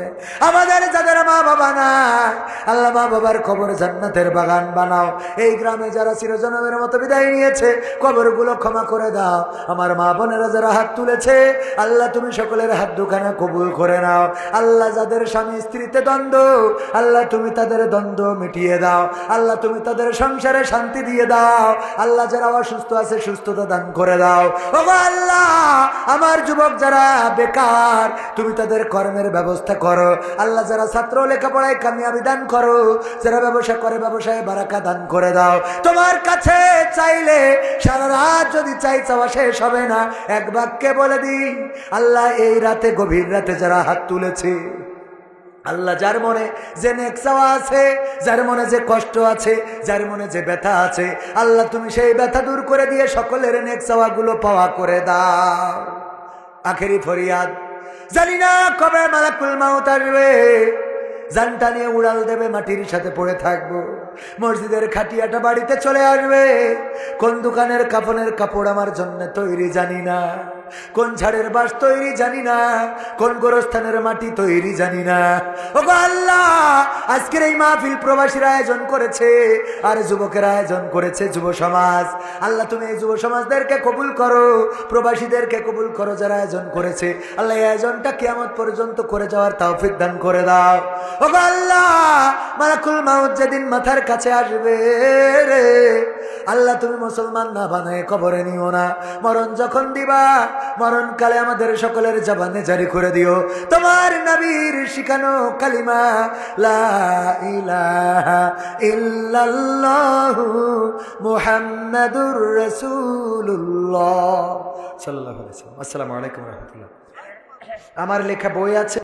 আমাদের যাদের মা বাবা নাই আল্লাহ, মা বাবার কবর জান্নাতের বাগান বানাও। এই গ্রামে যারা চিরজনমের মতো বিদায় নিয়েছে কবরগুলো ক্ষমা করে দাও। আমার মা বোনেরা যারা হাত তুলেছে আল্লাহ, তুমি সকলের হাত দুখানা কবুল করে নাও। আল্লাহ, যাদের স্বামী স্ত্রীতে দ্বন্দ্ব আল্লাহ, তুমি তাদের দ্বন্দ্ব মিটিয়ে দাও। আল্লাহ, তুমি তাদের সংসারে শান্তি দিয়ে দাও। আল্লাহ, যারা অসুস্থ আছে সুস্থতা দান করে দাও। ওগো আল্লাহ, আমার যুবক যারা বেকার তুমি তাদের কর্মের ব্যবস্থা করো। আল্লাহ, যারা ছাত্র লেখাপড়ায় কামিয়াবি দান করো, যারা ব্যবসা করে ব্যবসায় বারাকা দান করে দাও। তোমার কাছে চাইলে সারা রাত যদি চাই চাওয়া শেষ হবে না। এক বাক্যে বলে দিই আল্লাহ, এই রাতে গভীর রাতে যারা হাত তুলেছে আল্লাহ, যার মনে যে নেক চাওয়া আছে, যার মনে যে কষ্ট আছে, যার মনে যে ব্যথা আছে আল্লাহ, তুমি সেই ব্যথা দূর করে দিয়ে সকলের নেক চাওয়াগুলো পাওয়া করে দাও। আখেরি ফরিয়াদ, জানি না কবে মালাকুল মাউত আসবে, জানটা নিয়ে উড়াল দেবে, মাটির সাথে পড়ে থাকবো। মসজিদের খাটিয়াটা বাড়িতে চলে আসবে। কোন দোকানের কাপড়ের কাপড় আমার জন্য তৈরি জানি না, কোন ঝাড়ের বাস তৈরি জানি না, কোন গোরস্থানের মাটি তৈরি জানি না। ওগো আল্লাহ, আজকের এই মাহফিল প্রবাসীর আয়োজন করেছে আর যুবকের আয়োজন করেছে যুব সমাজ। আল্লাহ, তুমি এই যুব সমাজদেরকে কবুল করো, প্রবাসীদেরকে কবুল করো যারা আয়োজন করেছে। আল্লাহ, এই আয়োজনটা কিয়ামত পর্যন্ত করে যাওয়ার তৌফিক দান করে দাও। ওগো আল্লাহ, মালাকুল মাউত যেদিন মাথার কাছে আসবে রে আল্লাহ, তুমি মুসলমান না বানায় কবরে নিও না। মরণ যখন দিবা মরণকালে আমাদের সকলের জবানে জারি করে দিও তোমার নবীর শিখানো কালিমা, লা ইলাহা ইল্লাল্লাহু মুহাম্মাদুর রাসূলুল্লাহ সাল্লাল্লাহু আলাইহি ওয়াসাল্লাম। আসসালামু আলাইকুম ওয়া রাহমাতুল্লাহ। আমার লেখা বই আছে।